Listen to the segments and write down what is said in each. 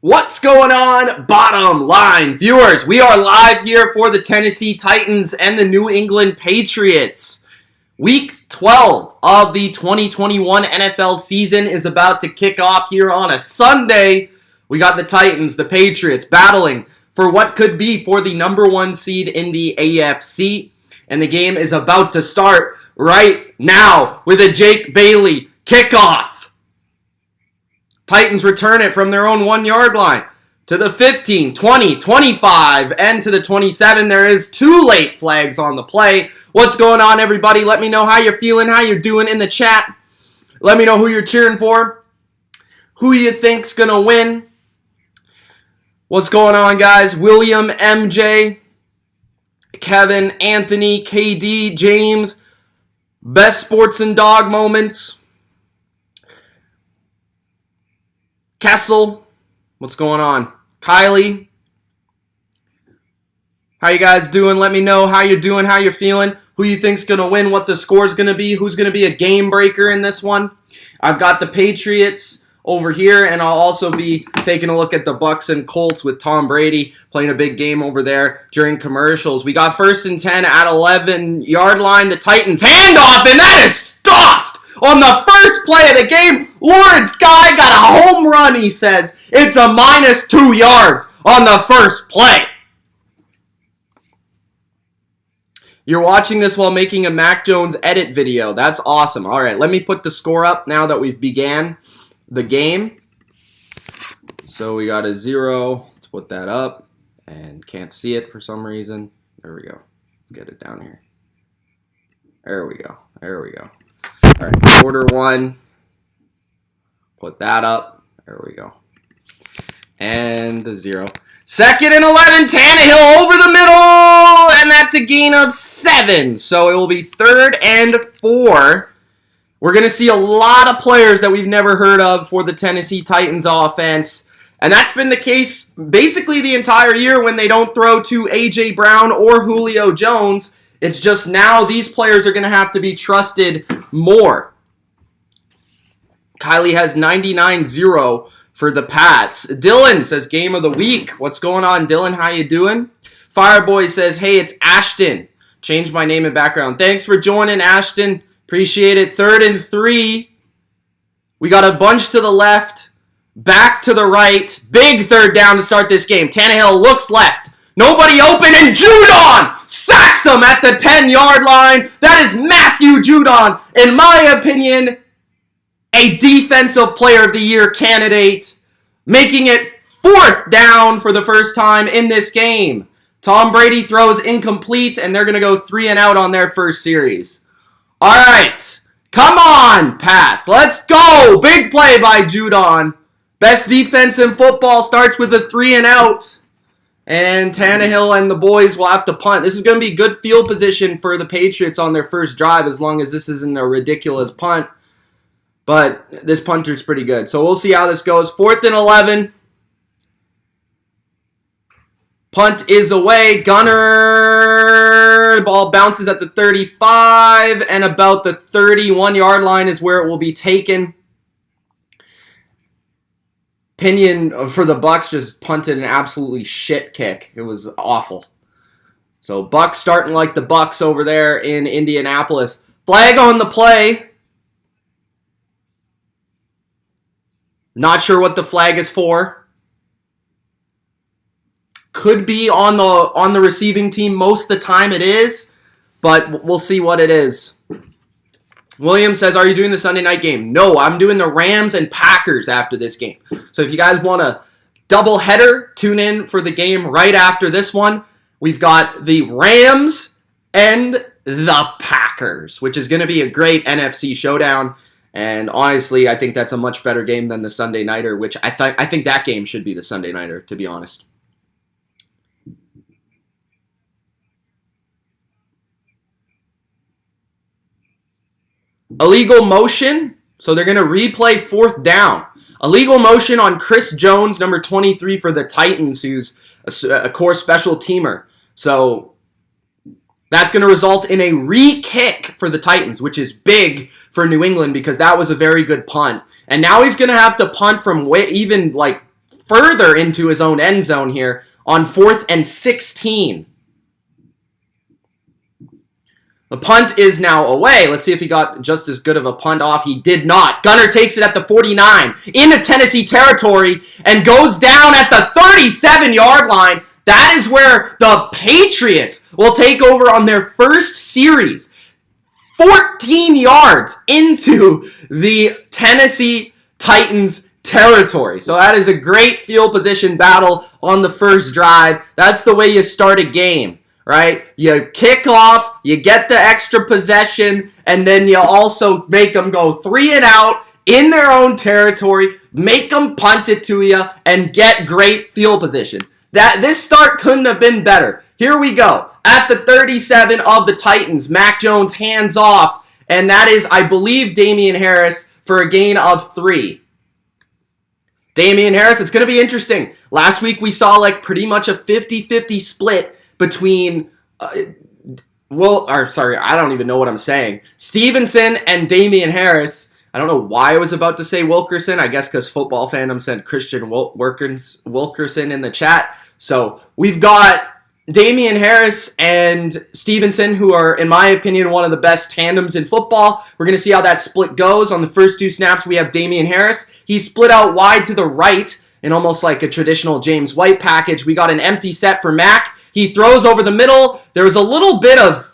What's going on, bottom line viewers? We are live here for the Tennessee Titans and the New England Patriots. Week 12 of the 2021 NFL season is about to kick off here on a Sunday. We got the Titans, the Patriots, battling for what could be for the number one seed in the AFC. And the game is about to start right now with a Jake Bailey kickoff. Titans return it from their own 1 yard line to the 15, 20, 25, and to the 27. There is 2 late flags on the play. What's going on, everybody? Let me know how you're feeling, how you're doing in the chat. Let me know who you're cheering for, who you think's going to win. What's going on, guys? William, MJ, Kevin, Anthony, KD, James, best sports and dog moments. Kessel, what's going on? Kylie, how you guys doing? Let me know how you're doing, how you're feeling, who you think's going to win, what the score's going to be, who's going to be a game breaker in this one. I've got the Patriots over here, and I'll also be taking a look at the Bucks and Colts with Tom Brady playing a big game over there during commercials. We got 1st and 10 at 11-yard line. The Titans handoff, and that is stopped on the first play of the game. Lawrence Guy got a home run, he says. It's a -2 yards on the first play. You're watching this while making a Mac Jones edit video. That's awesome. All right, let me put the score up now that we've began the game. So we got a 0. Let's put that up. And can't see it for some reason. There we go. Let's get it down here. There we go. There we go. All right, quarter 1. Put that up. There we go. And a 0. 2nd and 11. Tannehill over the middle. And that's a gain of 7. So it will be 3rd and 4. We're going to see a lot of players that we've never heard of for the Tennessee Titans offense. And that's been the case basically the entire year when they don't throw to A.J. Brown or Julio Jones. It's just now these players are going to have to be trusted more. Kylie has 99-0 for the Pats. Dylan says game of the week. What's going on, Dylan? How you doing? Fireboy says, hey, it's Ashton. Changed my name and background. Thanks for joining, Ashton. Appreciate it. 3rd and 3. We got a bunch to the left. Back to the right. Big 3rd down to start this game. Tannehill looks left. Nobody open, and Judon sacks him at the 10-yard line. That is Matthew Judon, in my opinion, a Defensive Player of the Year candidate, making it 4th down for the first time in this game. Tom Brady throws incomplete, and they're going to go 3 and out on their first series. All right, come on, Pats. Let's go. Big play by Judon. Best defense in football starts with a 3 and out. And Tannehill and the boys will have to punt. This is going to be good field position for the Patriots on their first drive as long as this isn't a ridiculous punt. But this punter's pretty good. So we'll see how this goes. 4th and 11. Punt is away. Gunner. The ball bounces at the 35. And about the 31-yard line is where it will be taken. Pinion for the Bucks just punted an absolutely shit kick. It was awful. So Bucks starting like the Bucks over there in Indianapolis. Flag on the play. Not sure what the flag is for. Could be on the receiving team. Most of the time it is, but we'll see what it is. William says, are you doing the Sunday night game? No, I'm doing the Rams and Packers after this game. So if you guys want a double header, tune in for the game right after this one. We've got the Rams and the Packers, which is going to be a great NFC showdown. And honestly, I think that's a much better game than the Sunday nighter, which I think that game should be the Sunday nighter, to be honest. Illegal motion. So they're going to replay 4th down. Illegal motion on Chris Jones, number 23 for the Titans, who's a core special teamer. So that's going to result in a re-kick for the Titans, which is big for New England because that was a very good punt. And now he's going to have to punt from even like further into his own end zone here on 4th and 16. The punt is now away. Let's see if he got just as good of a punt off. He did not. Gunner takes it at the 49 into Tennessee territory and goes down at the 37-yard line. That is where the Patriots will take over on their first series. 14 yards into the Tennessee Titans territory. So that is a great field position battle on the first drive. That's the way you start a game, right? You kick off, you get the extra possession, and then you also make them go 3 and out in their own territory, make them punt it to you, and get great field position. This start couldn't have been better. Here we go. At the 37 of the Titans, Mac Jones hands off, and that is, I believe, Damian Harris for a gain of 3. Damian Harris, it's going to be interesting. Last week we saw like pretty much a 50-50 split between, I don't even know what I'm saying. Stevenson and Damian Harris. I don't know why I was about to say Wilkerson. I guess because Football Fandom sent Christian Wilkerson in the chat. So we've got Damian Harris and Stevenson, who are, in my opinion, one of the best tandems in football. We're going to see how that split goes. On the first 2 snaps, we have Damian Harris. He's split out wide to the right in almost like a traditional James White package. We got an empty set for Mac. He throws over the middle. There's a little bit of,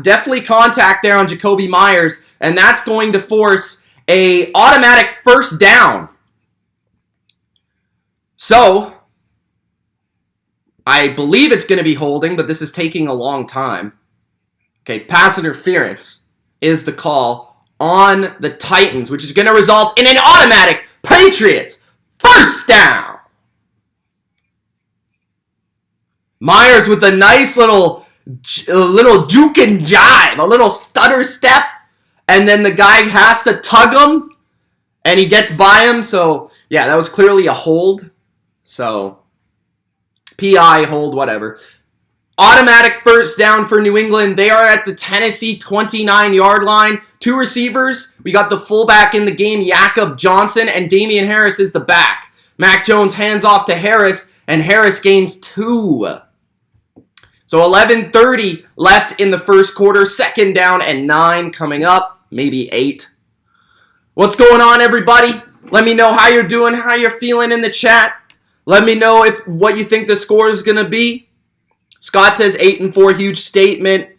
definitely contact there on Jacoby Myers, and that's going to force a automatic first down. So I believe it's going to be holding, but this is taking a long time. Okay, pass interference is the call on the Titans, which is going to result in an automatic Patriots first down. Myers with a nice little juke and jive, a little stutter step, and then the guy has to tug him, and he gets by him. So, yeah, that was clearly a hold. So, PI, hold, whatever. Automatic first down for New England. They are at the Tennessee 29-yard line. 2 receivers. We got the fullback in the game, Jakob Johnson, and Damian Harris is the back. Mac Jones hands off to Harris, and Harris gains 2. So 11:30 left in the first quarter. 2nd down and 9 coming up. Maybe 8. What's going on, everybody? Let me know how you're doing, how you're feeling in the chat. Let me know what you think the score is going to be. Scott says 8-4, huge statement.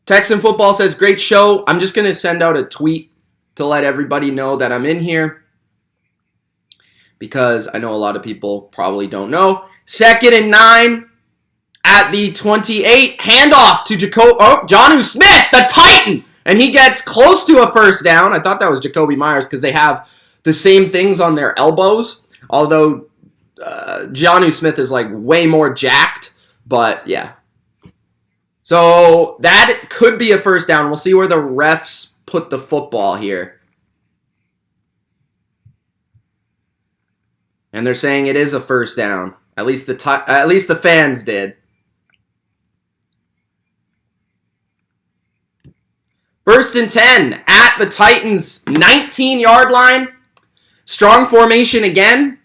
Texan Football says, great show. I'm just going to send out a tweet to let everybody know that I'm in here, because I know a lot of people probably don't know. 2nd and 9 at the 28. Handoff to Jonnu Smith, the Titan. And he gets close to a first down. I thought that was Jacoby Myers because they have the same things on their elbows. Although Jonnu Smith is like way more jacked. But yeah. So that could be a first down. We'll see where the refs put the football here. And they're saying it is a first down. At least the fans did. 1st and 10 at the Titans 19-yard line. Strong formation again.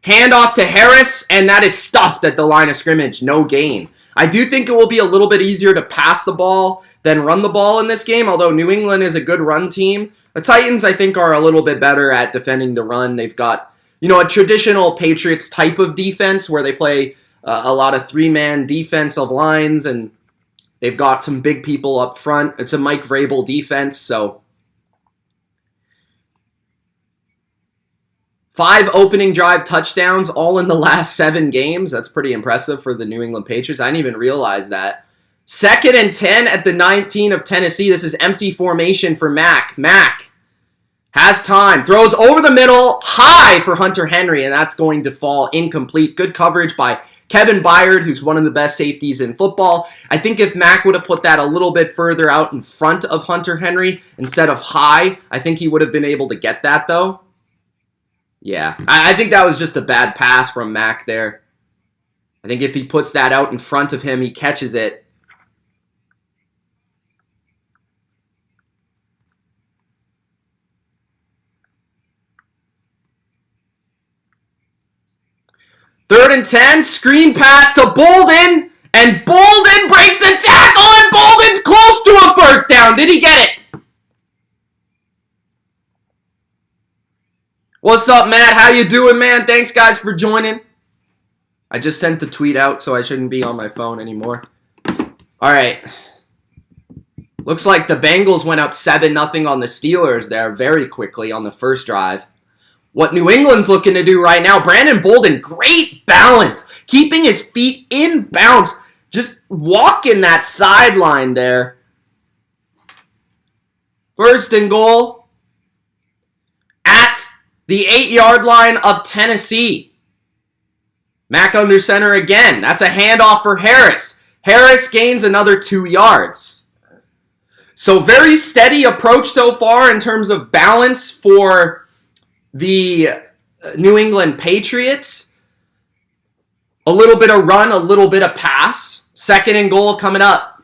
Handoff to Harris, and that is stuffed at the line of scrimmage. No gain. I do think it will be a little bit easier to pass the ball than run the ball in this game, although New England is a good run team. The Titans, I think, are a little bit better at defending the run. They've got, a traditional Patriots type of defense where they play a lot of 3-man defensive lines, and they've got some big people up front. It's a Mike Vrabel defense, so 5 opening drive touchdowns, all in the last 7 games. That's pretty impressive for the New England Patriots. I didn't even realize that. 2nd and 10 at the 19 of Tennessee. This is empty formation for Mac. Mac has time. Throws over the middle, high for Hunter Henry, and that's going to fall incomplete. Good coverage by Kevin Byard, who's one of the best safeties in football. I think if Mac would have put that a little bit further out in front of Hunter Henry instead of high, I think he would have been able to get that, though. Yeah, I think that was just a bad pass from Mac there. I think if he puts that out in front of him, he catches it. 3rd and 10. Screen pass to Bolden. And Bolden breaks a tackle, and Bolden's close to a first down. Did he get it? What's up, Matt? How you doing, man? Thanks, guys, for joining. I just sent the tweet out, so I shouldn't be on my phone anymore. All right. Looks like the Bengals went up 7-0 on the Steelers there very quickly on the first drive. What New England's looking to do right now, Brandon Bolden, great balance. Keeping his feet in bounds. Just walking that sideline there. 1st and goal at the 8-yard line of Tennessee. Mack under center again. That's a handoff for Harris. Harris gains another 2 yards. So very steady approach so far in terms of balance for the New England Patriots. A little bit of run, a little bit of pass. 2nd and goal coming up.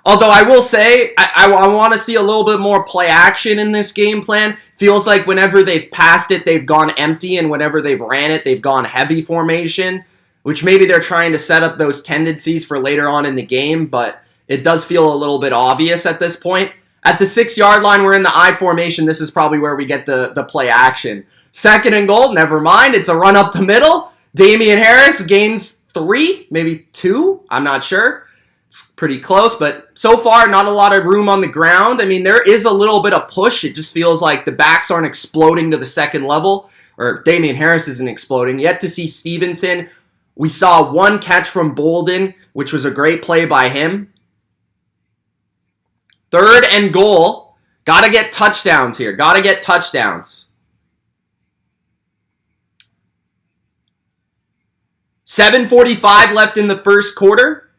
Although I will say, I want to see a little bit more play action in this game plan. Feels like whenever they've passed it, they've gone empty, and whenever they've ran it, they've gone heavy formation, which maybe they're trying to set up those tendencies for later on in the game, but it does feel a little bit obvious at this point. At the 6-yard line, we're in the I formation. This is probably where we get the play action. 2nd and goal, never mind. It's a run up the middle. Damian Harris gains 3, maybe 2. I'm not sure. It's pretty close, but so far, not a lot of room on the ground. I mean, there is a little bit of push. It just feels like the backs aren't exploding to the second level, or Damian Harris isn't exploding. Yet to see Stevenson. We saw 1 catch from Bolden, which was a great play by him. 3rd and goal. Got to get touchdowns here. Got to get touchdowns. 7:45 left in the first quarter.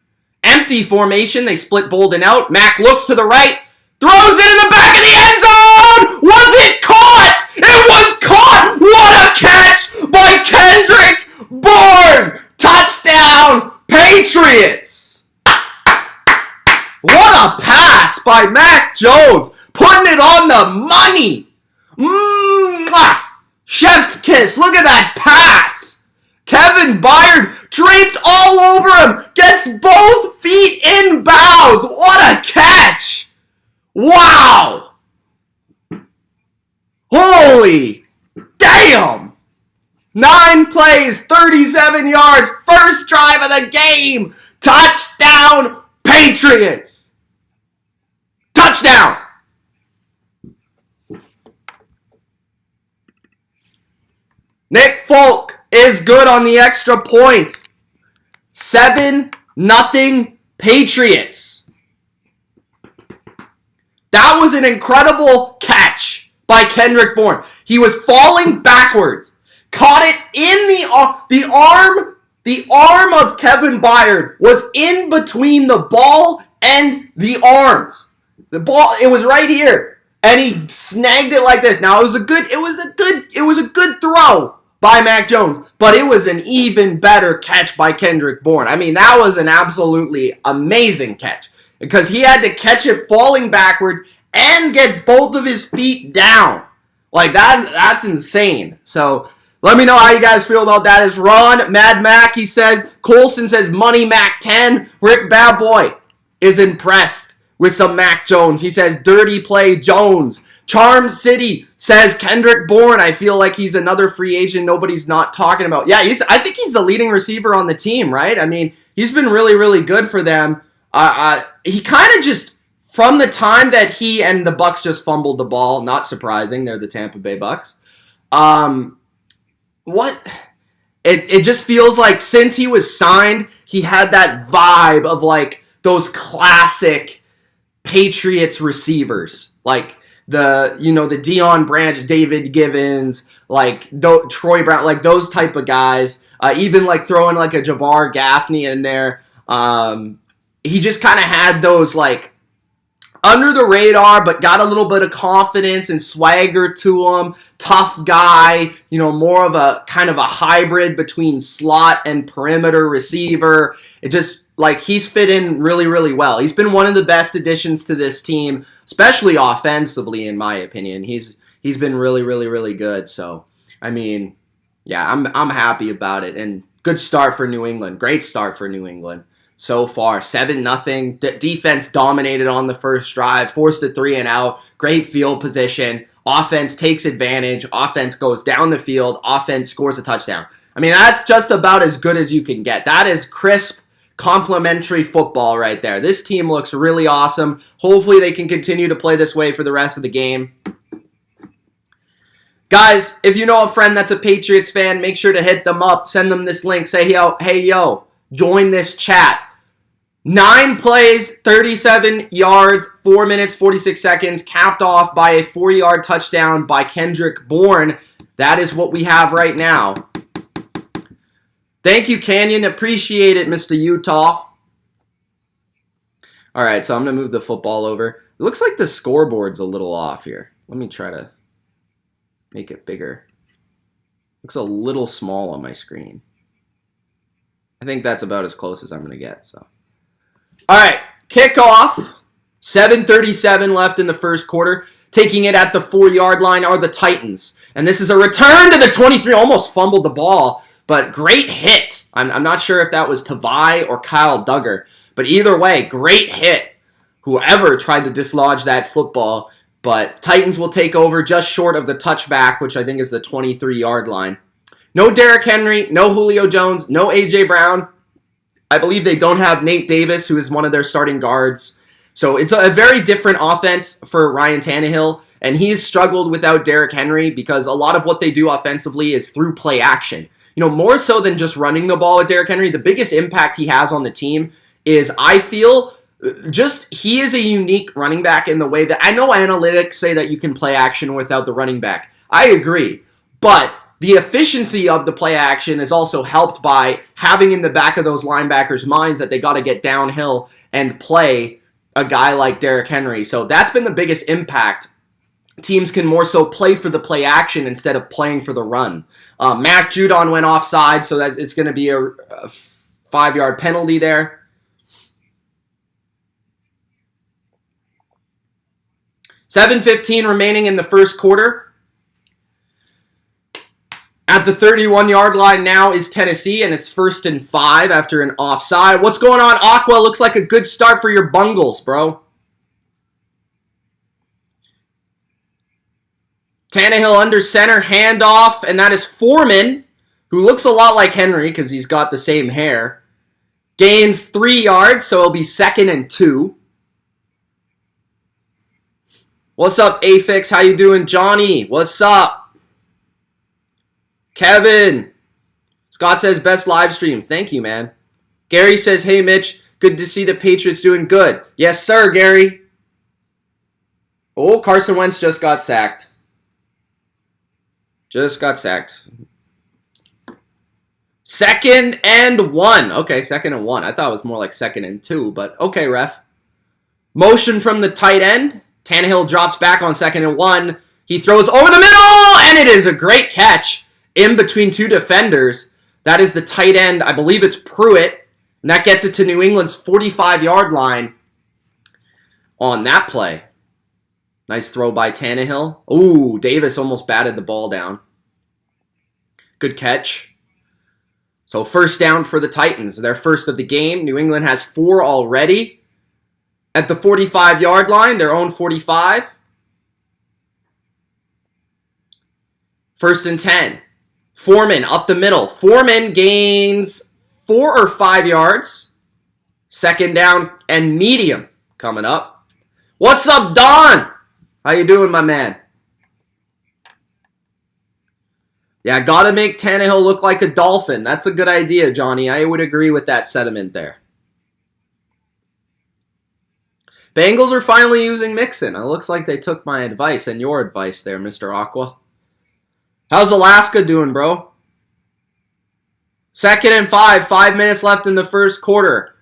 Empty formation. They split Bolden out. Mack looks to the right. Throws it in the back of the end zone. Was it caught? It was caught. What a catch by Kendrick Bourne. Touchdown, Patriots. What a pass by Mac Jones. Putting it on the money. Chef's kiss. Look at that pass. Kevin Byard draped all over him. Gets both feet in bounds. What a catch. Wow. Holy damn. 9 plays, 37 yards. First drive of the game. Touchdown, Patriots. Touchdown. Nick Folk is good on the extra point. 7-0 Patriots. That was an incredible catch by Kendrick Bourne. He was falling backwards. Caught it in the arm. The arm of Kevin Byard was in between the ball and the arms. The ball, it was right here. And he snagged it like this. Now it was a good throw by Mac Jones, but it was an even better catch by Kendrick Bourne. I mean, that was an absolutely amazing catch because he had to catch it falling backwards and get both of his feet down. Like that's insane. So let me know how you guys feel about that. Is Ron Mad Mac? He says Colson says Money Mac 10. Rick Bad Boy is impressed with some Mac Jones. He says Dirty Play Jones. Charm City says Kendrick Bourne. I feel like he's another free agent nobody's not talking about. Yeah, I think he's the leading receiver on the team, right? I mean, he's been really, really good for them. He kind of just, from the time that he and the Bucks just fumbled the ball, not surprising, they're the Tampa Bay Bucks. It just feels like since he was signed, he had that vibe of like those classic Patriots receivers, like the Deion Branch, David Givens, like Troy Brown, like those type of guys. Even like throwing like a Jabbar Gaffney in there. He just kind of had those like under the radar, but got a little bit of confidence and swagger to him. Tough guy, more of a kind of a hybrid between slot and perimeter receiver. It just like he's fit in really, really well. He's been one of the best additions to this team, especially offensively, in my opinion. He's He's been really, really, really good. So, I mean, yeah, I'm happy about it. And good start for New England. Great start for New England so far. 7-0. Defense dominated on the first drive. Forced a 3 and out. Great field position. Offense takes advantage. Offense goes down the field. Offense scores a touchdown. I mean, that's just about as good as you can get. That is crisp, complimentary football right there. This team looks really awesome. Hopefully they can continue to play this way for the rest of the game. Guys, if you know a friend that's a Patriots fan, make sure to hit them up. Send them this link. Say, hey, yo, join this chat. 9 plays, 37 yards, 4 minutes, 46 seconds, capped off by a 4-yard touchdown by Kendrick Bourne. That is what we have right now. Thank you, Canyon. Appreciate it, Mr. Utah. All right, so I'm going to move the football over. It looks like the scoreboard's a little off here. Let me try to make it bigger. Looks a little small on my screen. I think that's about as close as I'm going to get. So, all right, kickoff. 7:37 left in the first quarter. Taking it at the 4-yard line are the Titans. And this is a return to the 23. Almost fumbled the ball. But great hit. I'm not sure if that was Tavai or Kyle Duggar. But either way, great hit. Whoever tried to dislodge that football. But Titans will take over just short of the touchback, which I think is the 23-yard line. No Derrick Henry, no Julio Jones, no A.J. Brown. I believe they don't have Nate Davis, who is one of their starting guards. So it's a very different offense for Ryan Tannehill. And he's struggled without Derrick Henry because a lot of what they do offensively is through play action. You know, more so than just running the ball with Derrick Henry, the biggest impact he has on the team is, I feel, just he is a unique running back in the way that I know analytics say that you can play action without the running back. I agree. But the efficiency of the play action is also helped by having in the back of those linebackers' minds that they got to get downhill and play a guy like Derrick Henry. So that's been the biggest impact. Teams can more so play for the play action instead of playing for the run. Matt Judon went offside, so it's going to be a 5-yard penalty there. $7:15 remaining in the first quarter. At the 31-yard line now is Tennessee, and it's 1st and 5 after an offside. What's going on, Aqua? Looks like a good start for your Bungles, bro. Tannehill under center, handoff, and that is Foreman, who looks a lot like Henry because he's got the same hair. Gains 3 yards, so it'll be 2nd and 2. What's up, Afix? How you doing? Johnny, what's up? Kevin. Scott says, best live streams. Thank you, man. Gary says, hey, Mitch, good to see the Patriots doing good. Yes, sir, Gary. Oh, Carson Wentz just got sacked. Just got sacked. 2nd and 1. Okay, 2nd and 1. I thought it was more like 2nd and 2, but okay, ref. Motion from the tight end. Tannehill drops back on 2nd and 1. He throws over the middle, and it is a great catch in between 2 defenders. That is the tight end. I believe it's Pruitt, and that gets it to New England's 45-yard line on that play. Nice throw by Tannehill. Ooh, Davis almost batted the ball down. Good catch. So 1st down for the Titans. Their first of the game. New England has 4 already. At the 45-yard line, their own 45. 1st and 10. Foreman up the middle. Foreman gains 4 or 5 yards. 2nd down and medium coming up. What's up, Don? How you doing, my man? Yeah, gotta make Tannehill look like a dolphin. That's a good idea, Johnny. I would agree with that sentiment there. Bengals are finally using Mixon. It looks like they took my advice and your advice there, Mr. Aqua. How's Alaska doing, bro? 2nd and 5. 5 minutes left in the first quarter.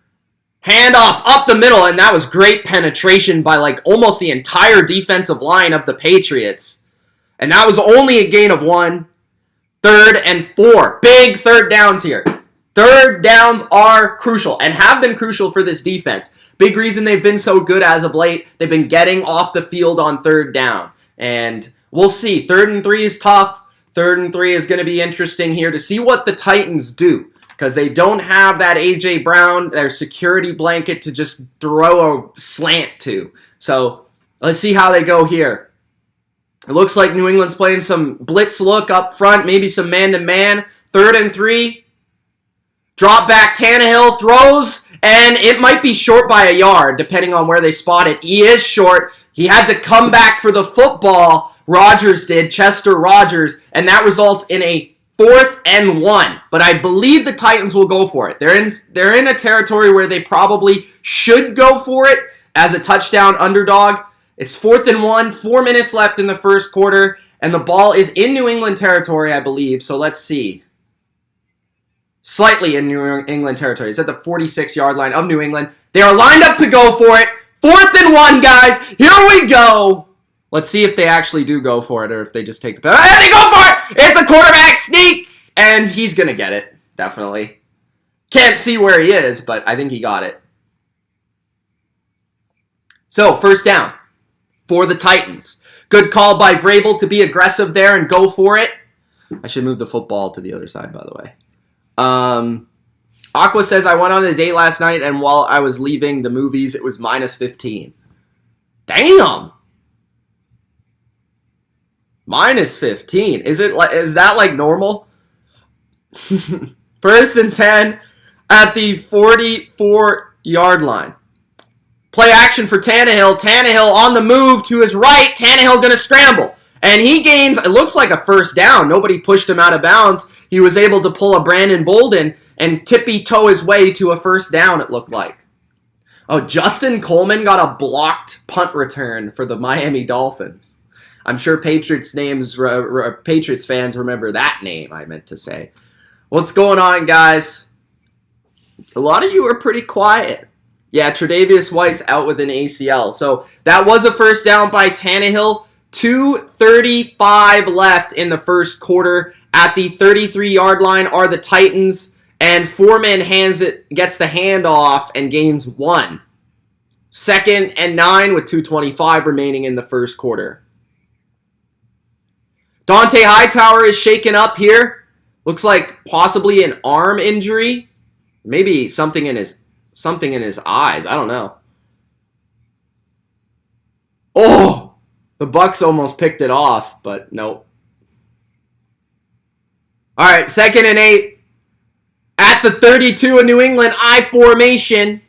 Handoff up the middle, and that was great penetration by like almost the entire defensive line of the Patriots. And that was only a gain of 1. 3rd and 4. Big 3rd downs here. 3rd downs are crucial and have been crucial for this defense. Big reason they've been so good as of late. They've been getting off the field on 3rd down. And we'll see. 3rd and 3 is tough. 3rd and 3 is going to be interesting here to see what the Titans do. Because they don't have that A.J. Brown, their security blanket to just throw a slant to. So let's see how they go here. It looks like New England's playing some blitz look up front, maybe some man-to-man. 3rd and 3. Drop back, Tannehill throws, and it might be short by a yard, depending on where they spot it. He is short. He had to come back for the football. Rodgers did, Chester Rogers, and that results in a 4th and 1. But I believe the Titans will go for it. They're in a territory where they probably should go for it as a touchdown underdog. It's 4th and 1, 4 minutes left in the first quarter, and the ball is in New England territory, I believe. So let's see. Slightly in New England territory. It's at the 46-yard line of New England. They are lined up to go for it. 4th and 1, guys. Here we go. Let's see if they actually do go for it or if they just take the penalty. And they go for it! It's a quarterback sneak! And he's going to get it, definitely. Can't see where he is, but I think he got it. So, 1st down for the Titans. Good call by Vrabel to be aggressive there and go for it. I should move the football to the other side, by the way. Aqua says, I went on a date last night, and while I was leaving the movies, it was minus 15. Damn! Minus 15. Is that like normal? 1st and 10 at the 44-yard line. Play action for Tannehill. Tannehill on the move to his right. Tannehill going to scramble. And he gains, it looks like a 1st down. Nobody pushed him out of bounds. He was able to pull a Brandon Bolden and tippy-toe his way to a 1st down, it looked like. Oh, Justin Coleman got a blocked punt return for the Miami Dolphins. I'm sure Patriots fans remember that name, I meant to say. What's going on, guys? A lot of you are pretty quiet. Yeah, Tre'Davious White's out with an ACL. So that was a 1st down by Tannehill. 2:35 left in the first quarter. At the 33-yard line are the Titans. And Foreman gets the handoff and gains 1. 2nd and 9 with 2:25 remaining in the first quarter. Dante Hightower is shaken up here. Looks like possibly an arm injury. Maybe something in his eyes. I don't know. Oh! The Bucs almost picked it off, but nope. All right, 2nd and 8. At the 32 of New England, I formation.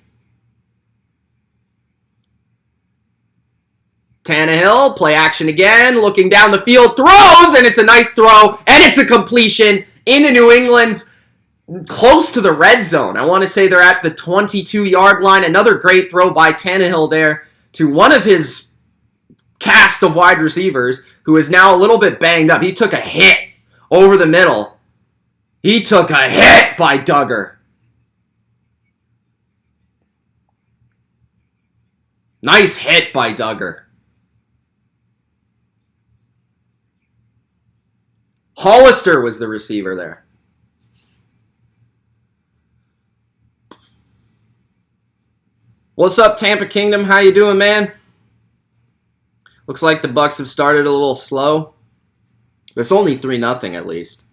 Tannehill, play action again, looking down the field, throws, and it's a nice throw, and it's a completion into New England's close to the red zone. I want to say they're at the 22-yard line. Another great throw by Tannehill there to one of his cast of wide receivers who is now a little bit banged up. He took a hit over the middle. He took a hit by Duggar. Nice hit by Duggar. Hollister was the receiver there. What's up, Tampa Kingdom? How you doing, man? Looks like the Bucs have started a little slow. It's only 3-0 at least.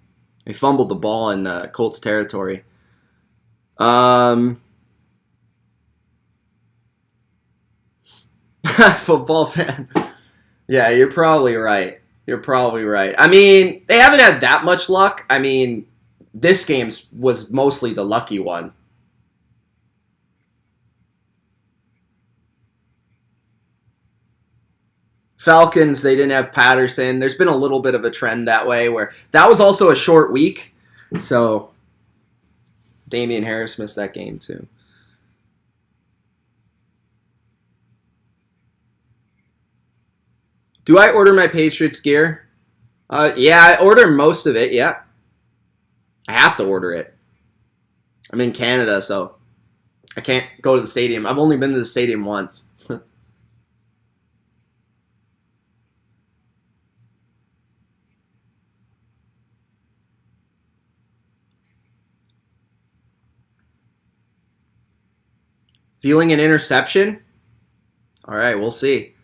They fumbled the ball in Colts territory. Football fan. Yeah, you're probably right. You're probably right. I mean, they haven't had that much luck. I mean, this game was mostly the lucky one. Falcons, they didn't have Patterson. There's been a little bit of a trend that way where that was also a short week. So Damian Harris missed that game too. Do I order my Patriots gear? Yeah, I order most of it, yeah. I have to order it. I'm in Canada, so I can't go to the stadium. I've only been to the stadium once. Feeling an interception? All right, we'll see.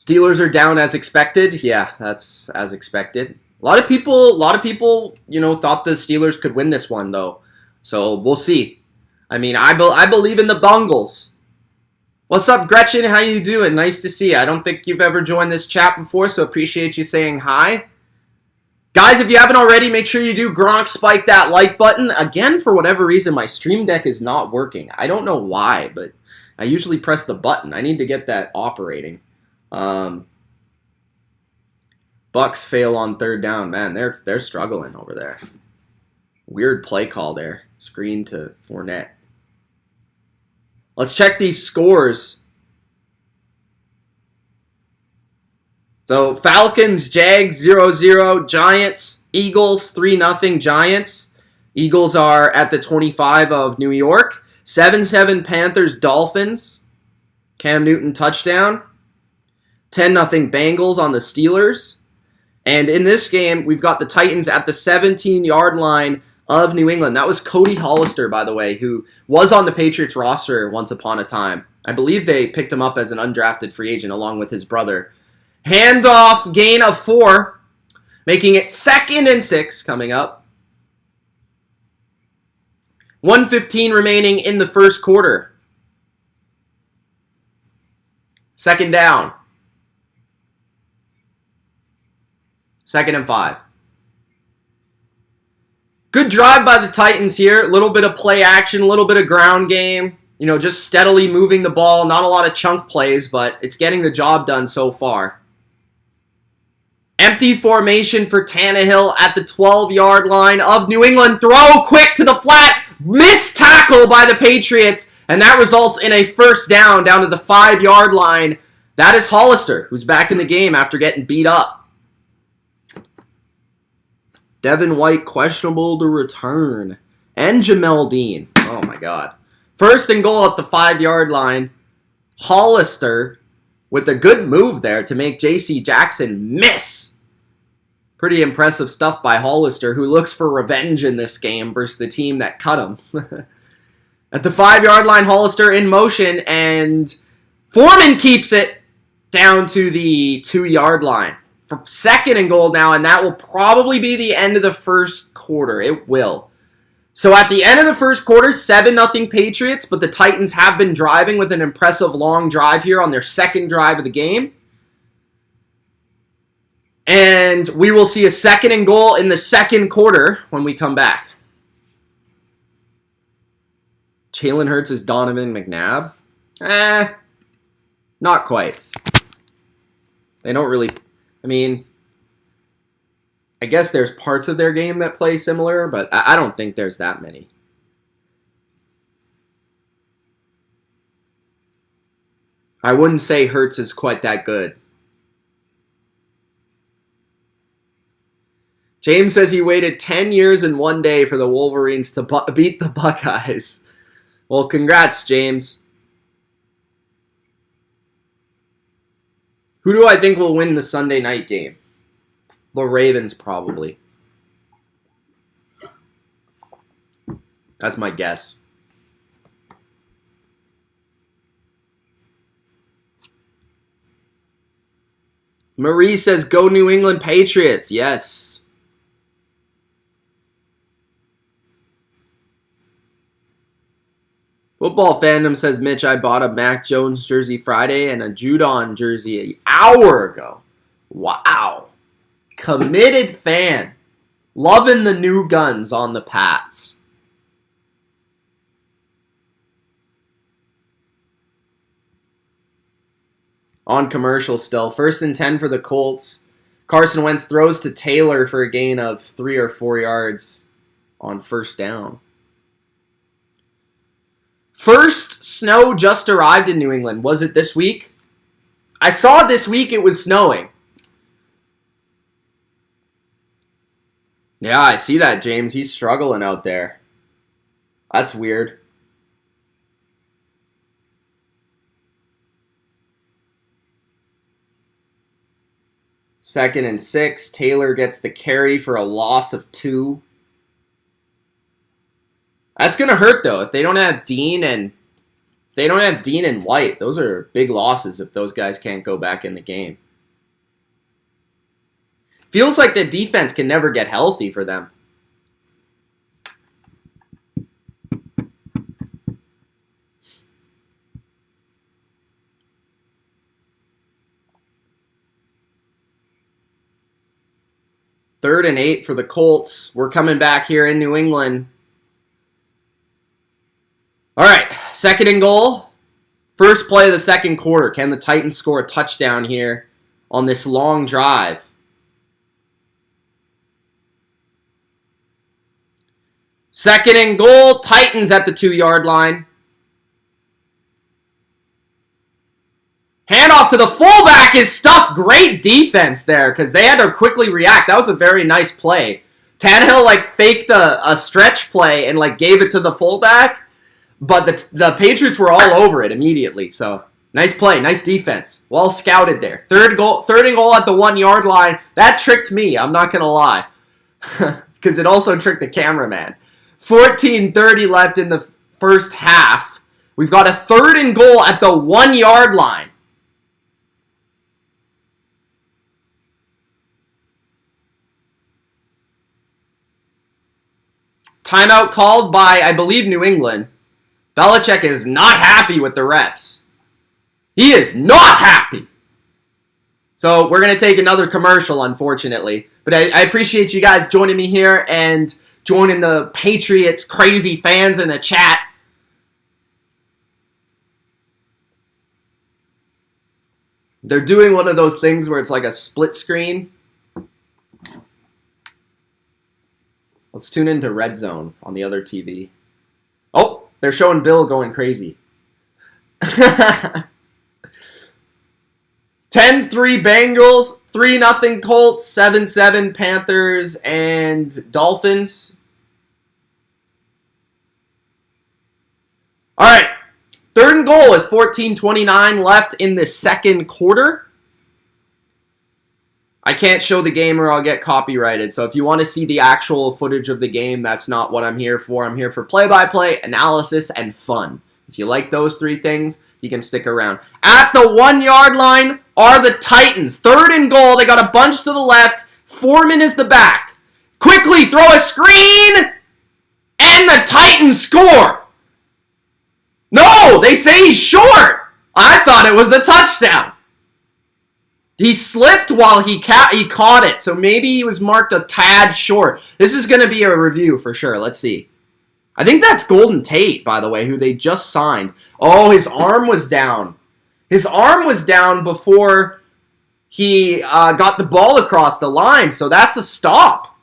Steelers are down as expected. Yeah, that's as expected. A lot of people, you know, thought the Steelers could win this one, though. So, we'll see. I mean, I believe in the Bungles. What's up, Gretchen? How you doing? Nice to see you. I don't think you've ever joined this chat before, so appreciate you saying hi. Guys, if you haven't already, make sure you do Gronk spike that like button. Again, for whatever reason, my Stream Deck is not working. I don't know why, but I usually press the button. I need to get that operating. Bucks fail on third down. Man, they're struggling over there. Weird play call there. Screen to Fournette. Let's check these scores. So, Falcons, Jags, 0-0. Giants, Eagles, 3-0 Giants. Eagles are at the 25 of New York. 7-7 Panthers, Dolphins. Cam Newton touchdown. 10-0 Bengals on the Steelers. And in this game, we've got the Titans at the 17-yard line of New England. That was Cody Hollister, by the way, who was on the Patriots roster once upon a time. I believe they picked him up as an undrafted free agent along with his brother. Handoff, gain of 4, making it 2nd and 6 coming up. 1:15 remaining in the first quarter. 2nd down. 2nd and 5. Good drive by the Titans here. A little bit of play action, a little bit of ground game. You know, just steadily moving the ball. Not a lot of chunk plays, but it's getting the job done so far. Empty formation for Tannehill at the 12-yard line of New England. Throw quick to the flat. Missed tackle by the Patriots. And that results in a first down to the 5-yard line. That is Hollister, who's back in the game after getting beat up. Devin White questionable to return. And Jamel Dean. Oh my God. 1st and goal at the 5-yard line. Hollister with a good move there to make J.C. Jackson miss. Pretty impressive stuff by Hollister, who looks for revenge in this game versus the team that cut him. At the 5-yard line, Hollister in motion, and Foreman keeps it down to the 2-yard line. For 2nd and goal now, and that will probably be the end of the first quarter. It will. So at the end of the first quarter, 7-0 Patriots, but the Titans have been driving with an impressive long drive here on their 2nd drive of the game. And we will see a 2nd and goal in the 2nd quarter when we come back. Jalen Hurts is Donovan McNabb? Not quite. They don't really... I mean, I guess there's parts of their game that play similar, but I don't think there's that many. I wouldn't say Hurts is quite that good. James says he waited 10 years and 1 day for the Wolverines to beat the Buckeyes. Well, congrats, James. Who do I think will win the Sunday night game? The Ravens, probably. That's my guess. Marie says, go New England Patriots. Yes. Football Fandom says, Mitch, I bought a Mac Jones jersey Friday and a Judon jersey an hour ago. Wow. Committed fan. Loving the new guns on the Pats. On commercial still. 1st and 10 for the Colts. Carson Wentz throws to Taylor for a gain of 3 or 4 yards on 1st down. First snow just arrived in New England. Was it this week? I saw this week it was snowing. Yeah, I see that, James. He's struggling out there. That's weird. Second and 6. Taylor gets the carry for a loss of 2. That's going to hurt, though. If they don't have Dean and They don't have Dean and White. Those are big losses if those guys can't go back in the game. Feels like the defense can never get healthy for them. Third and 8 for the Colts. We're coming back here in New England. All right, second and goal. First play of the second quarter. Can the Titans score a touchdown here on this long drive? Second and goal. Titans at the 2-yard line. Handoff to the fullback is stuffed. Great defense there because they had to quickly react. That was a very nice play. Tannehill faked a stretch play and gave it to the fullback, but the Patriots were all over it immediately. So nice play, nice defense. Well scouted there. Third and goal at the 1-yard line. That tricked me. I'm not gonna lie, because it also tricked the cameraman. 14:30 left in the first half. We've got a third and goal at the 1-yard line. Timeout called by, I believe, New England. Belichick is not happy with the refs. He is not happy. So we're going to take another commercial, unfortunately. But I appreciate you guys joining me here and joining the Patriots crazy fans in the chat. They're doing one of those things where it's like a split screen. Let's tune into Red Zone on the other TV. Oh, they're showing Bill going crazy. 10-3 Bengals, 3-0 Colts, 7-7 Panthers and Dolphins. All right, third and goal with 14:29 left in the second quarter. I can't show the game or I'll get copyrighted. So if you want to see the actual footage of the game, that's not what I'm here for. I'm here for play-by-play, analysis, and fun. If you like those three things, you can stick around. At the 1-yard line are the Titans. Third and goal. They got a bunch to the left. Foreman is the back. Quickly throw a screen, and the Titans score. No, they say he's short. I thought it was a touchdown. He slipped while he caught it, so maybe he was marked a tad short. This is going to be a review for sure. Let's see. I think that's Golden Tate, by the way, who they just signed. Oh, his arm was down. His arm was down before he got the ball across the line, so that's a stop.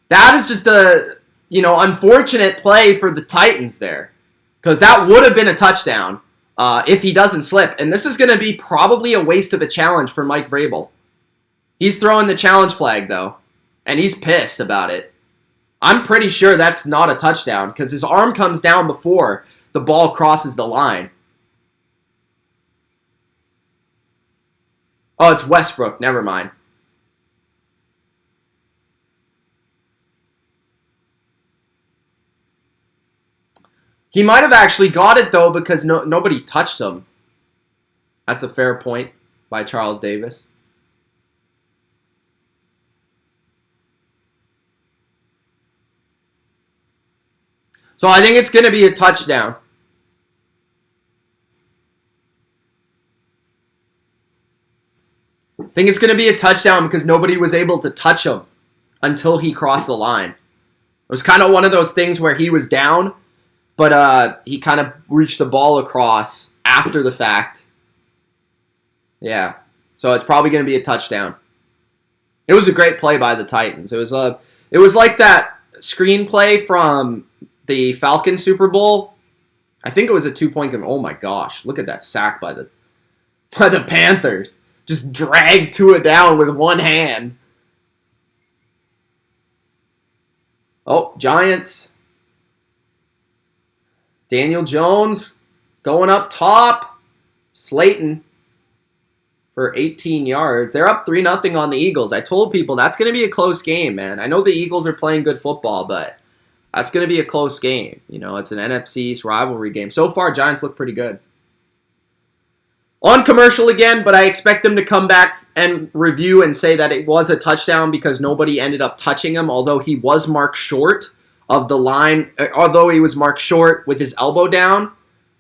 That is just a, unfortunate play for the Titans there, because that would have been a touchdown. If he doesn't slip. And this is going to be probably a waste of a challenge for Mike Vrabel. He's throwing the challenge flag, though. And he's pissed about it. I'm pretty sure that's not a touchdown because his arm comes down before the ball crosses the line. Oh, it's Westbrook. Never mind. He might have actually got it, though, because nobody touched him. That's a fair point by Charles Davis. So I think it's going to be a touchdown. I think it's going to be a touchdown because nobody was able to touch him until he crossed the line. It was kind of one of those things where he was down, but he kind of reached the ball across after the fact. Yeah. So it's probably going to be a touchdown. It was a great play by the Titans. It was like that screenplay from the Falcons Super Bowl. I think it was a 2-point game. Oh my gosh. Look at that sack by the Panthers. Just dragged Tua down with one hand. Oh, Giants. Daniel Jones going up top. Slayton for 18 yards. They're up 3-0 on the Eagles. I told people that's going to be a close game, man. I know the Eagles are playing good football, but That's going to be a close game. You know, it's an NFC East rivalry game. So far, Giants look pretty good. On commercial again, but I expect them to come back and review and say that it was a touchdown because nobody ended up touching him, although he was marked short of the line, although he was marked short with his elbow down.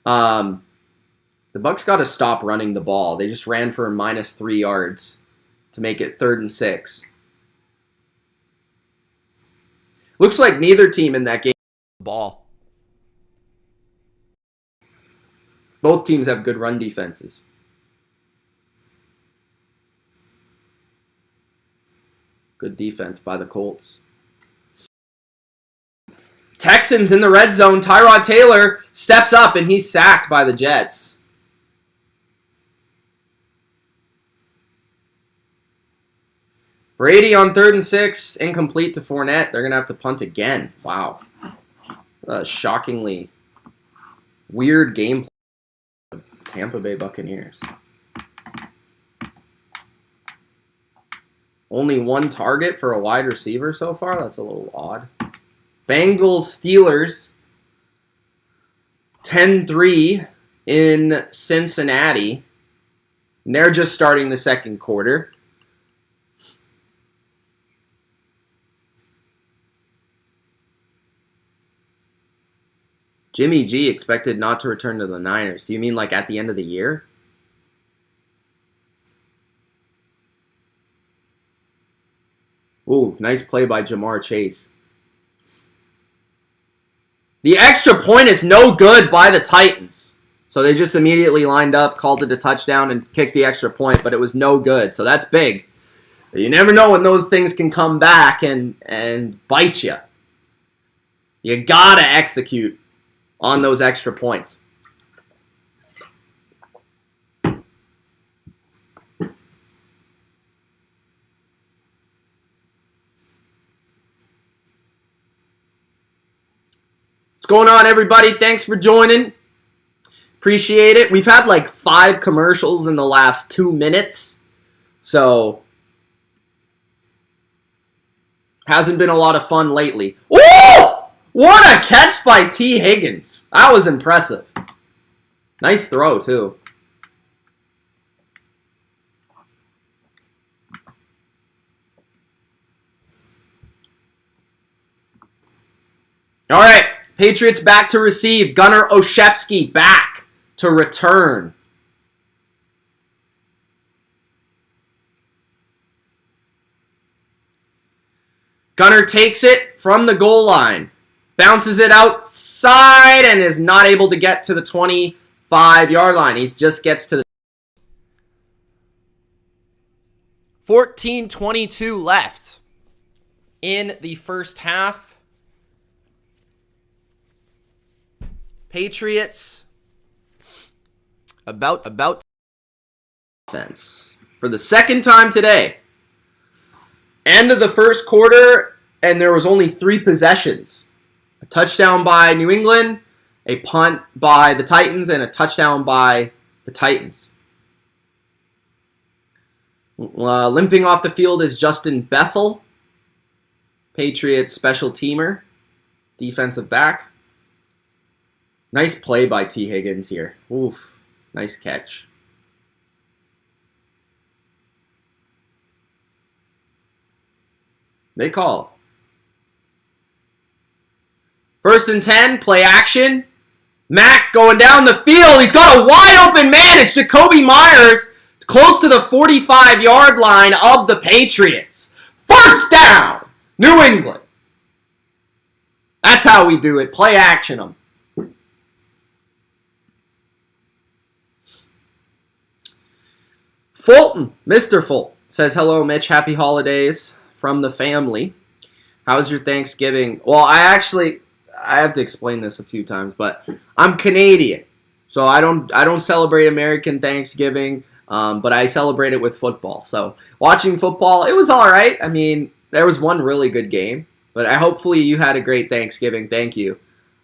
The Bucs got to stop running the ball. They just ran for -3 yards to make it 3rd and 6. Looks like neither team in that game the ball. Both teams have good run defenses. Good defense by the Colts. Texans in the red zone. Tyrod Taylor steps up and he's sacked by the Jets. Brady on 3rd and 6, incomplete to Fournette. They're going to have to punt again. Wow. Shockingly weird game plan. Tampa Bay Buccaneers. Only 1 target for a wide receiver so far? That's a little odd. Bengals Steelers 10-3 in Cincinnati. And they're just starting the second quarter. Jimmy G expected not to return to the Niners. Do you mean like at the end of the year? Ooh, nice play by Jamar Chase. The extra point is no good by the Titans. So they just immediately lined up, called it a touchdown, and kicked the extra point, but it was no good. So that's big. You never know when those things can come back and bite you. You gotta execute on those extra points. What's going on, everybody? Thanks for joining. Appreciate it. We've had like 5 commercials in the last 2 minutes. So, hasn't been a lot of fun lately. Woo! What a catch by T. Higgins. That was impressive. Nice throw, too. All right. Patriots back to receive. Gunnar Olszewski back to return. Gunnar takes it from the goal line. Bounces it outside and is not able to get to the 25-yard line. He just gets to the 14:22 left in the first half. Patriots about offense for the second time today. End of the first quarter, and there was only 3 possessions. A touchdown by New England, a punt by the Titans, and a touchdown by the Titans. Limping off the field is Justin Bethel, Patriots special teamer, defensive back. Nice play by T. Higgins here. Oof, nice catch. They call. 1st and 10, play action. Mack going down the field. He's got a wide open man. It's Jacoby Myers close to the 45-yard line of the Patriots. First down, New England. That's how we do it. Play action them. Fulton, Mr. Fulton, says, hello, Mitch. Happy holidays from the family. How's your Thanksgiving? Well, I have to explain this a few times, but I'm Canadian, so I don't celebrate American Thanksgiving, but I celebrate it with football. So watching football, it was all right. I mean, there was one really good game, but hopefully you had a great Thanksgiving. Thank you.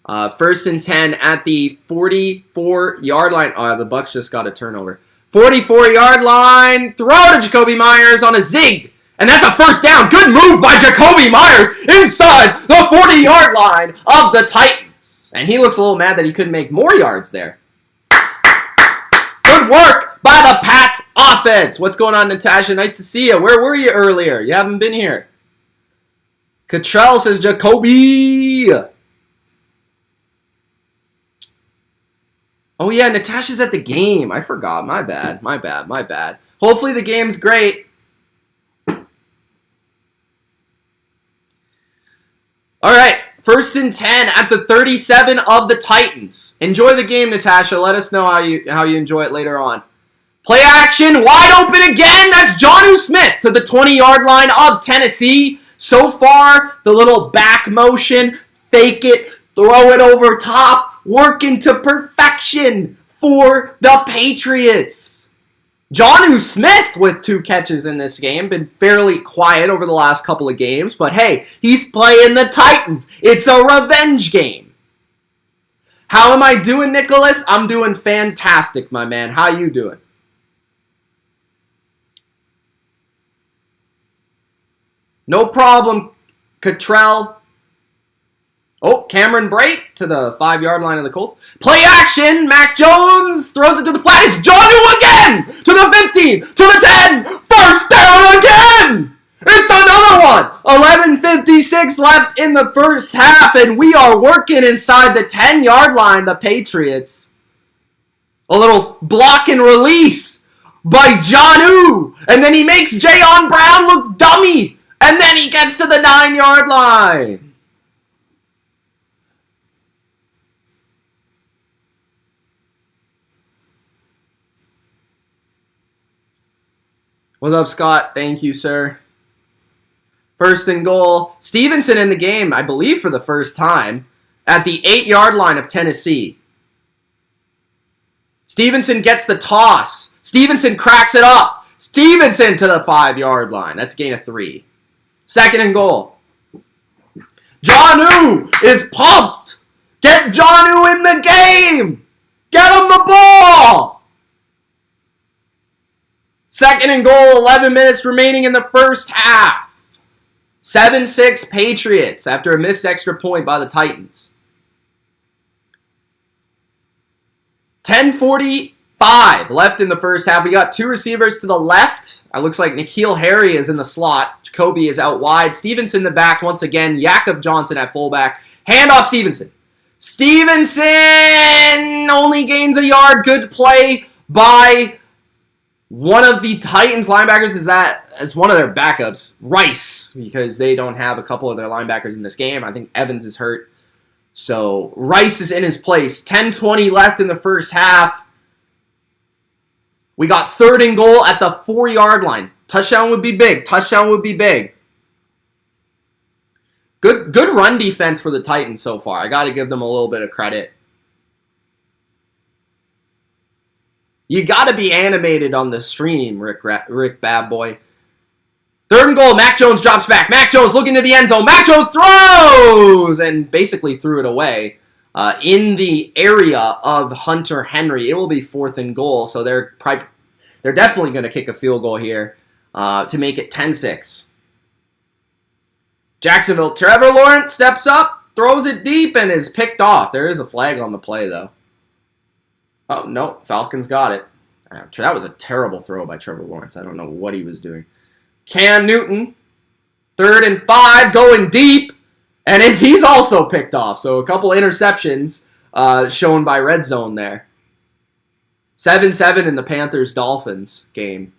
1st and 10 at the 44-yard line. Oh, the Bucs just got a turnover. 44-yard line. Throw to Jacoby Myers on a zig. And that's a first down. Good move by Jacoby Myers inside the 40-yard line of the Titans. And he looks a little mad that he couldn't make more yards there. Good work by the Pats offense. What's going on, Natasha? Nice to see you. Where were you earlier? You haven't been here. Cottrell says Jacoby. Oh, yeah, Natasha's at the game. I forgot. My bad. Hopefully the game's great. All right, 1st and 10 at the 37 of the Titans. Enjoy the game, Natasha. Let us know how you enjoy it later on. Play action, wide open again. That's Jonnu Smith to the 20-yard line of Tennessee. So far, the little back motion, fake it, throw it over top, working to perfection for the Patriots. Jonnu Smith with 2 catches in this game. Been fairly quiet over the last couple of games. But hey, he's playing the Titans. It's a revenge game. How am I doing, Nicholas? I'm doing fantastic, my man. How you doing? No problem, Cottrell. Oh, Cameron Brate to the 5-yard line of the Colts. Play action. Mac Jones throws it to the flat. It's Jonnu again to the 15, to the 10. First down again. It's another one. 11:56 left in the first half, and we are working inside the 10-yard line, the Patriots. A little block and release by Jonnu, and then he makes Jayon Brown look dummy, and then he gets to the 9-yard line. What's up, Scott? Thank you, sir. 1st and goal. Stevenson in the game, I believe for the first time, at the 8-yard line of Tennessee. Stevenson gets the toss. Stevenson cracks it up. Stevenson to the 5-yard line. That's a gain of 3. 2nd and goal. Jonnu is pumped. Get Jonnu in the game. Get him the ball. 2nd and goal, 11 minutes remaining in the first half. 7-6 Patriots after a missed extra point by the Titans. 10:45 left in the first half. We got 2 receivers to the left. It looks like N'Keal Harry is in the slot. Jacoby is out wide. Stevenson in the back once again. Jakob Johnson at fullback. Handoff Stevenson. Stevenson only gains a yard. Good play by one of the Titans linebackers. Is one of their backups, Rice, because they don't have a couple of their linebackers in this game. I think Evans is hurt. So Rice is in his place. 10:20 left in the first half. We got 3rd and goal at the 4-yard line. Touchdown would be big. Good run defense for the Titans so far. I got to give them a little bit of credit. You got to be animated on the stream, Rick Bad Boy. 3rd and goal. Mac Jones drops back. Mac Jones looking to the end zone. Mac Jones throws and basically threw it away in the area of Hunter Henry. It will be 4th and goal, so they're definitely going to kick a field goal here to make it 10-6. Jacksonville. Trevor Lawrence steps up, throws it deep, and is picked off. There is a flag on the play, though. Oh, no. Falcons got it. That was a terrible throw by Trevor Lawrence. I don't know what he was doing. Cam Newton, 3rd and 5, going deep. And he's also picked off. So a couple interceptions shown by Red Zone there. 7-7 in the Panthers-Dolphins game.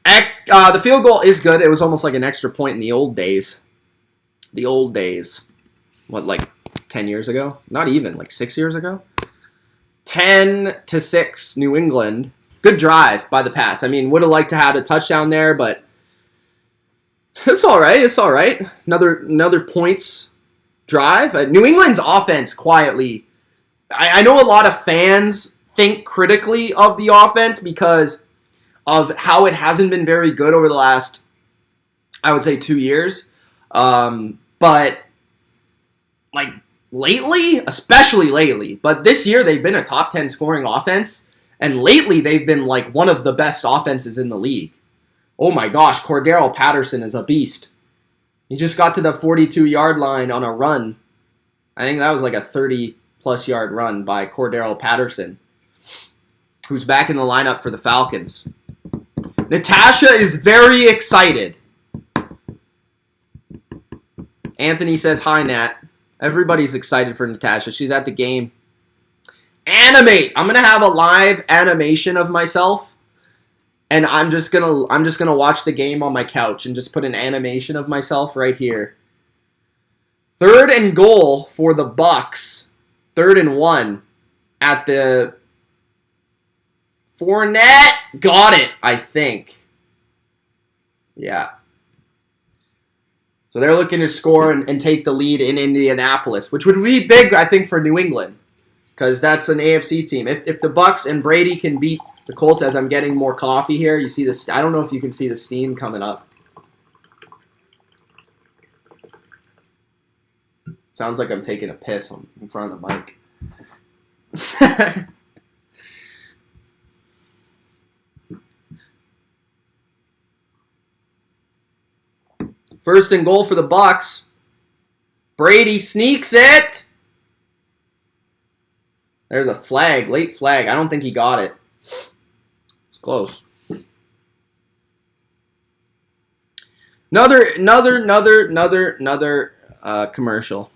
The field goal is good. It was almost like an extra point in the old days. What, like 10 years ago? Not even, like 6 years ago? 10-6 New England. Good drive by the Pats. I mean, would have liked to have a touchdown there, but it's all right. Another points drive. New England's offense quietly. I know a lot of fans think critically of the offense because of how it hasn't been very good over the last, I would say, 2 years. But like lately, especially lately, but this year they've been a top 10 scoring offense, and lately they've been like one of the best offenses in the league. Oh my gosh, Cordero Patterson is a beast. He just got to the 42-yard line on a run. I think that was like a 30-plus yard run by Cordero Patterson, who's back in the lineup for the Falcons. Natasha is very excited. Anthony says, hi, Nat. Everybody's excited for Natasha. She's at the game. Animate. I'm going to have a live animation of myself. And I'm just gonna watch the game on my couch and just put an animation of myself right here. 3rd and goal for the Bucks. 3rd and 1 at the Fournette. Got it, I think. Yeah. So they're looking to score and take the lead in Indianapolis, which would be big, I think, for New England, because that's an AFC team. If the Bucks and Brady can beat the Colts, as I'm getting more coffee here, you see this. I don't know if you can see the steam coming up. Sounds like I'm taking a piss in front of the mic. 1st and goal for the Bucks. Brady sneaks it. There's a flag, late flag. I don't think he got it. It's close. Another commercial.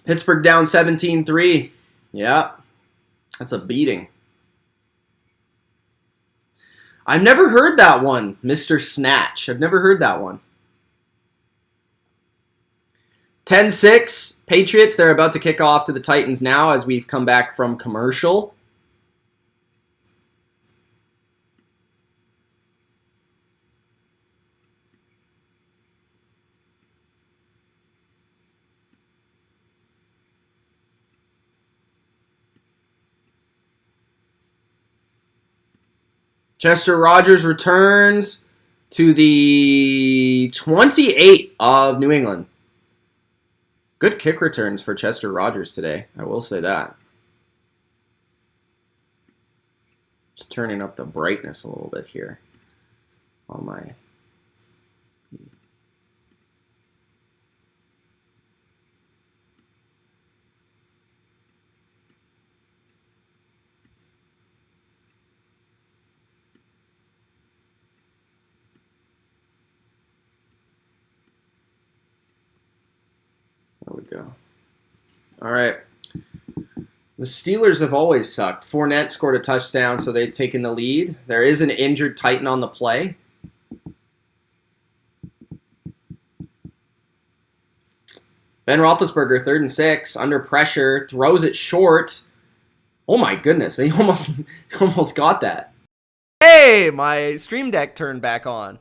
Pittsburgh down 17-3. Yeah, that's a beating. I've never heard that one, Mr. Snatch. I've never heard that one. 10-6, Patriots. They're about to kick off to the Titans now as we've come back from commercial. Chester Rogers returns to the 28 of New England. Good kick returns for Chester Rogers today. I will say that. Just turning up the brightness a little bit here on my... There we go. All right. The Steelers have always sucked. Fournette scored a touchdown, so they've taken the lead. There is an injured Titan on the play. Ben Roethlisberger, 3rd and 6, under pressure, throws it short. Oh my goodness, he almost got that. Hey, my Stream Deck turned back on.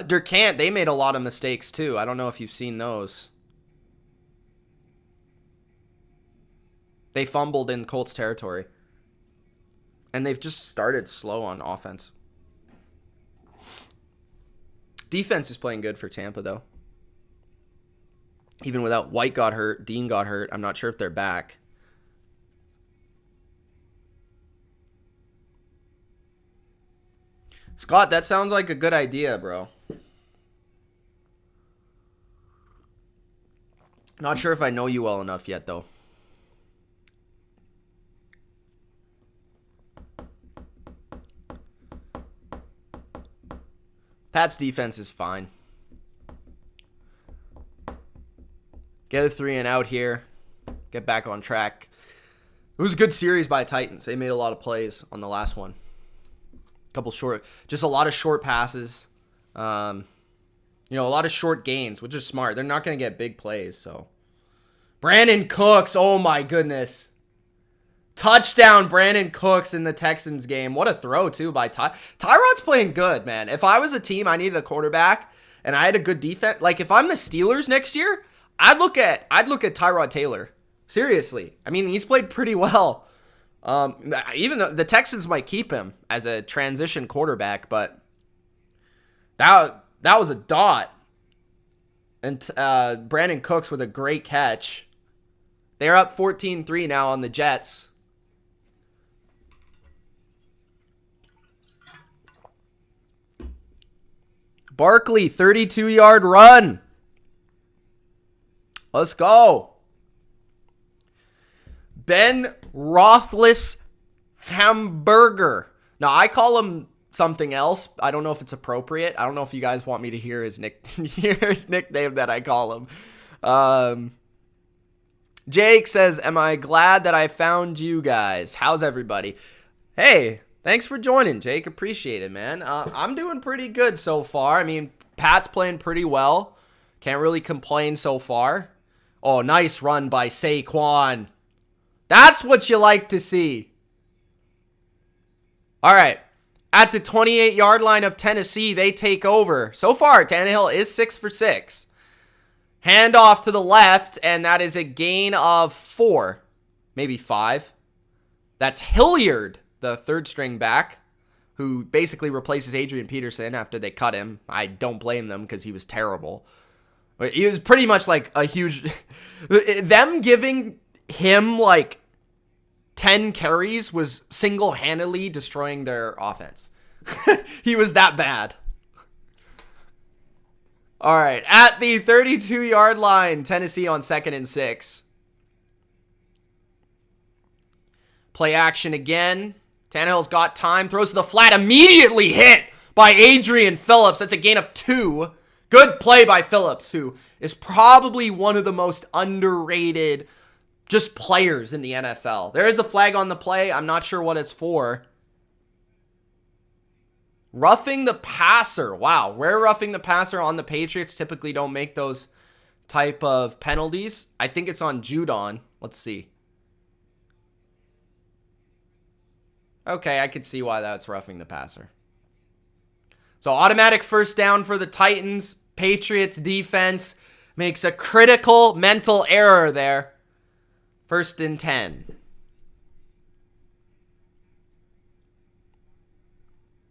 Durkant, they made a lot of mistakes too. I don't know if you've seen those. They fumbled in Colts territory. And they've just started slow on offense. Defense is playing good for Tampa, though. Even without White got hurt, Dean got hurt. I'm not sure if they're back. Scott, that sounds like a good idea, bro. Not sure if I know you well enough yet, though. Pat's defense is fine. Get a 3 and out here. Get back on track. It was a good series by Titans. They made a lot of plays on the last one. Just a lot of short passes. A lot of short gains, which is smart. They're not going to get big plays, so. Brandon Cooks, oh my goodness. Touchdown, Brandon Cooks in the Texans game. What a throw, too, by Tyrod's playing good, man. If I was a team, I needed a quarterback, and I had a good defense. Like, if I'm the Steelers next year, I'd look at Tyrod Taylor. Seriously. I mean, he's played pretty well. Even though the Texans might keep him as a transition quarterback, but That was a dot. And Brandon Cooks with a great catch. They're up 14-3 now on the Jets. Barkley, 32-yard run. Let's go. Ben Roethlisberger. Now, I call him something else. I don't know if it's appropriate. I don't know if you guys want me to hear his nickname that I call him. Jake says, am I glad that I found you guys? How's everybody? Hey, thanks for joining, Jake. Appreciate it, man. I'm doing pretty good so far. I mean, Pat's playing pretty well. Can't really complain so far. Oh, nice run by Saquon. That's what you like to see. All right. At the 28-yard line of Tennessee, they take over. So far, Tannehill is 6 for 6. Handoff to the left, and that is a gain of 4, maybe 5. That's Hilliard, the third-string back, who basically replaces Adrian Peterson after they cut him. I don't blame them because he was terrible. He was pretty much like a huge... them giving him like 10 carries was single-handedly destroying their offense. He was that bad. All right, at the 32-yard line, Tennessee on 2nd and 6. Play action again. Tannehill's got time, throws to the flat, immediately hit by Adrian Phillips. That's a gain of 2. Good play by Phillips, who is probably one of the most underrated just players in the NFL. There is a flag on the play. I'm not sure what it's for. Roughing the passer. Wow, rare roughing the passer on the Patriots. Typically don't make those type of penalties. I think it's on Judon. Let's see. Okay, I could see why that's roughing the passer. So automatic first down for the Titans. Patriots defense makes a critical mental error there. 1st and 10.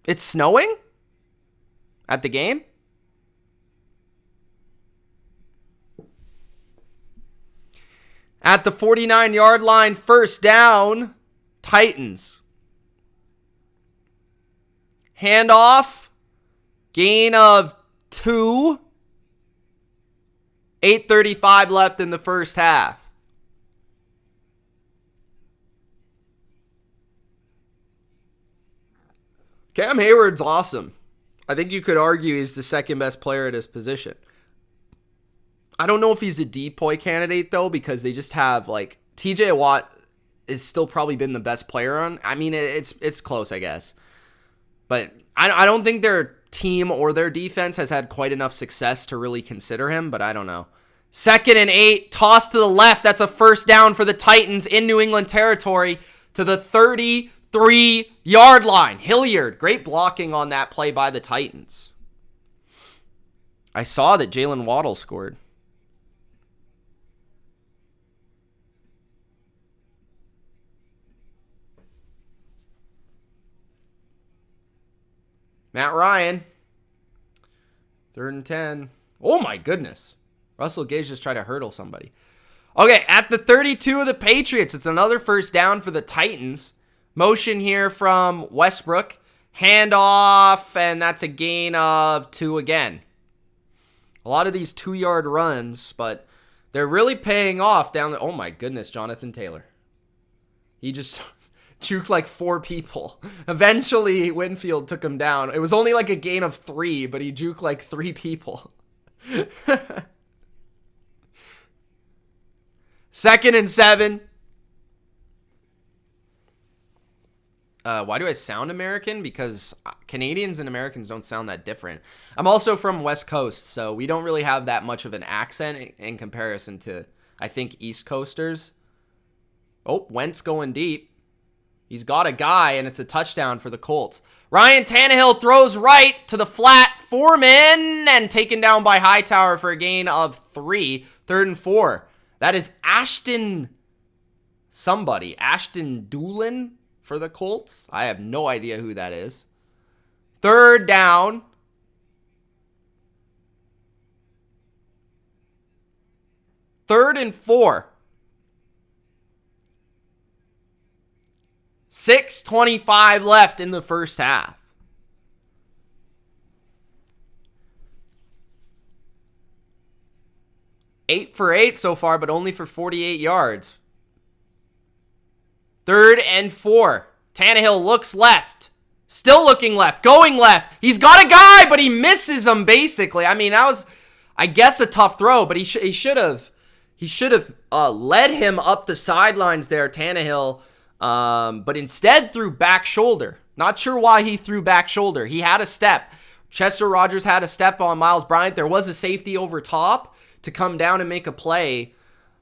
It's snowing at the game? At the 49-yard line, 1st down, Titans. Handoff, gain of 2. 8:35 left in the first half. Cam Hayward's awesome. I think you could argue he's the second best player at his position. I don't know if he's a depoy candidate, though, because they just have, like, TJ Watt is still probably been the best player on. I mean, it's close, I guess. But I don't think their team or their defense has had quite enough success to really consider him, but I don't know. 2nd and 8, toss to the left. That's a 1st down for the Titans in New England territory to the 33-yard line. Hilliard, great blocking on that play by the Titans. I saw that Jalen Waddle scored. Matt Ryan. 3rd and 10. Oh my goodness. Russell Gage just tried to hurdle somebody. Okay, at the 32 of the Patriots, it's another 1st down for the Titans. Motion here from Westbrook. Handoff, and that's a gain of 2 again. A lot of these 2-yard runs, but they're really paying off down the... Oh my goodness, Jonathan Taylor. He just juked like 4 people. Eventually, Winfield took him down. It was only like a gain of 3, but he juked like 3 people. 2nd and 7. Why do I sound American? Because Canadians and Americans don't sound that different. I'm also from West Coast, so we don't really have that much of an accent in comparison to, I think, East Coasters. Oh, Wentz going deep. He's got a guy, and it's a touchdown for the Colts. Ryan Tannehill throws right to the flat. Foreman, and taken down by Hightower for a gain of 3. 3rd and 4. That is Ashton Doolin for the Colts. I have no idea who that is. 3rd down. 3rd and 4. 6:25 left in the first half. 8 for 8 so far, but only for 48 yards. 3rd and 4. Tannehill looks left. Still looking left. Going left. He's got a guy, but he misses him, basically. I mean, that was, I guess, a tough throw, but he should have led him up the sidelines there, Tannehill, but instead threw back shoulder. Not sure why he threw back shoulder. He had a step. Chester Rogers had a step on Miles Bryant. There was a safety over top to come down and make a play,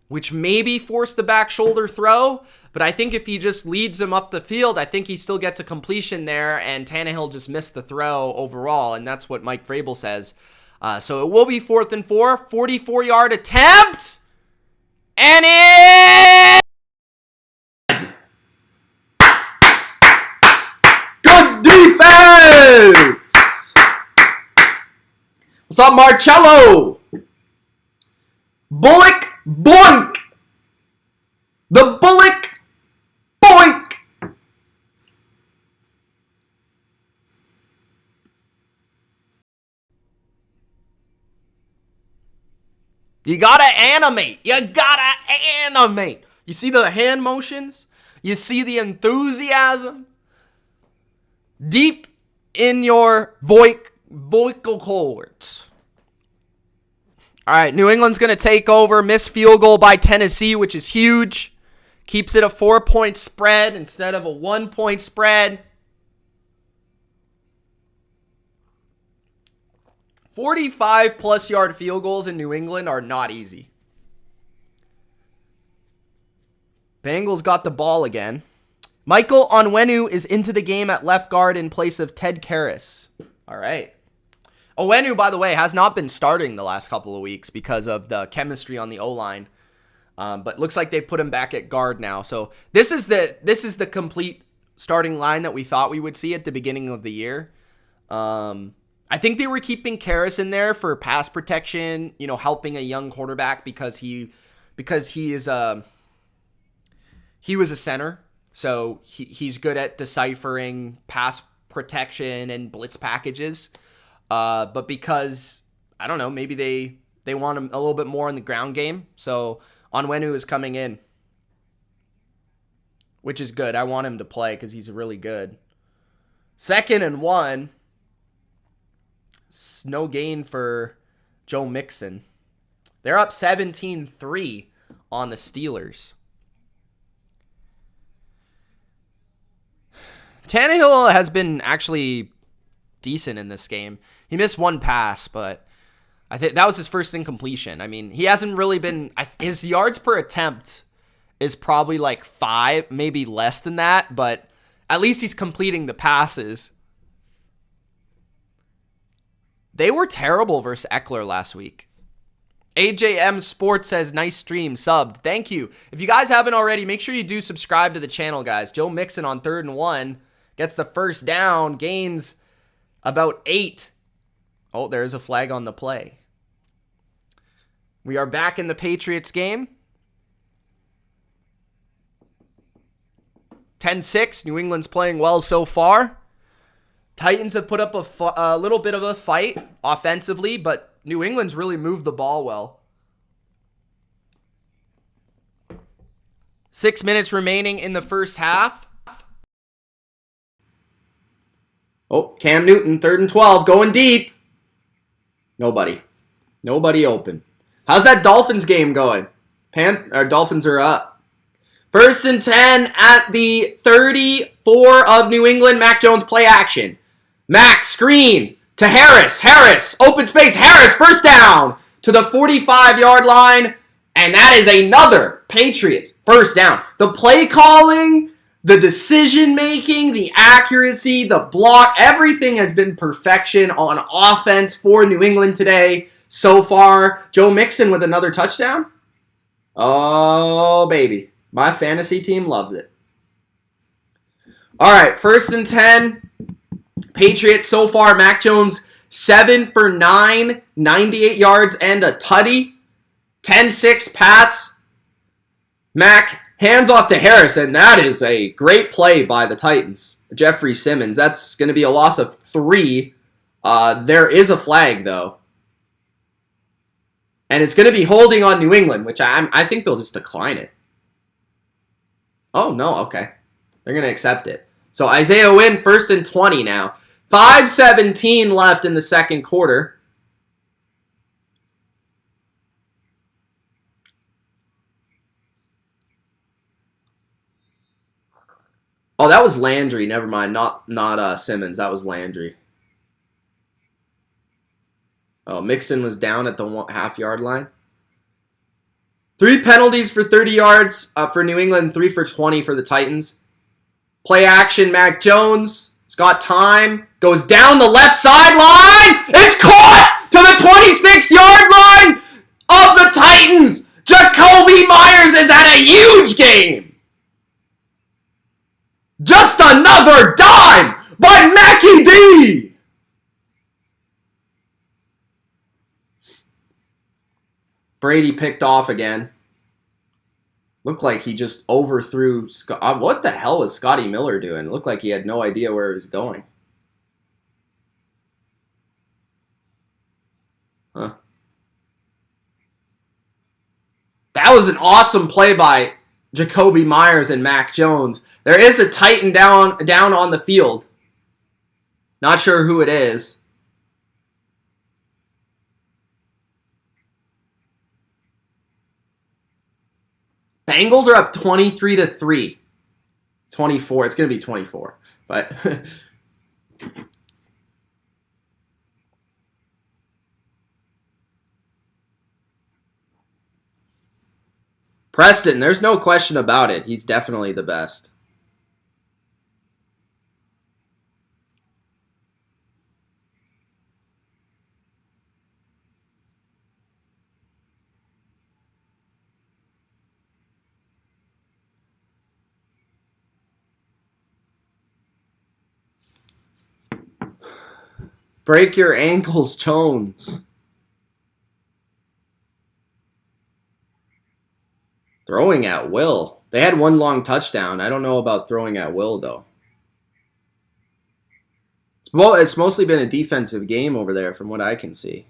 which maybe forced the back shoulder throw. But I think if he just leads him up the field, I think he still gets a completion there, and Tannehill just missed the throw overall, and that's what Mike Vrabel says. So it will be 4th and 4, 44-yard attempt, and it... Good defense! What's up, Marcello? Bullock, boink! The Bullock, boink! You gotta animate. You gotta animate. You see the hand motions? You see the enthusiasm? Deep in your vocal cords. All right, New England's going to take over. Missed field goal by Tennessee, which is huge. Keeps it a 4-point spread instead of a 1-point spread. 45-plus yard field goals in New England are not easy. Bengals got the ball again. Michael Onwenu is into the game at left guard in place of Ted Karras. All right. Onwenu, by the way, has not been starting the last couple of weeks because of the chemistry on the O-line. But looks like they put him back at guard now. So this is the complete starting line that we thought we would see at the beginning of the year. I think they were keeping Karras in there for pass protection, you know, helping a young quarterback because he was a center. So he's good at deciphering pass protection and blitz packages. But because, I don't know, maybe they want him a little bit more in the ground game. So Onwenu is coming in, which is good. I want him to play because he's really good. 2nd and 1. No gain for Joe Mixon. They're up 17-3 on the Steelers. Tannehill has been actually decent in this game. He missed one pass, but I think that was his first incompletion. I mean, he hasn't really been... His yards per attempt is probably like 5, maybe less than that, but at least he's completing the passes. They were terrible versus Eckler last week. AJM Sports says, nice stream, subbed. Thank you. If you guys haven't already, make sure you do subscribe to the channel, guys. Joe Mixon on 3rd and 1. Gets the first down, gains about 8. Oh, there's a flag on the play. We are back in the Patriots game. 10-6. New England's playing well so far. Titans have put up a little bit of a fight offensively, but New England's really moved the ball well. 6 minutes remaining in the first half. Oh, Cam Newton, 3rd and 12, going deep. Nobody open. How's that Dolphins game going? Dolphins are up. 1st and 10 at the 34 of New England. Mac Jones play action. Mac screen to Harris. Harris, open space. Harris, first down to the 45-yard line. And that is another Patriots first down. The play calling, the decision-making, the accuracy, the block, everything has been perfection on offense for New England today so far. Joe Mixon with another touchdown. Oh, baby. My fantasy team loves it. All right, 1st and 10. Patriots so far. Mac Jones, 7 for 9, 98 yards and a tutty. 10-6 Pats. Mac hands off to Harris, and that is a great play by the Titans. Jeffrey Simmons. That's going to be a loss of 3. There is a flag, though. And it's going to be holding on New England, which I think they'll just decline it. Oh, no, okay. They're going to accept it. So Isaiah Wynn, 1st and 20 now. 5:17 left in the second quarter. Oh, that was Landry. Never mind. Not Simmons. That was Landry. Oh, Mixon was down at the half-yard line. 3 penalties for 30 yards for New England. 3 for 20 for the Titans. Play action. Mac Jones. He's got time. Goes down the left sideline. It's caught to the 26-yard line of the Titans. Jacoby Myers is at a huge game. Just another dime by Mackie D. Brady picked off again. Looked like he just overthrew Scott. What the hell was Scotty Miller doing? Looked like he had no idea where he was going. Huh. That was an awesome play by Jacoby Myers and Mac Jones. There is a Titan down on the field. Not sure who it is. Bengals are up 23-3. 24. It's going to be 24. But Preston, there's no question about it. He's definitely the best. Break your ankles, Jones. Throwing at will. They had one long touchdown. I don't know about throwing at will, though. It's mostly been a defensive game over there from what I can see.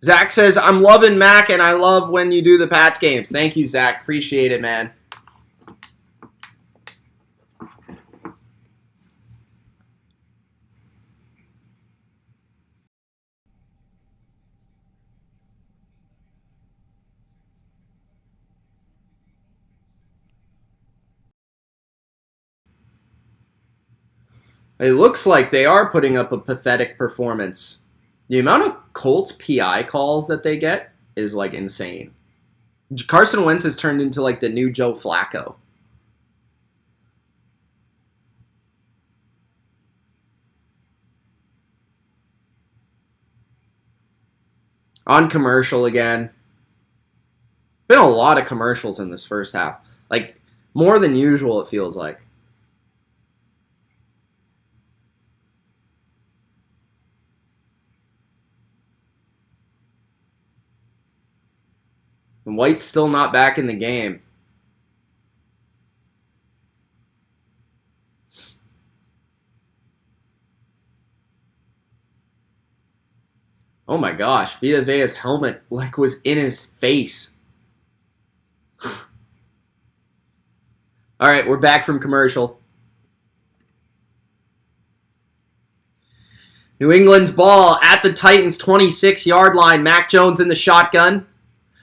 Zach says, I'm loving Mac, and I love when you do the Pats games. Thank you, Zach. Appreciate it, man. It looks like they are putting up a pathetic performance. The amount of Colts PI calls that they get is like insane. Carson Wentz has turned into like the new Joe Flacco. On commercial again. Been a lot of commercials in this first half. Like more than usual, it feels like. And White's still not back in the game. Oh my gosh, Vita Vea's helmet like was in his face. All right, we're back from commercial. New England's ball at the Titans' 26-yard line. Mac Jones in the shotgun.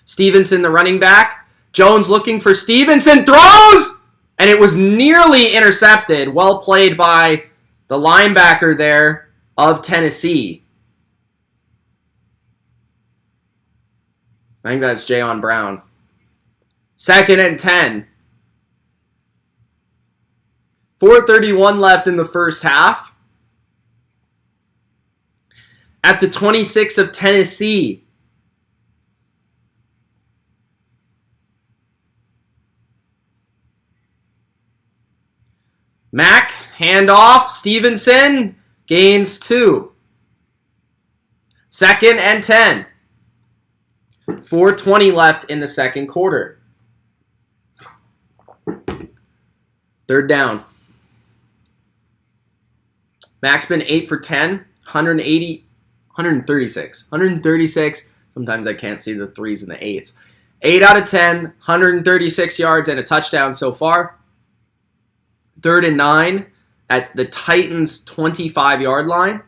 Stevenson, the running back. Jones looking for Stevenson. Throws! And it was nearly intercepted. Well played by the linebacker there of Tennessee. I think that's Jayon Brown. 2nd and 10. 4:31 left in the first half. At the 26 of Tennessee. Mac, handoff, Stevenson, gains 2. 2nd and 10. 4:20 left in the second quarter. Third down. Mac's been 8 for 10, 180, 136. 136. Sometimes I can't see the 3s and the 8s. 8 out of 10, 136 yards and a touchdown so far. 3rd and 9 at the Titans' 25-yard line.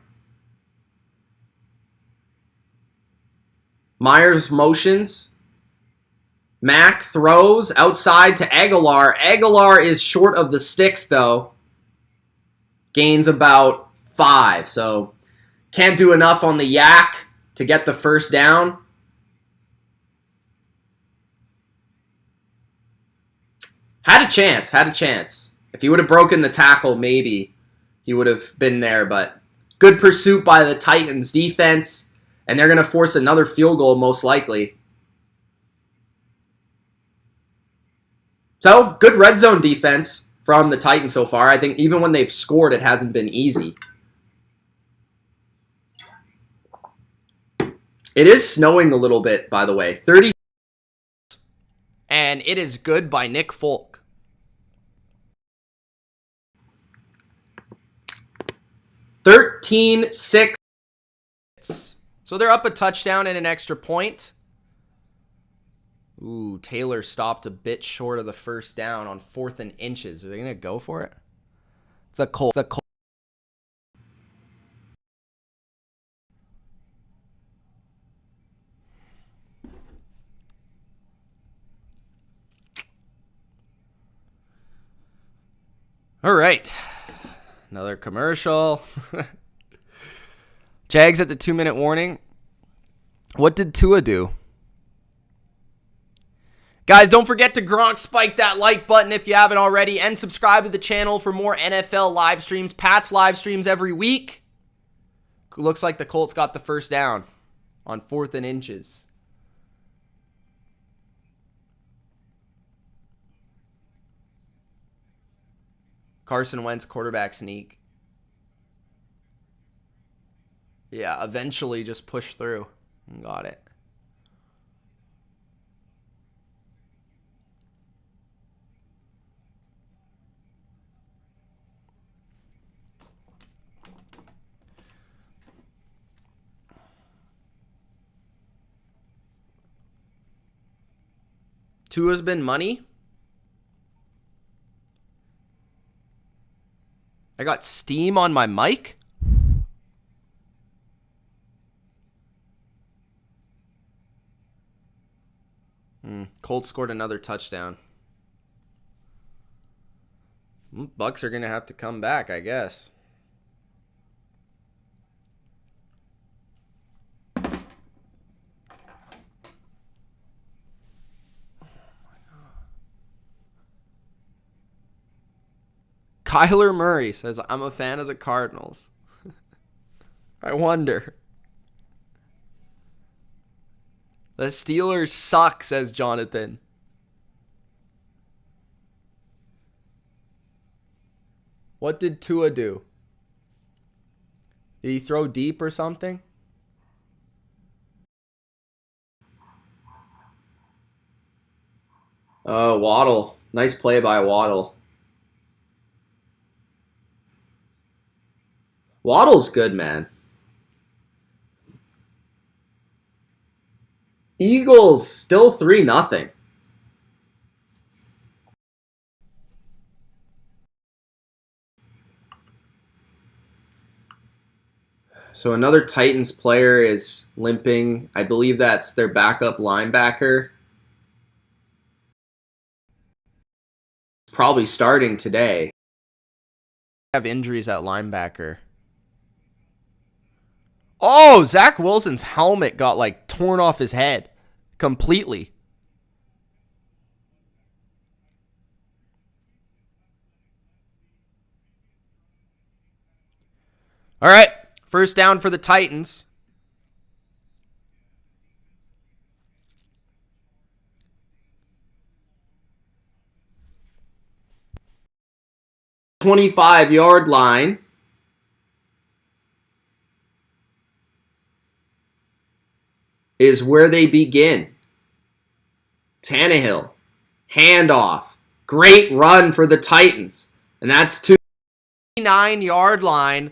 Myers motions. Mack throws outside to Aguilar. Aguilar is short of the sticks, though. Gains about 5, so can't do enough on the yak to get the first down. Had a chance. If he would have broken the tackle, maybe he would have been there, but good pursuit by the Titans defense, and they're going to force another field goal most likely. So, good red zone defense from the Titans so far. I think even when they've scored, it hasn't been easy. It is snowing a little bit, by the way. 30. And it is good by Nick Folk. (13-6). So they're up a touchdown and an extra point. Ooh, Taylor stopped a bit short of the first down on 4th and inches. Are they going to go for it? It's a Colt. All right. Another commercial. Jags at the 2-minute warning. What did Tua do? Guys, don't forget to Gronk spike that like button if you haven't already, and subscribe to the channel for more NFL live streams. Pat's live streams every week. Looks like the Colts got the first down on 4th and inches. Carson Wentz quarterback sneak. Yeah, eventually just push through. Got it. Tua's been money. I got steam on my mic. Colts scored another touchdown. Bucks are going to have to come back, I guess. Kyler Murray says, I'm a fan of the Cardinals. I wonder. The Steelers suck, says Jonathan. What did Tua do? Did he throw deep or something? Waddle. Nice play by Waddle. Waddle's good, man. Eagles still 3-0. So another Titans player is limping. I believe that's their backup linebacker. Probably starting today. Have injuries at linebacker. Oh, Zach Wilson's helmet got like torn off his head completely. All right, first down for the Titans. .25-yard line. Is where they begin. Tannehill. Handoff. Great run for the Titans. And that's 9-yard line.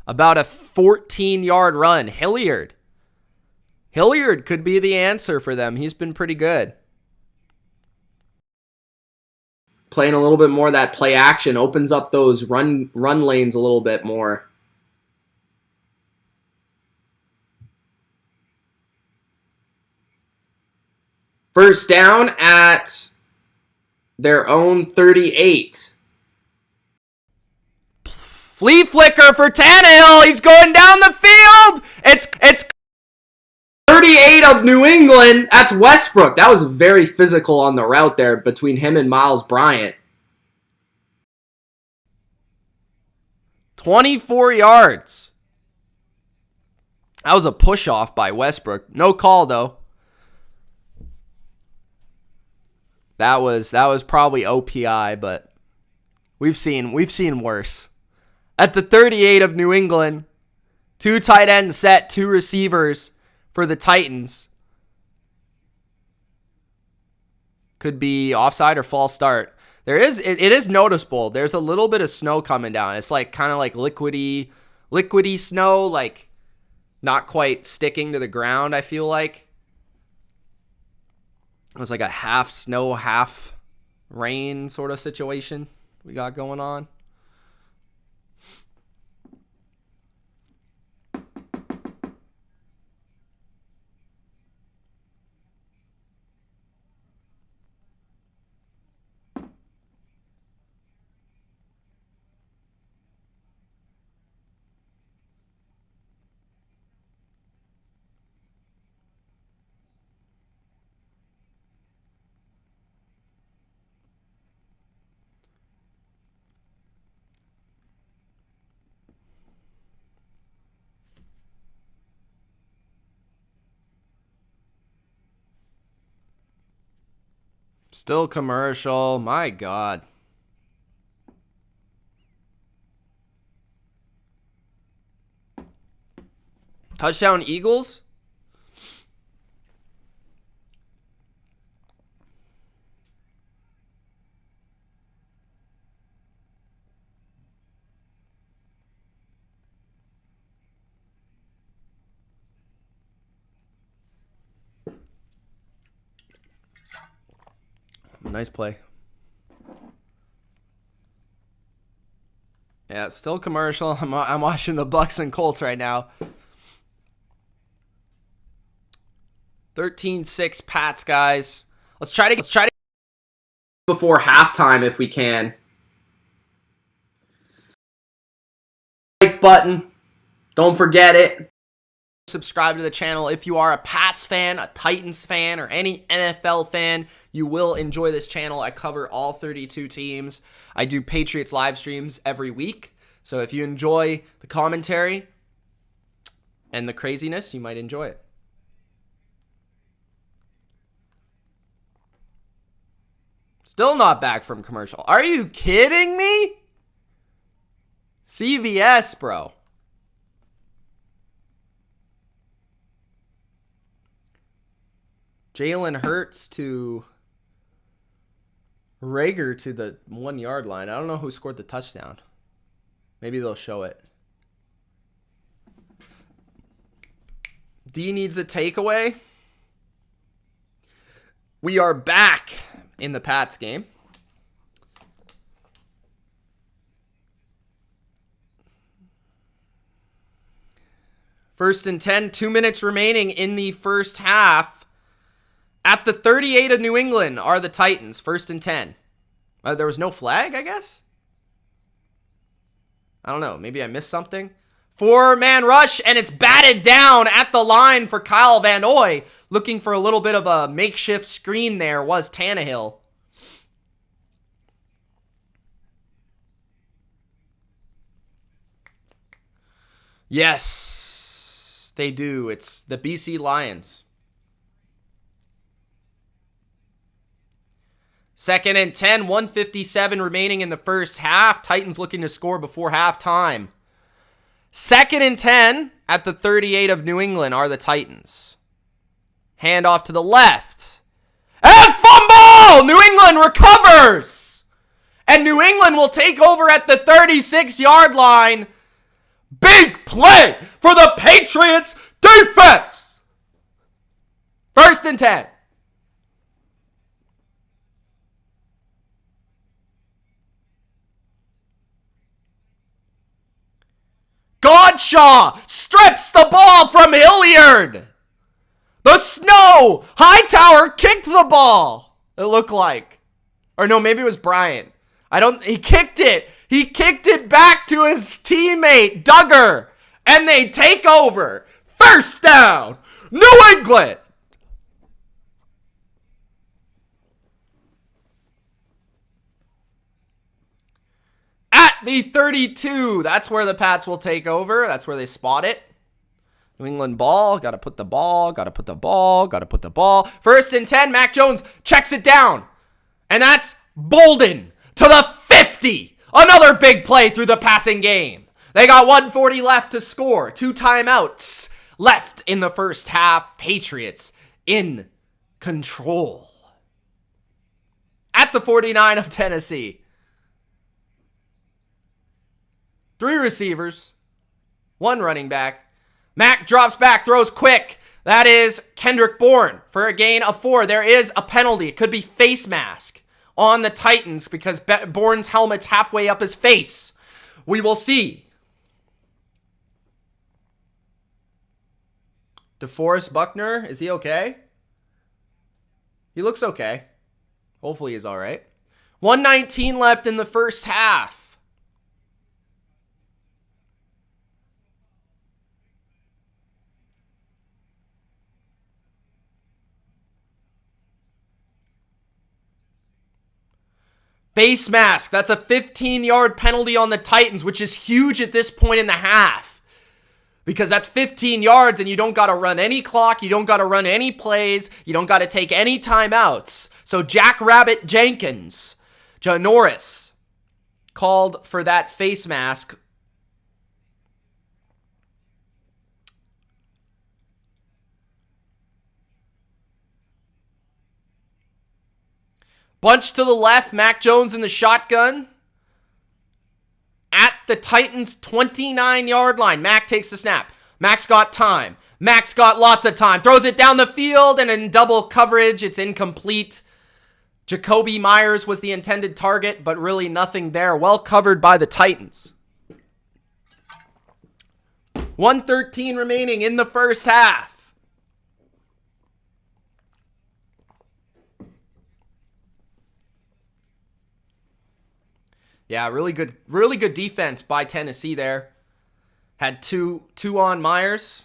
About a 14-yard run. Hilliard could be the answer for them. He's been pretty good. Playing a little bit more of that play action opens up those run lanes a little bit more. First down at their own 38. Flea flicker for Tannehill. He's going down the field. It's 38 of New England. That's Westbrook. That was very physical on the route there between him and Miles Bryant. 24 yards. That was a push-off by Westbrook. No call, though. That was probably OPI, but we've seen worse. At the 38 of New England, 2 tight ends set, 2 receivers for the Titans. Could be offside or false start. It is noticeable. There's a little bit of snow coming down. It's like kind of like liquidy snow, like not quite sticking to the ground, I feel like. It was like a half snow, half rain sort of situation we got going on. Still commercial. My God. Touchdown Eagles? Nice play. Yeah, it's still commercial. I'm watching the Bucks and Colts right now. 13-6 Pats, guys. Let's try to before halftime if we can. Like button. Don't forget it. Subscribe to the channel if you are a Pats fan, a Titans fan, or any NFL fan. You will enjoy this channel. I cover all 32 teams. I do Patriots live streams every week. So if you enjoy the commentary and the craziness, you might enjoy it. Still not back from commercial. Are you kidding me? CVS, bro. Jalen Hurts to Rager to the 1-yard line. I don't know who scored the touchdown. Maybe they'll show it. D needs a takeaway. We are back in the Pats game. First and 10, 2 minutes remaining in the first half. At the 38 of New England are the Titans. First and 10. There was no flag, I guess? I don't know. Maybe I missed something. 4-man rush, and it's batted down at the line for Kyle Van Noy. Looking for a little bit of a makeshift screen there was Tannehill. Yes, they do. It's the BC Lions. Second and 10, 1:57 remaining in the first half. Titans looking to score before halftime. Second and 10 at the 38 of New England are the Titans. Handoff to the left. And fumble ball! New England recovers! And New England will take over at the 36-yard line. Big play for the Patriots defense! 1st and 10. Godshaw strips the ball from Hilliard. The Snow! Hightower kicked the ball, it looked like. Or no, maybe it was Bryant. He kicked it. He kicked it back to his teammate, Duggar. And they take over. 1st down, New England. At the 32, that's where the Pats will take over. That's where they spot it. New England ball, gotta put the ball. 1st and 10, Mac Jones checks it down. And that's Bolden to the 50. Another big play through the passing game. They got 1:40 left to score. 2 timeouts left in the first half. Patriots in control. At the 49 of Tennessee. 3 receivers, 1 running back. Mac drops back, throws quick. That is Kendrick Bourne for a gain of 4. There is a penalty. It could be face mask on the Titans because Bourne's helmet's halfway up his face. We will see. DeForest Buckner, is he okay? He looks okay. Hopefully he's all right. 1:19 left in the first half. Face mask. That's a 15-yard penalty on the Titans, which is huge at this point in the half. Because that's 15 yards and you don't got to run any clock. You don't got to run any plays. You don't got to take any timeouts. So Jackrabbit Jenkins, Janoris, called for that face mask. Bunch to the left, Mac Jones in the shotgun. At the Titans' 29-yard line. Mac takes the snap. Mac's got time. Mac's got lots of time. Throws it down the field, and in double coverage, it's incomplete. Jacoby Myers was the intended target, but really nothing there. Well covered by the Titans. 1:13 remaining in the first half. Yeah, really good defense by Tennessee there. Had two on Myers.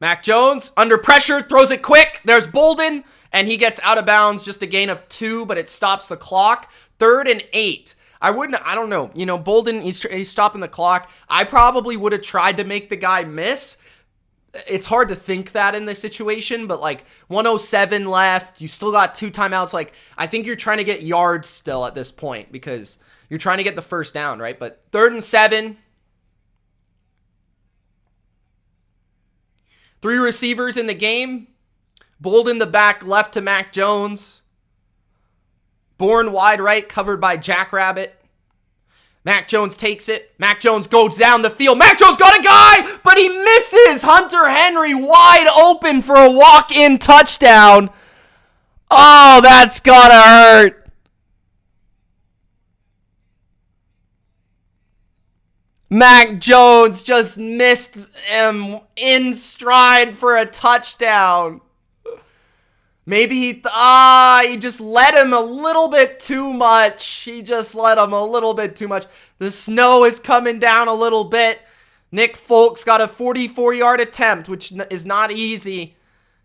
Mac Jones under pressure, throws it quick. There's Bolden, and he gets out of bounds. Just a gain of 2, but it stops the clock. 3rd and 8. I don't know. You know, Bolden, he's stopping the clock. I probably would have tried to make the guy miss. It's hard to think that in this situation, but like 1:07 left, you still got 2 timeouts. Like, I think you're trying to get yards still at this point because you're trying to get the first down, right? But 3rd and 7. 3 receivers in the game. Bolden the back left to Mac Jones. Bourne wide right, covered by Jackrabbit. Mac Jones takes it. Mac Jones goes down the field. Mac Jones got a guy, but he misses. Hunter Henry wide open for a walk-in touchdown. Oh, that's gotta hurt. Mac Jones just missed him in stride for a touchdown. Maybe he just let him a little bit too much. The snow is coming down a little bit. Nick Folk's got a 44-yard attempt, which is not easy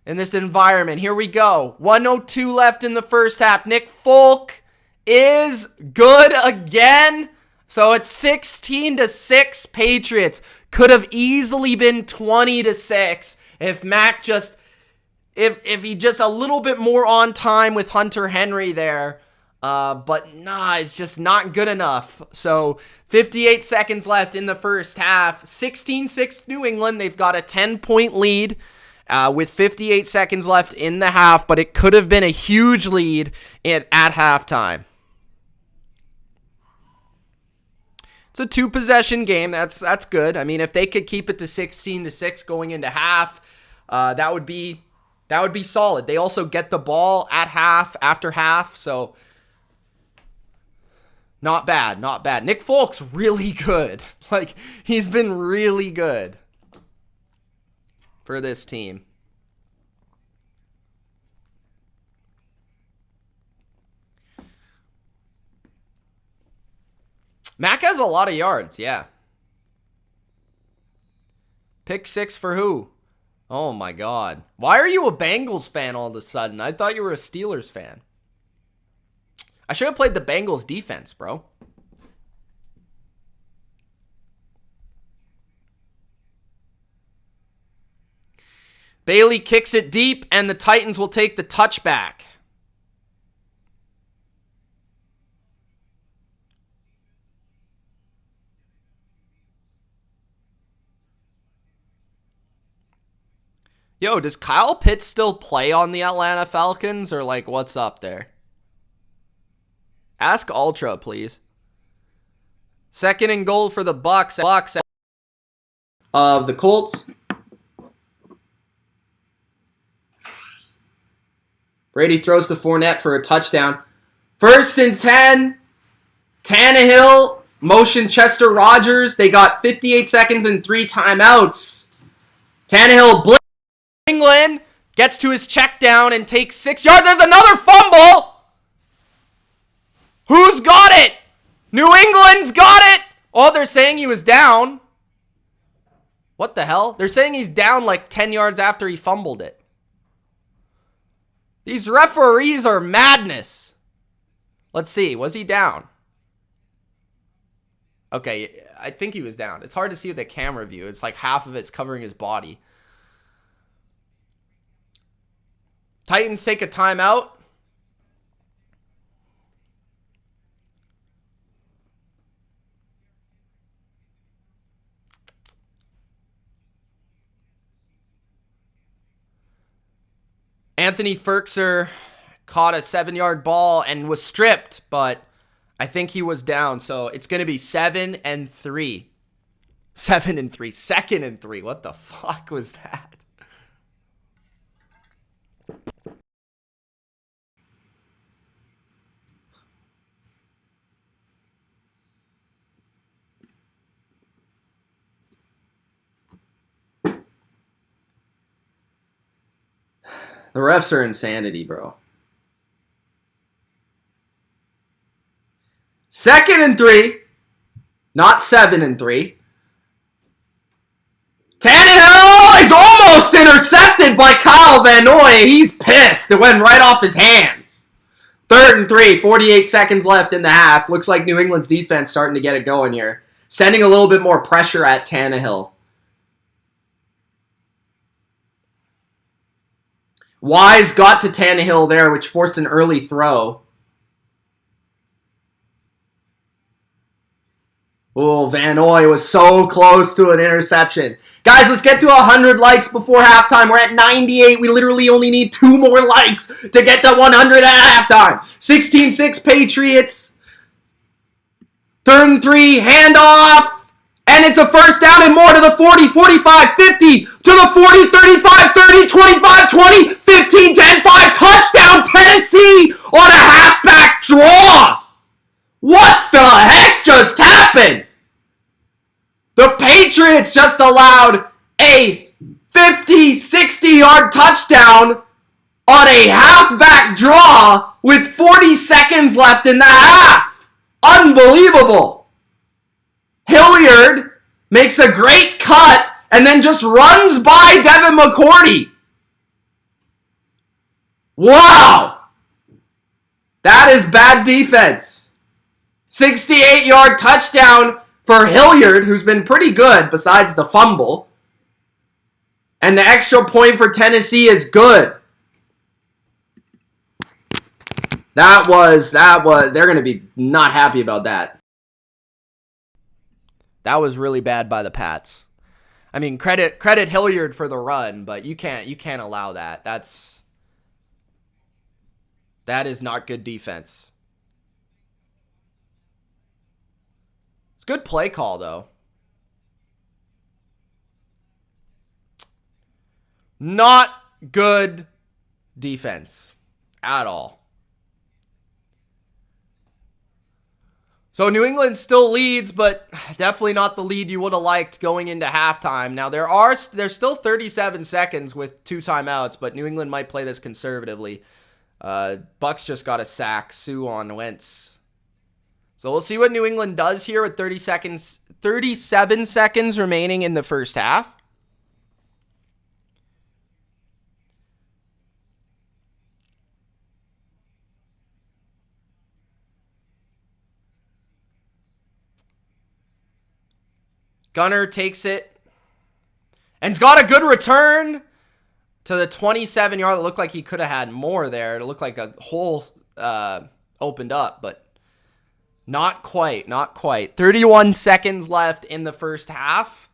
in this environment. Here we go. 1:02 left in the first half. Nick Folk is good again. So it's 16-6 Patriots. Could have easily been 20-6 if Mac just... If he just a little bit more on time with Hunter Henry there, But nah, it's just not good enough. So 58 seconds left in the first half. 16-6 New England. They've got a 10-point lead with 58 seconds left in the half, but it could have been a huge lead at halftime. It's a 2-possession game. That's good. I mean, if they could keep it to 16-6 going into half, that would be solid. They also get the ball at half, after half, so not bad, not bad. Nick Folk's really good. Like, he's been really good for this team. Mac has a lot of yards, yeah. Pick 6 for who? Oh my God. Why are you a Bengals fan all of a sudden? I thought you were a Steelers fan. I should have played the Bengals defense, bro. Bailey kicks it deep, and the Titans will take the touchback. Yo, does Kyle Pitts still play on the Atlanta Falcons, or like what's up there? Ask Ultra, please. 2nd and goal for the Bucks. Of the Colts. Brady throws to Fournette for a touchdown. 1st and 10. Tannehill motion Chester Rogers. They got 58 seconds and 3 timeouts. Tannehill blitz. England gets to his check down and takes 6 yards. There's another fumble. Who's got it? New England's got it. Oh, they're saying he was down. What the hell? They're saying he's down like 10 yards after he fumbled it. These referees are madness. Let's see. Was he down? Okay, I think he was down. It's hard to see with the camera view. It's like half of it's covering his body. Titans take a timeout. Anthony Ferkser caught a 7-yard ball and was stripped, but I think he was down. So it's going to be 7 and 3. 7 and 3. 2nd and 3. What the fuck was that? The refs are insanity, bro. 2nd and 3. Not 7 and 3. Tannehill is almost intercepted by Kyle Van Noy. He's pissed. It went right off his hands. 3rd and 3. 48 seconds left in the half. Looks like New England's defense starting to get it going here. Sending a little bit more pressure at Tannehill. Wise got to Tannehill there, which forced an early throw. Oh, Van Noy was so close to an interception. Guys, let's get to 100 likes before halftime. We're at 98. We literally only need 2 more likes to get to 100 at halftime. 16-6 Patriots. 3rd and 3, handoff. And it's a 1st down and more to the 40, 45, 50, to the 40, 35, 30, 25, 20, 15, 10, 5. Touchdown, Tennessee on a halfback draw. What the heck just happened? The Patriots just allowed a 50, 60-yard touchdown on a halfback draw with 40 seconds left in the half. Unbelievable. Hilliard makes a great cut and then just runs by Devin McCourty. Wow. That is bad defense. 68-yard touchdown for Hilliard, who's been pretty good besides the fumble. And the extra point for Tennessee is good. That was, they're going to be not happy about that. That was really bad by the Pats. I mean, credit Hilliard for the run, but you can't allow that. That is not good defense. It's good play call, though. Not good defense at all. So New England still leads, but definitely not the lead you would have liked going into halftime. Now, there's still 37 seconds with 2 timeouts, but New England might play this conservatively. Bucks just got a sack. Sue on Wentz. So we'll see what New England does here with 37 seconds remaining in the first half. Gunner takes it and's got a good return to the 27-yard. It looked like he could have had more there. It looked like a hole opened up, but not quite. 31 seconds left in the first half.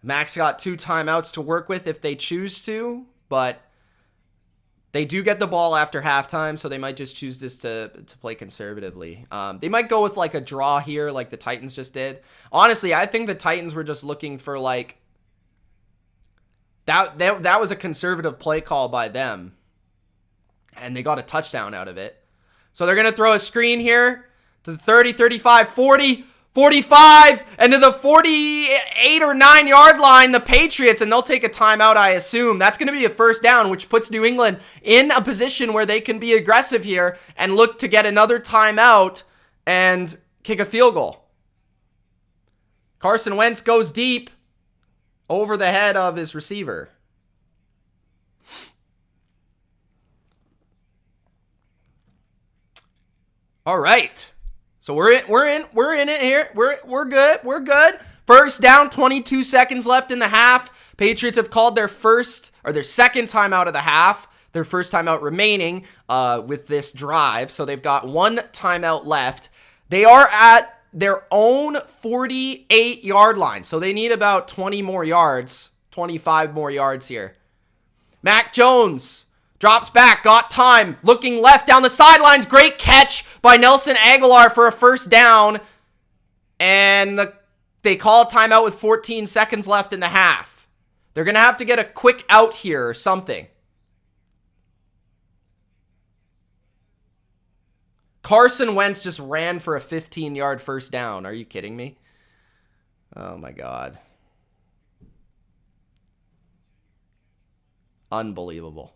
Max got 2 timeouts to work with if they choose to, but they do get the ball after halftime, so they might just choose this to play conservatively. They might go with like a draw here like the Titans just did. Honestly, I think the Titans were just looking for like... That was a conservative play call by them, and they got a touchdown out of it. So they're going to throw a screen here to the 30, 35, 40, 45, and to the 48 or 9-yard line, the Patriots, and they'll take a timeout, I assume. That's going to be a first down, which puts New England in a position where they can be aggressive here and look to get another timeout and kick a field goal. Carson Wentz goes deep over the head of his receiver. All right. So we're in it here. We're good. First down, 22 seconds left in the half. Patriots have called their second timeout of the half. Their first timeout remaining with this drive. So they've got 1 timeout left. They are at their own 48-yard line. So they need about 20 more yards, 25 more yards here. Mac Jones drops back, got time, looking left down the sidelines. Great catch by Nelson Aguilar for a first down. And they call a timeout with 14 seconds left in the half. They're going to have to get a quick out here or something. Carson Wentz just ran for a 15-yard first down. Are you kidding me? Oh, my God. Unbelievable.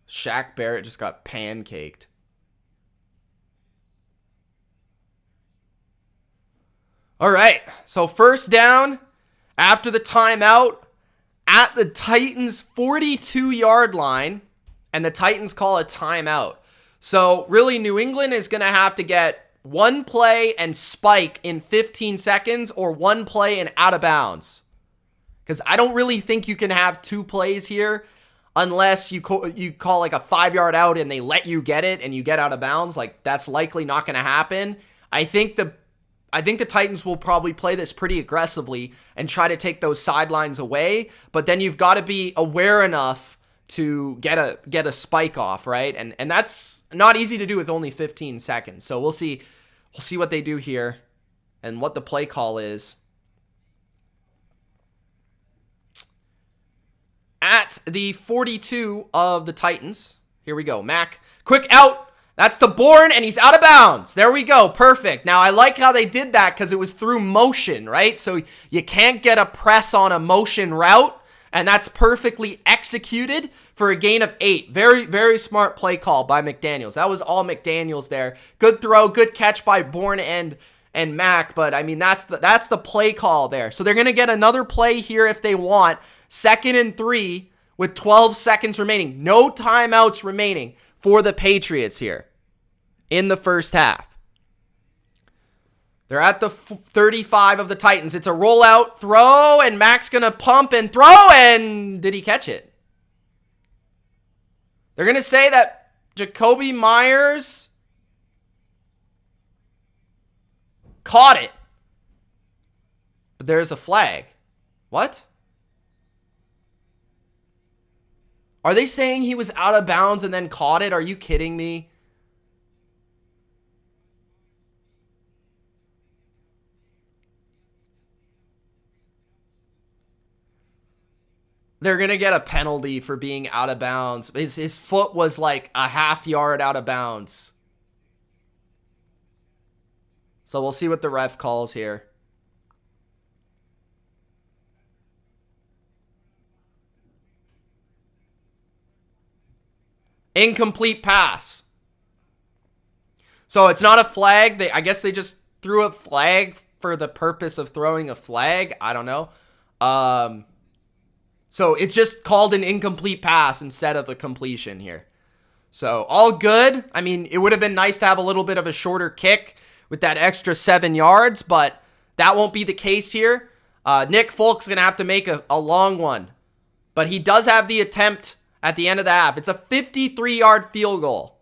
Shaq Barrett just got pancaked. All right, so first down after the timeout at the Titans' 42-yard line, and the Titans call a timeout. So really, New England is going to have to get 1 play and spike in 15 seconds or 1 play and out of bounds. Because I don't really think you can have 2 plays here unless you call like a 5-yard out and they let you get it and you get out of bounds. Like, that's likely not going to happen. I think the Titans will probably play this pretty aggressively and try to take those sidelines away, but then you've got to be aware enough to get a spike off, right? And that's not easy to do with only 15 seconds. So we'll see what they do here and what the play call is. At the 42 of the Titans, here we go. Mac, quick out. That's to Bourne, and he's out of bounds. There we go. Perfect. Now, I like how they did that because it was through motion, right? So you can't get a press on a motion route, and that's perfectly executed for a gain of 8. Very, very smart play call by McDaniels. That was all McDaniels there. Good throw, good catch by Bourne and Mac, but, I mean, that's the play call there. So they're going to get another play here if they want. 2nd and 3 with 12 seconds remaining. No timeouts remaining for the Patriots here in the first half. They're at the 35 of the Titans. It's a rollout throw, and Mac's going to pump and throw, and did he catch it? They're going to say that Jacoby Myers caught it. But there's a flag. What? Are they saying he was out of bounds and then caught it? Are you kidding me? They're going to get a penalty for being out of bounds. His foot was like a half yard out of bounds. So we'll see what the ref calls here. Incomplete pass. So it's not a flag. I guess they just threw a flag for the purpose of throwing a flag. I don't know. So it's just called an incomplete pass instead of a completion here. So all good. I mean, it would have been nice to have a little bit of a shorter kick with that extra 7 yards, but that won't be the case here. Nick Folk's going to have to make a long one. But he does have the attempt at the end of the half. It's a 53-yard field goal.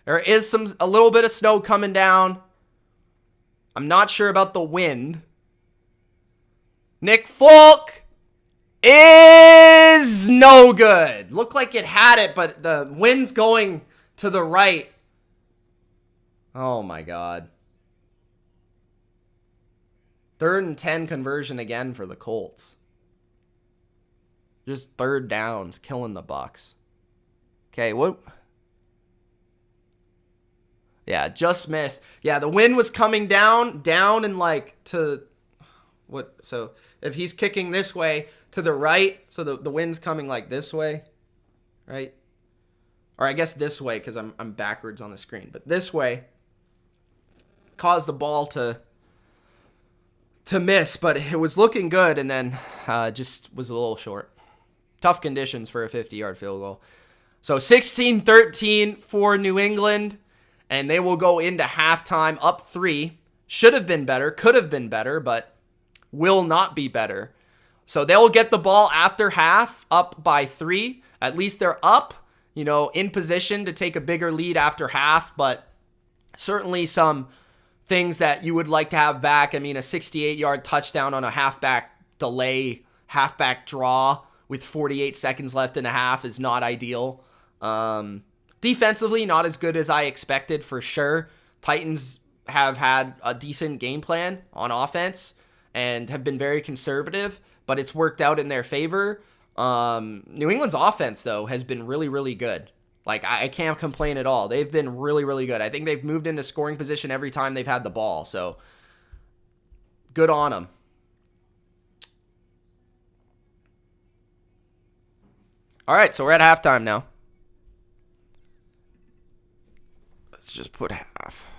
There is a little bit of snow coming down. I'm not sure about the wind. Nick Folk is no good. Looked like it had it, but the wind's going to the right. Oh my God. 3rd and 10 conversion again for the Colts. Just third downs, killing the Bucs. Okay, what? Yeah, just missed. Yeah, the wind was coming down and like to what? So if he's kicking this way to the right, so the wind's coming like this way, right? Or I guess this way because I'm backwards on the screen, but this way caused the ball to miss, but it was looking good, and then just was a little short. Tough conditions for a 50-yard field goal. So 16-13 for New England, and they will go into halftime up 3. Should have been better, could have been better, but will not be better. So they'll get the ball after half, up by 3. At least they're up, in position to take a bigger lead after half, but certainly some things that you would like to have back. I mean, a 68-yard touchdown on a halfback delay, halfback draw with 48 seconds left in a half is not ideal. Defensively, not as good as I expected for sure. Titans have had a decent game plan on offense and have been very conservative, but it's worked out in their favor. New England's offense, though, has been really, really good. Like, I can't complain at all. They've been really, really good. I think they've moved into scoring position every time they've had the ball, so good on them. All right, so we're at halftime now. Let's just put half.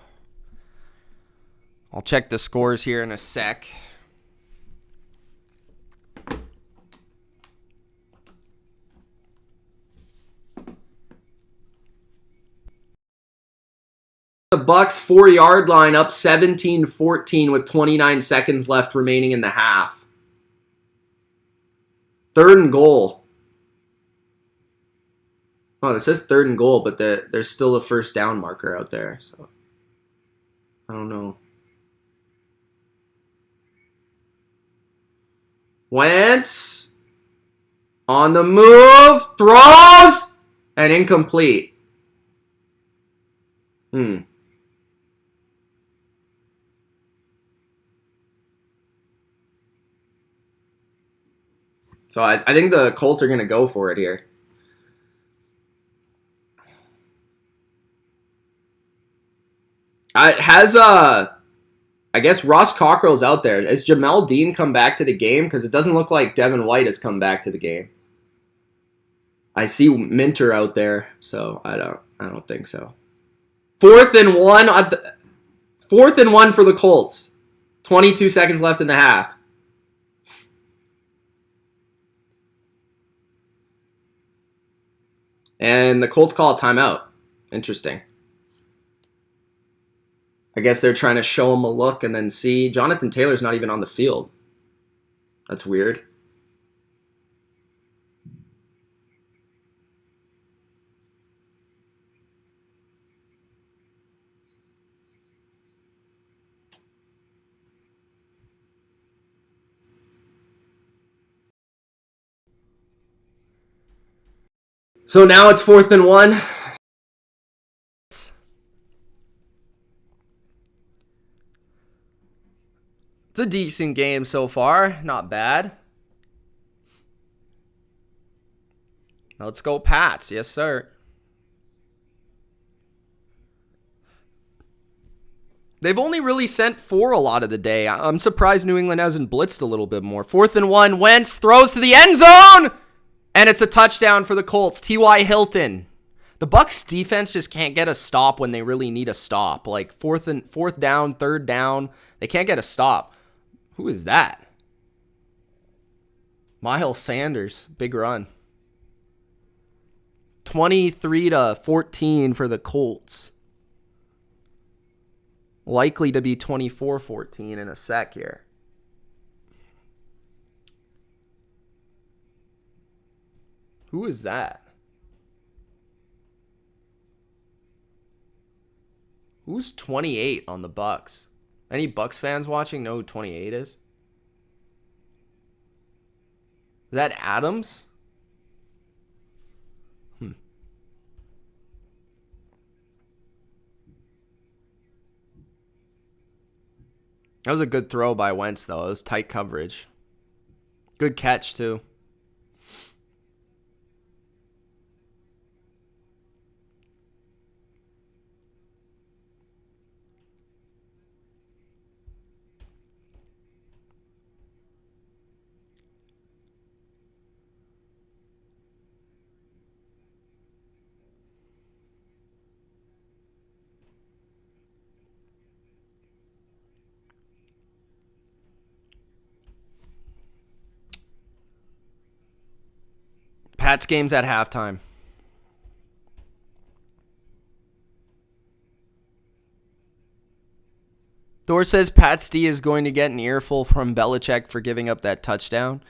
I'll check the scores here in a sec. The Bucs 4-yard line up 17-14 with 29 seconds left remaining in the half. 3rd and goal. Oh, it says 3rd and goal, but there's still a first down marker out there. So I don't know. Wentz on the move, throws, and incomplete. So I think the Colts are going to go for it here. I guess Ross Cockrell's out there. Has Jamel Dean come back to the game? Because it doesn't look like Devin White has come back to the game. I see Minter out there, so I don't think so. 4th and 1 4th and 1 for the Colts. 22 seconds left in the half. And the Colts call a timeout. Interesting. I guess they're trying to show him a look and then see. Jonathan Taylor's not even on the field. That's weird. So now it's 4th and 1. It's a decent game so far. Not bad. Let's go Pats. Yes, sir. They've only really sent 4 a lot of the day. I'm surprised New England hasn't blitzed a little bit more. 4th and 1. Wentz throws to the end zone. And it's a touchdown for the Colts. T.Y. Hilton. The Bucs defense just can't get a stop when they really need a stop. Like fourth down, 3rd down. They can't get a stop. Who is that? Miles Sanders. Big run. 23-14 for the Colts. Likely to be 24-14 in a sec here. Who is that? Who's 28 on the Bucs? Any Bucs fans watching know who 28 is? Is that Adams? That was a good throw by Wentz, though. It was tight coverage. Good catch, too. Pats game's at halftime. Thor says Pats D is going to get an earful from Belichick for giving up that touchdown.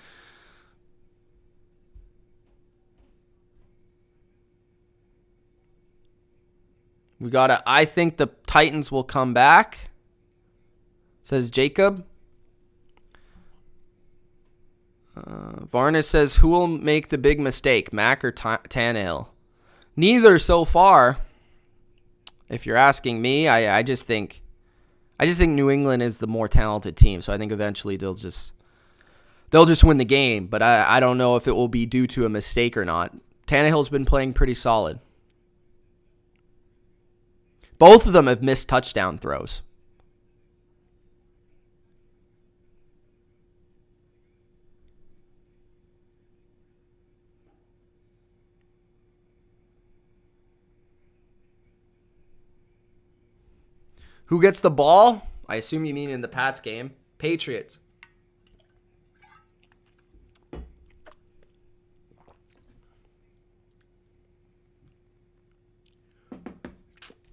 I think the Titans will come back, says Jacob. Varnes says, who will make the big mistake, Mac or Tannehill? Neither so far. If you're asking me, I just think New England is the more talented team, so I think eventually they'll just win the game, but I don't know if it will be due to a mistake or not. Tannehill's been playing pretty solid. Both of them have missed touchdown throws. Who gets the ball? I assume you mean in the Pats game. Patriots.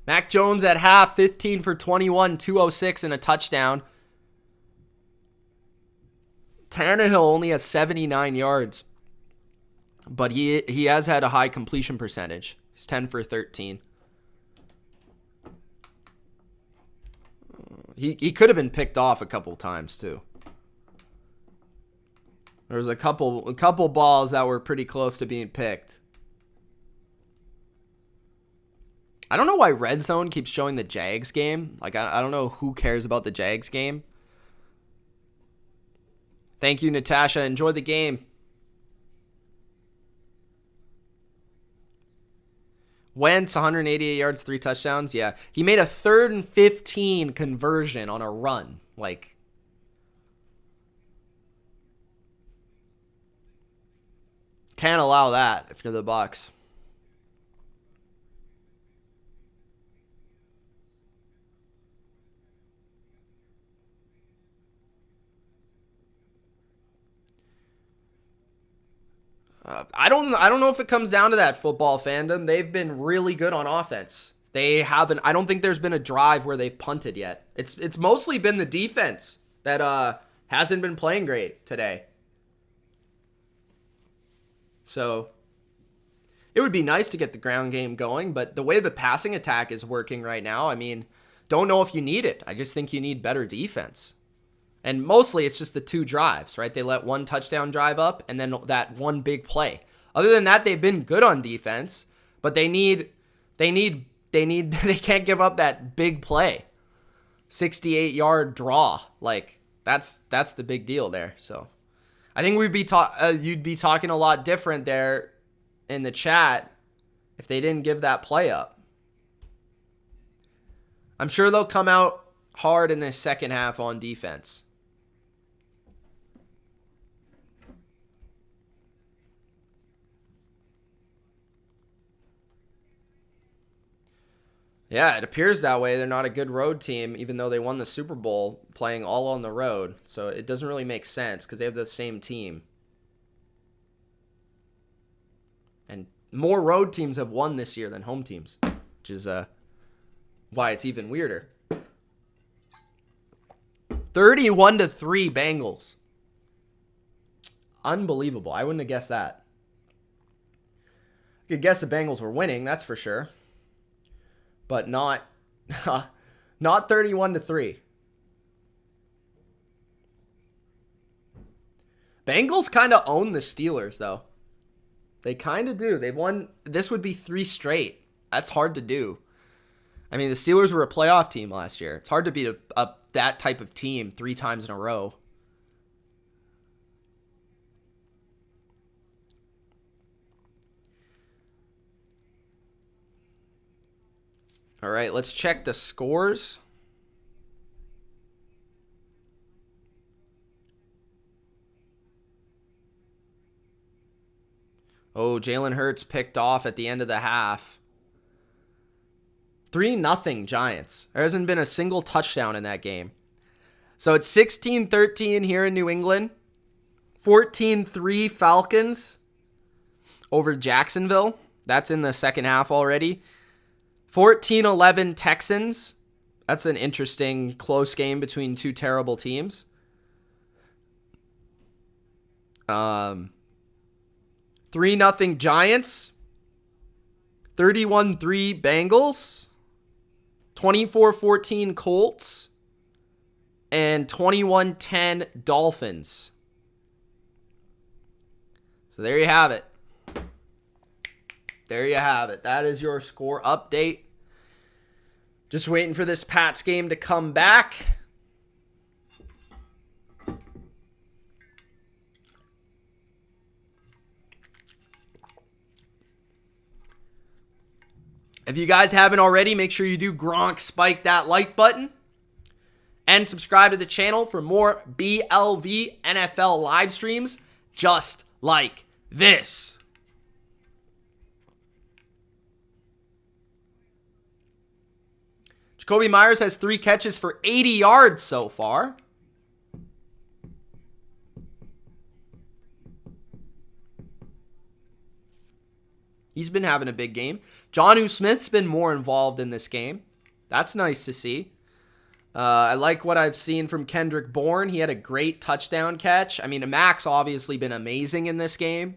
Mac Jones at half, 15 for 21, 206 and a touchdown. Tannehill only has 79 yards, but he has had a high completion percentage. He's 10 for 13. He could have been picked off a couple times too. There was a couple balls that were pretty close to being picked. I don't know why Red Zone keeps showing the Jags game. Like, I don't know who cares about the Jags game. Thank you, Natasha. Enjoy the game. Wentz, 188 yards, 3 touchdowns. Yeah, he made a 3rd and 15 conversion on a run. Like, can't allow that if you're the Bucs. I don't know if it comes down to that football fandom. They've been really good on offense. They haven't. I don't think there's been a drive where they've punted yet. It's mostly been the defense that hasn't been playing great today. So it would be nice to get the ground game going, but the way the passing attack is working right now, I mean, don't know if you need it. I just think you need better defense. And mostly it's just the 2 drives, right? They let 1 touchdown drive up and then that 1 big play. Other than that, they've been good on defense, but they can't give up that big play. 68-yard draw. Like that's the big deal there. So I think you'd be talking a lot different there in the chat if they didn't give that play up. I'm sure they'll come out hard in the second half on defense. Yeah, it appears that way. They're not a good road team, even though they won the Super Bowl playing all on the road. So it doesn't really make sense because they have the same team. And more road teams have won this year than home teams, which is why it's even weirder. 31-3 Bengals. Unbelievable. I wouldn't have guessed that. I could guess the Bengals were winning, that's for sure. But not 31-3. Bengals kind of own the Steelers, though. They kind of do. They've won. This would be 3 straight. That's hard to do. I mean, the Steelers were a playoff team last year. It's hard to beat that type of team 3 times in a row. All right, let's check the scores. Oh, Jalen Hurts picked off at the end of the half. 3-0 Giants. There hasn't been a single touchdown in that game. So it's 16-13 here in New England. 14-3 Falcons over Jacksonville. That's in the second half already. 14-11 Texans. That's an interesting close game between 2 terrible teams. 3-0 Giants. 31-3 Bengals. 24-14 Colts. And 21-10 Dolphins. So there you have it. There you have it. That is your score update. Just waiting for this Pats game to come back. If you guys haven't already, make sure you do Gronk spike that like button. And subscribe to the channel for more BLV NFL live streams just like this. Jacoby Myers has 3 catches for 80 yards so far. He's been having a big game. Jonnu Smith's been more involved in this game. That's nice to see. I like what I've seen from Kendrick Bourne. He had a great touchdown catch. I mean, Mac's obviously been amazing in this game.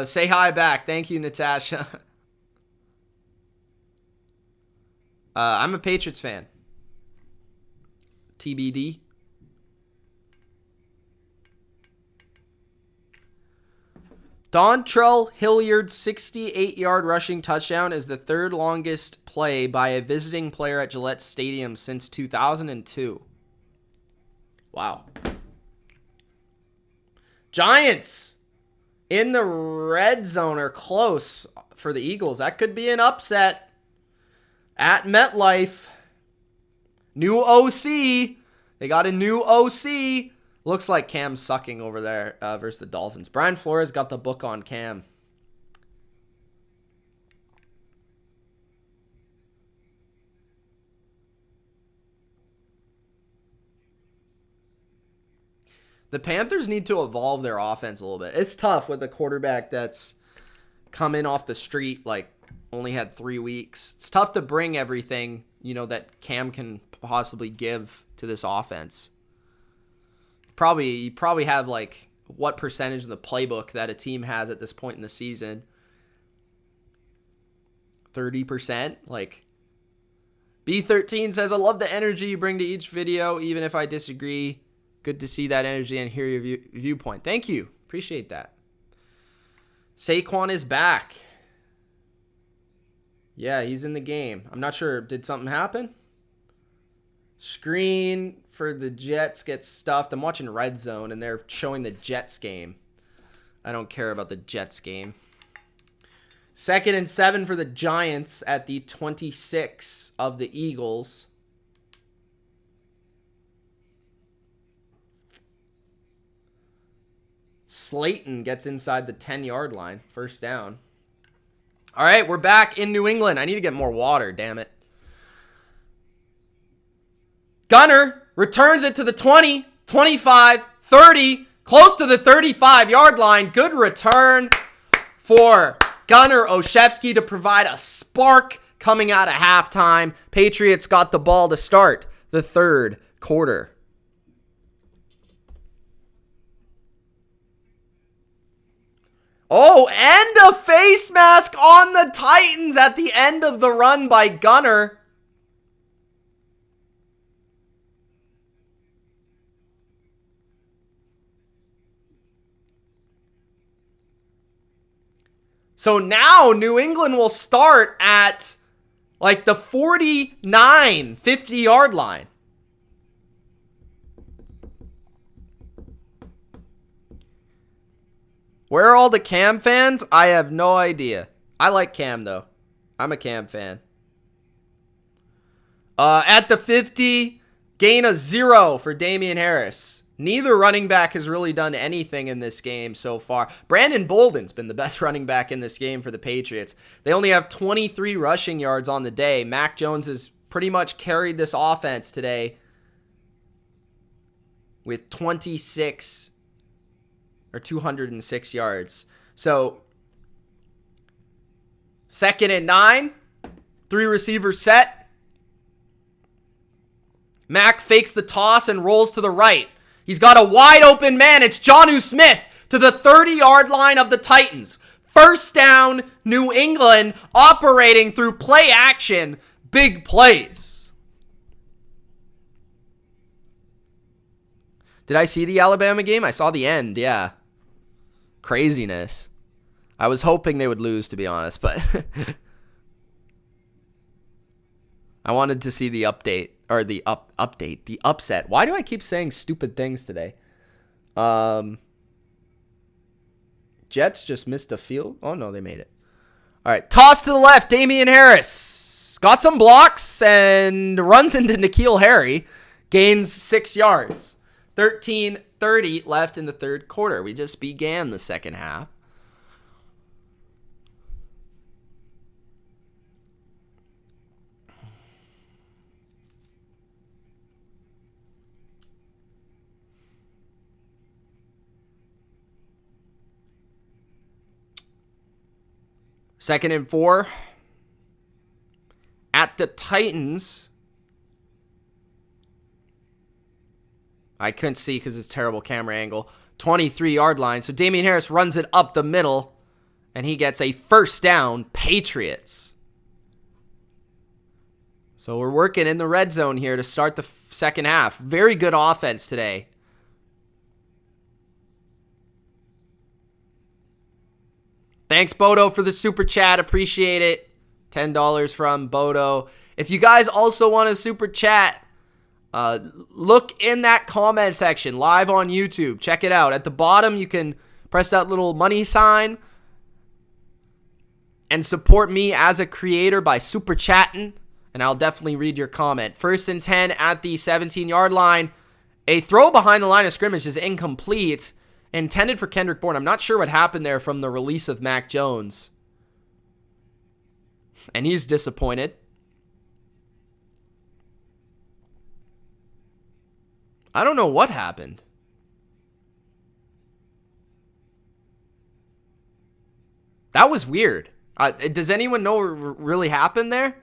Say hi back. Thank you, Natasha. I'm a Patriots fan. TBD. Dontrell Hilliard's 68-yard rushing touchdown is the 3rd longest play by a visiting player at Gillette Stadium since 2002. Wow. Giants in the red zone are close for the Eagles. That could be an upset at MetLife. New OC. They got a new OC. Looks like Cam's sucking over there versus the Dolphins. Brian Flores got the book on Cam. The Panthers need to evolve their offense a little bit. It's tough with a quarterback that's come in off the street, like only had 3 weeks. It's tough to bring everything, you know, that Cam can possibly give to this offense. You probably have like what percentage of the playbook that a team has at this point in the season? 30%? Like, B13 says, I love the energy you bring to each video, even if I disagree. Good to see that energy and hear your viewpoint. Thank you. Appreciate that. Saquon is back. Yeah, he's in the game. I'm not sure. Did something happen? Screen for the Jets gets stuffed. I'm watching Red Zone, and they're showing the Jets game. I don't care about the Jets game. 2nd and 7 for the Giants at the 26 of the Eagles. Slayton gets inside the 10-yard line. First down. All right, we're back in New England. I need to get more water, damn it. Gunner returns it to the 20, 25, 30, close to the 35-yard line. Good return for Gunner Olszewski to provide a spark coming out of halftime. Patriots got the ball to start the third quarter. Oh, and a face mask on the Titans at the end of the run by Gunner. So now New England will start at like the 49, 50-yard line. Where are all the Cam fans? I have no idea. I like Cam, though. I'm a Cam fan. At the 50, gain of 0 for Damian Harris. Neither running back has really done anything in this game so far. Brandon Bolden's been the best running back in this game for the Patriots. They only have 23 rushing yards on the day. Mac Jones has pretty much carried this offense today with 26 or 206 yards. So, 2nd and 9, 3 receiver set. Mac fakes the toss and rolls to the right. He's got a wide open man. It's Jonnu Smith to the 30-yard line of the Titans. First down, New England operating through play action. Big plays. Did I see the Alabama game? I saw the end, yeah. Craziness. I was hoping they would lose, to be honest, but I wanted to see the update. Or the upset. Why do I keep saying stupid things today? Jets just missed a field. Oh, no, they made it. All right, toss to the left. Damian Harris got some blocks and runs into N'Keal Harry. Gains 6 yards. 13:30 left in the third quarter. We just began the second half. Second and 4 at the Titans. I couldn't see because it's terrible camera angle. 23-yard line. So Damian Harris runs it up the middle, and he gets a first down. Patriots. So we're working in the red zone here to start the second half. Very good offense today. Thanks, Bodo, for the super chat. Appreciate it. $10 from Bodo. If you guys also want a super chat, look in that comment section live on YouTube. Check it out. At the bottom, you can press that little money sign and support me as a creator by super chatting, and I'll definitely read your comment. 1st and 10 at the 17-yard line. A throw behind the line of scrimmage is incomplete. Intended for Kendrick Bourne. I'm not sure what happened there from the release of Mac Jones. And he's disappointed. I don't know what happened. That was weird. Does anyone know what really happened there?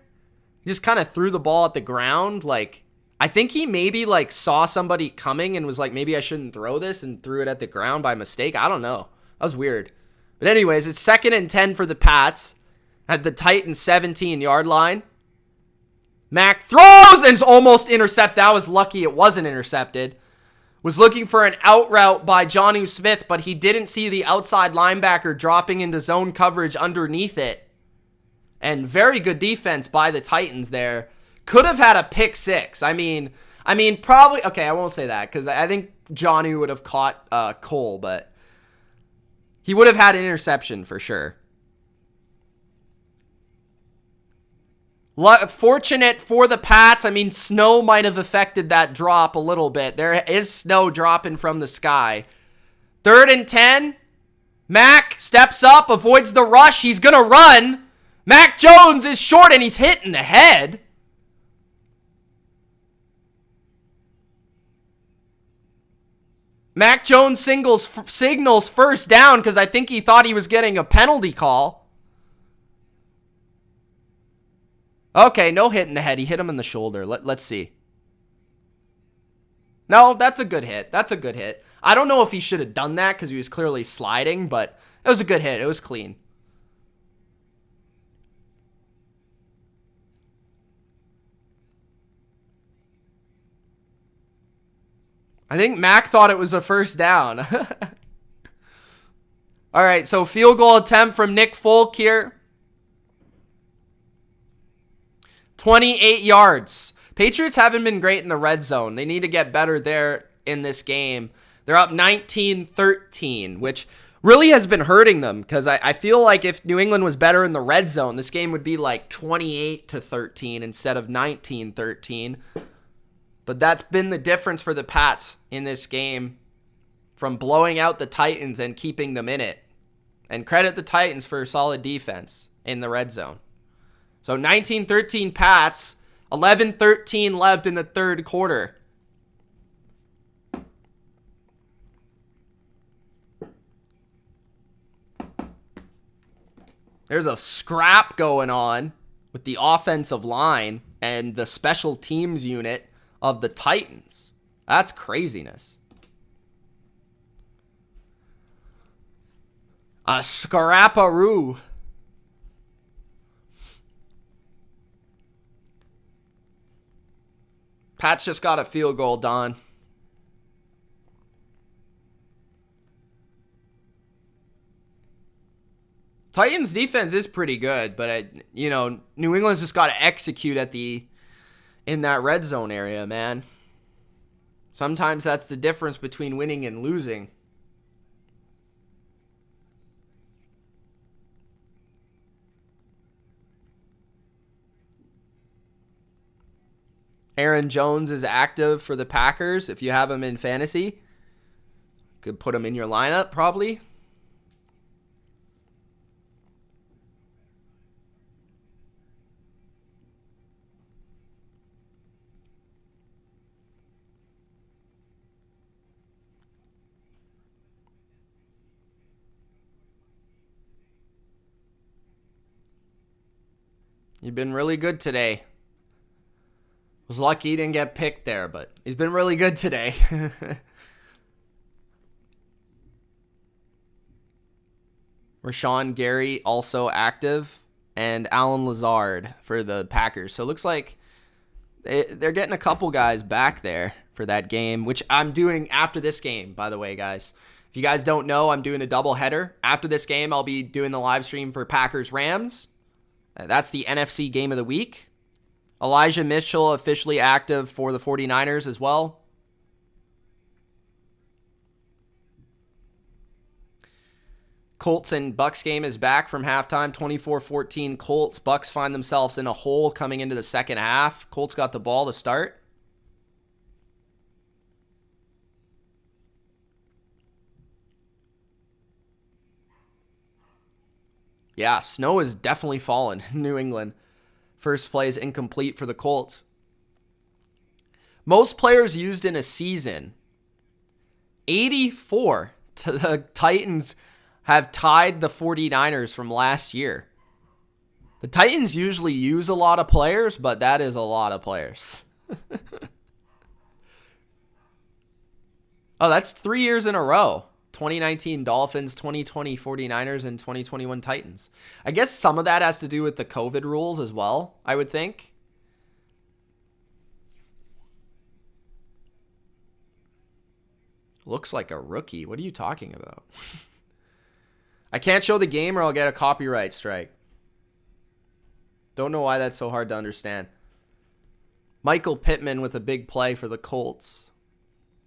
He just kind of threw the ball at the ground. Like, I think he maybe like saw somebody coming and was like, maybe I shouldn't throw this, and threw it at the ground by mistake. I don't know. That was weird. But anyways, it's 2nd and 10 for the Pats at the Titans 17-yard line. Mac throws and is almost intercepted. That was lucky it wasn't intercepted. Was looking for an out route by Jonnu Smith, but he didn't see the outside linebacker dropping into zone coverage underneath it. And very good defense by the Titans there. Could have had a pick 6. I mean, probably, okay, I won't say that because I think Jonnu would have caught Cole, but he would have had an interception for sure. Fortunate for the Pats. I mean, snow might have affected that drop a little bit. There is snow dropping from the sky. 3rd and 10. Mac steps up, avoids the rush. He's going to run. Mac Jones is short, and he's hit in the head. Mac Jones signals first down because I think he thought he was getting a penalty call. Okay, no hit in the head. He hit him in the shoulder. Let's see. No, that's a good hit. That's a good hit. I don't know if he should have done that because he was clearly sliding, but it was a good hit. It was clean. I think Mac thought it was a first down. All right, so field goal attempt from Nick Folk here. 28 yards. Patriots haven't been great in the red zone. They need to get better there in this game. They're up 19-13, which really has been hurting them because I feel like if New England was better in the red zone, this game would be like 28-13 instead of 19-13. But that's been the difference for the Pats in this game from blowing out the Titans and keeping them in it. And credit the Titans for solid defense in the red zone. So 19-13 Pats, 11-13 left in the third quarter. There's a scrap going on with the offensive line and the special teams unit of the Titans. That's craziness. A scraparoo. Pats just got a field goal, Don. Titans defense is pretty good, but New England's just got to execute in that red zone area, man. Sometimes that's the difference between winning and losing. Aaron Jones is active for the Packers. If you have him in fantasy, could put him in your lineup probably. You've been really good today. Was lucky he didn't get picked there, but he's been really good today. Rashawn Gary also active, and Alan Lazard for the Packers. So it looks like they're getting a couple guys back there for that game, which I'm doing after this game, by the way, guys. If you guys don't know, I'm doing a doubleheader. After this game, I'll be doing the live stream for Packers-Rams. That's the NFC game of the week. Elijah Mitchell officially active for the 49ers as well. Colts and Bucks game is back from halftime. 24-14 Colts. Bucks find themselves in a hole coming into the second half. Colts got the ball to start. Yeah, snow is definitely fallen in New England. First play is incomplete for the Colts. Most players used in a season. 84 to the Titans have tied the 49ers from last year. The Titans usually use a lot of players, but that is a lot of players. Oh, that's 3 years in a row. 2019 Dolphins, 2020 49ers, and 2021 Titans. I guess some of that has to do with the COVID rules as well, I would think. Looks like a rookie. What are you talking about? I can't show the game or I'll get a copyright strike. Don't know why that's so hard to understand. Michael Pittman with a big play for the Colts.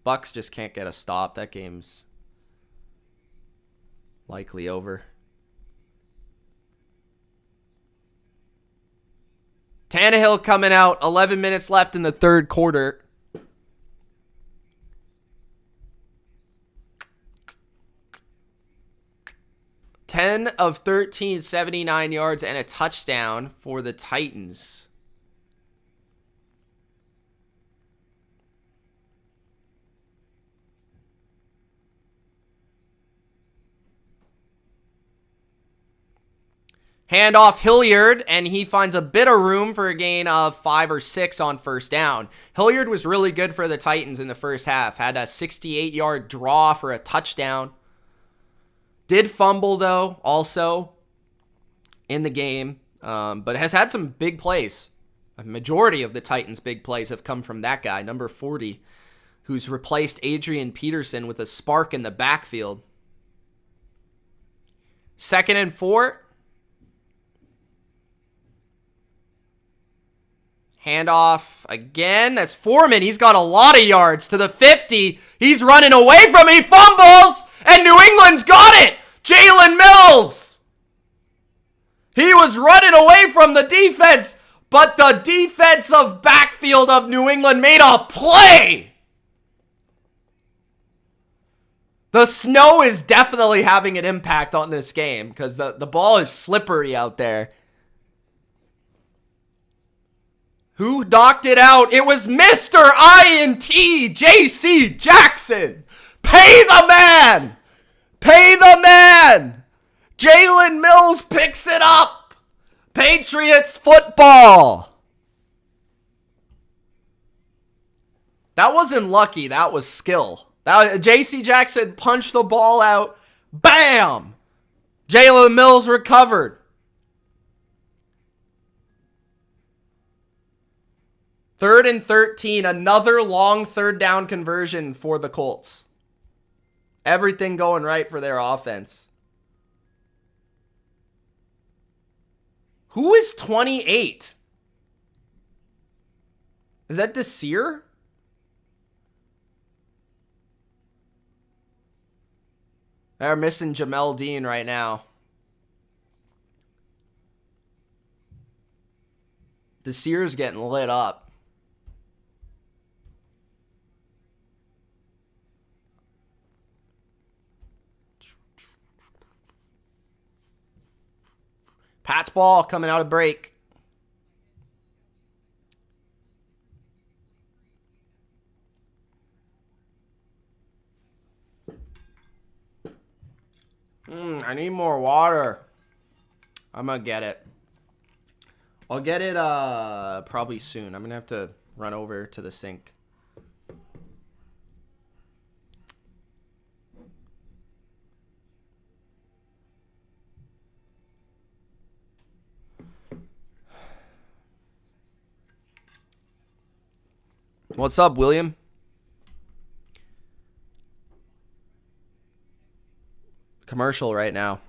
Bucks just can't get a stop. That game's likely over. Tannehill coming out. 11 minutes left in the third quarter. Ten of 13, 79 yards and a touchdown for the Titans. Handoff Hilliard, and he finds a bit of room for a gain of 5 or 6 on first down. Hilliard was really good for the Titans in the first half. Had a 68-yard draw for a touchdown. Did fumble, though, also in the game, but has had some big plays. A majority of the Titans' big plays have come from that guy, number 40, who's replaced Adrian Peterson with a spark in the backfield. 2nd and 4. Handoff again. That's Foreman. He's got a lot of yards to the 50. He's running away from it. He fumbles, and New England's got it. Jalen Mills. He was running away from the defense, but the defensive backfield of New England made a play. The snow is definitely having an impact on this game because the ball is slippery out there. Who knocked it out? It was Mr. INT, J.C. Jackson. Pay the man. Pay the man. Jalen Mills picks it up. Patriots football. That wasn't lucky. That was skill. J.C. Jackson punched the ball out. Bam. Jalen Mills recovered. 3rd and 13, another long third down conversion for the Colts. Everything going right for their offense. Who is 28? Is that Desir? They're missing Jamel Dean right now. Desir's getting lit up. Pat's ball coming out of break. I need more water. I'm going to get it. I'll get it probably soon. I'm going to have to run over to the sink. What's up, William? Commercial right now.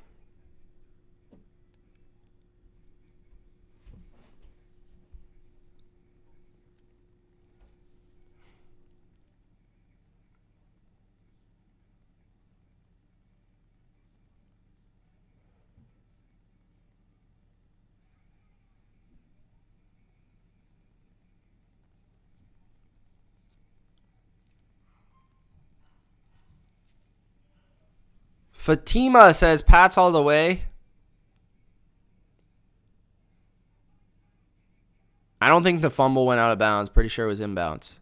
Fatima says, Pat's all the way. I don't think the fumble went out of bounds. Pretty sure it was inbounds.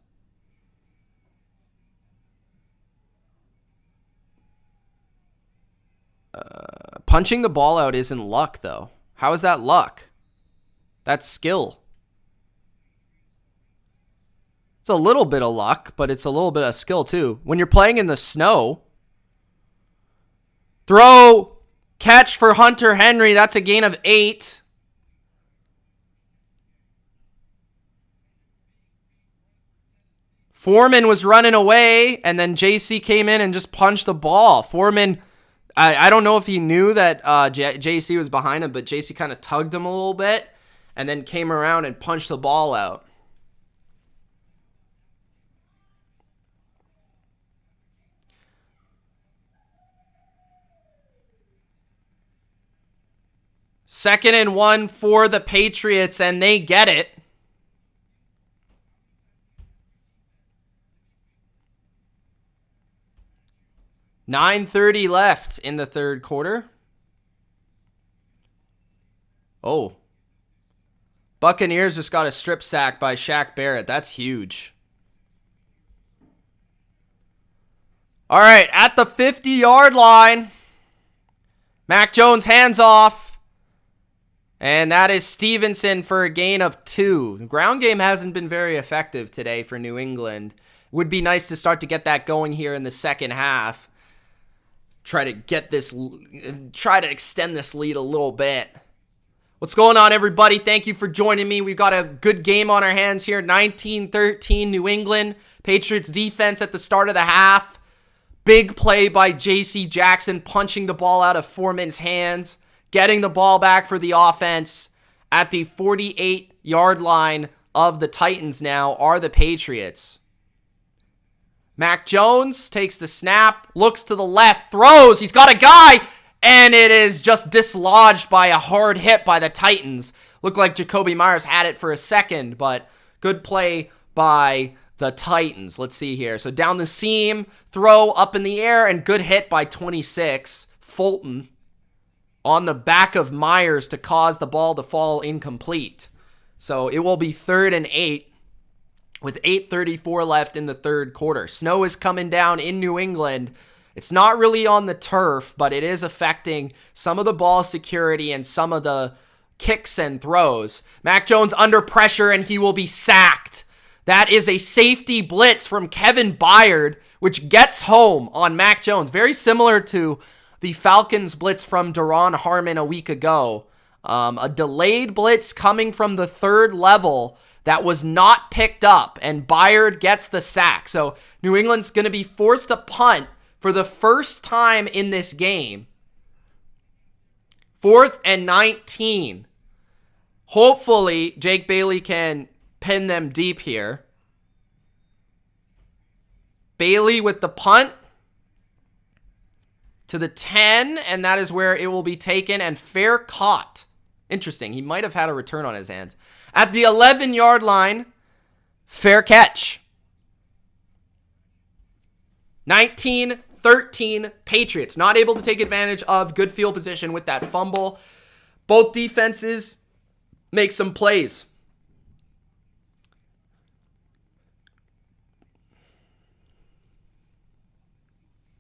Punching the ball out isn't luck, though. How is that luck? That's skill. It's a little bit of luck, but it's a little bit of skill, too. When you're playing in the snow, throw, catch for Hunter Henry. That's a gain of 8. Foreman was running away, and then JC came in and just punched the ball. Foreman, I don't know if he knew that JC was behind him, but JC kind of tugged him a little bit and then came around and punched the ball out. Second and 1 for the Patriots, and they get it. $9:30 left in the third quarter. Oh. Buccaneers just got a strip sack by Shaq Barrett. That's huge. All right, at the 50-yard line. Mac Jones hands off. And that is Stevenson for a gain of 2. The ground game hasn't been very effective today for New England. Would be nice to start to get that going here in the second half. Try to extend this lead a little bit. What's going on, everybody? Thank you for joining me. We've got a good game on our hands here. 19-13 New England. Patriots defense at the start of the half. Big play by J.C. Jackson punching the ball out of Foreman's hands. Getting the ball back for the offense. At the 48-yard line of the Titans now are the Patriots. Mac Jones takes the snap, looks to the left, throws. He's got a guy, and it is just dislodged by a hard hit by the Titans. Looked like Jacoby Myers had it for a second, but good play by the Titans. Let's see here. So down the seam, throw up in the air, and good hit by 26. Fulton on the back of Myers to cause the ball to fall incomplete. So it will be 3rd and 8. With 8:34 left in the third quarter. Snow is coming down in New England. It's not really on the turf, but it is affecting some of the ball security and some of the kicks and throws. Mac Jones under pressure, and he will be sacked. That is a safety blitz from Kevin Byard, which gets home on Mac Jones. Very similar to the Falcons blitz from Daron Harmon a week ago. A delayed blitz coming from the third level that was not picked up, and Byard gets the sack. So New England's going to be forced to punt for the first time in this game. 4th and 19. Hopefully, Jake Bailey can pin them deep here. Bailey with the punt to the 10, and that is where it will be taken, and fair caught. Interesting. He might have had a return on his hands. At the 11-yard line, fair catch. 19-13 Patriots. Not able to take advantage of good field position with that fumble. Both defenses make some plays.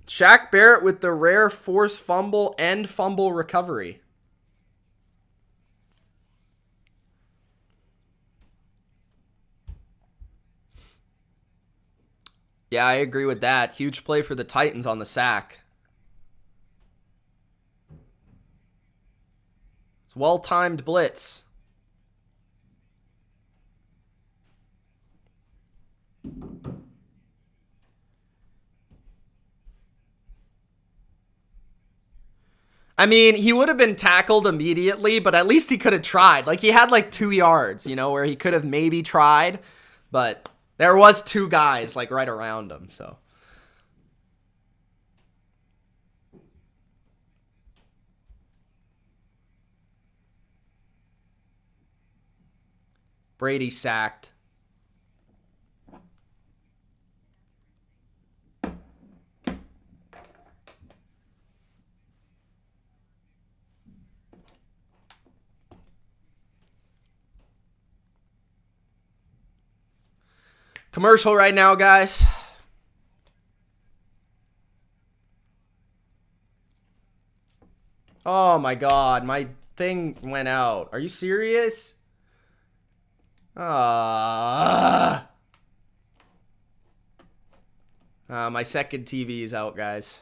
Shaq Barrett with the rare forced fumble and fumble recovery. Yeah, I agree with that. Huge play for the Titans on the sack. It's well-timed blitz. I mean, he would have been tackled immediately, but at least he could have tried. Like, he had like 2 yards, where he could have maybe tried, but there was 2 guys, like, right around him, so. Brady sacked. Commercial right now, guys. Oh my god, my thing went out. Are you serious? My second TV is out, guys.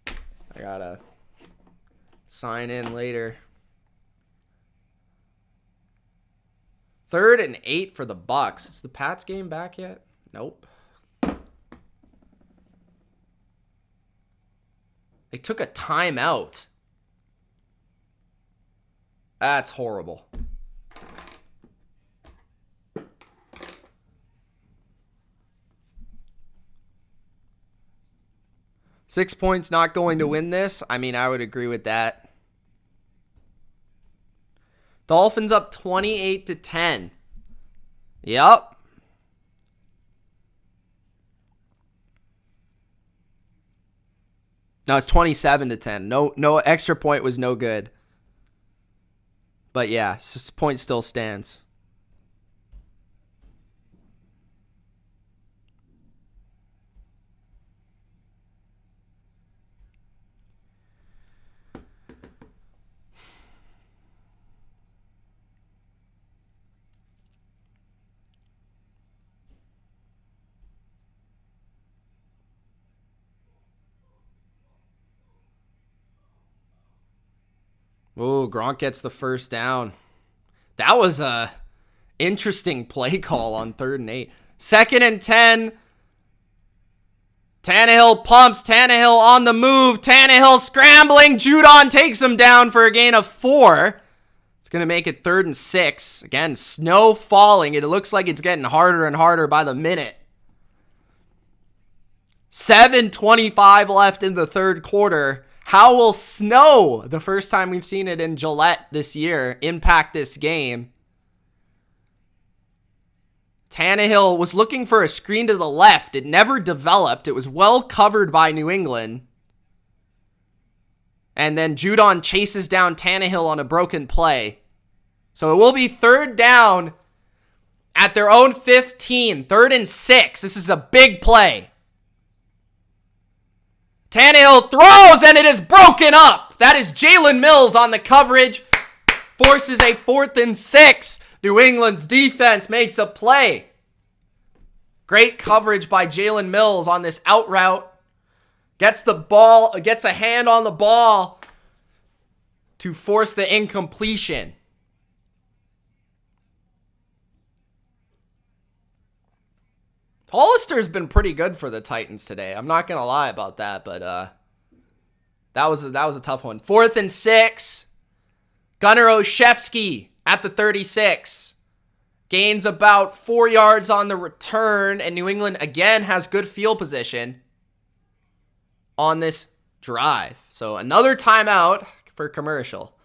I gotta sign in later. 3rd and 8 for the Bucks. Is the Pats game back yet? Nope. They took a timeout. That's horrible. Six points not going to win this. I mean, I would agree with that. Dolphins up 28-10. Yep. No, it's 27-10. No extra point was no good. But yeah, point still stands. Oh, Gronk gets the first down. That was a interesting play call on 3rd and 8. 2nd and 10. Tannehill pumps. Tannehill on the move. Tannehill scrambling. Judon takes him down for a gain of 4. It's going to make it 3rd and 6. Again, snow falling. It looks like it's getting harder and harder by the minute. 7:25 left in the 3rd quarter. How will snow, the first time we've seen it in Gillette this year, impact this game? Tannehill was looking for a screen to the left. It never developed. It was well covered by New England. And then Judon chases down Tannehill on a broken play. So it will be 3rd down at their own 15. 3rd and 6. This is a big play. Tannehill throws, and it is broken up. That is Jalen Mills on the coverage. Forces a 4th and 6. New England's defense makes a play. Great coverage by Jalen Mills on this out route. Gets the ball, gets a hand on the ball to force the incompletion. Hollister's been pretty good for the Titans today. I'm not going to lie about that, but that was a tough one. 4th and 6. Gunnar Olszewski at the 36. Gains about 4 yards on the return, and New England again has good field position on this drive. So another timeout for commercial.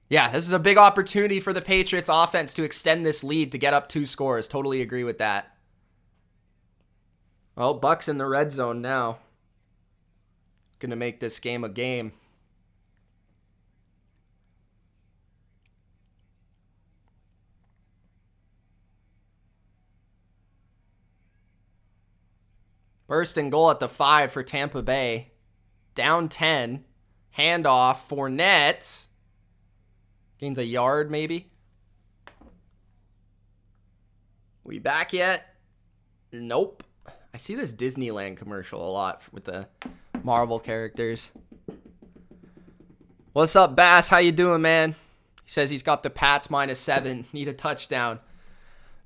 Yeah, this is a big opportunity for the Patriots offense to extend this lead to get up 2 scores. Totally agree with that. Well, Bucks in the red zone now. Gonna make this game a game. First and goal at the 5 for Tampa Bay. Down 10. Handoff. Fournette. Gains a yard, maybe. We back yet? Nope. I see this Disneyland commercial a lot with the Marvel characters. What's up, Bass? How you doing, man? He says he's got the Pats -7. Need a touchdown.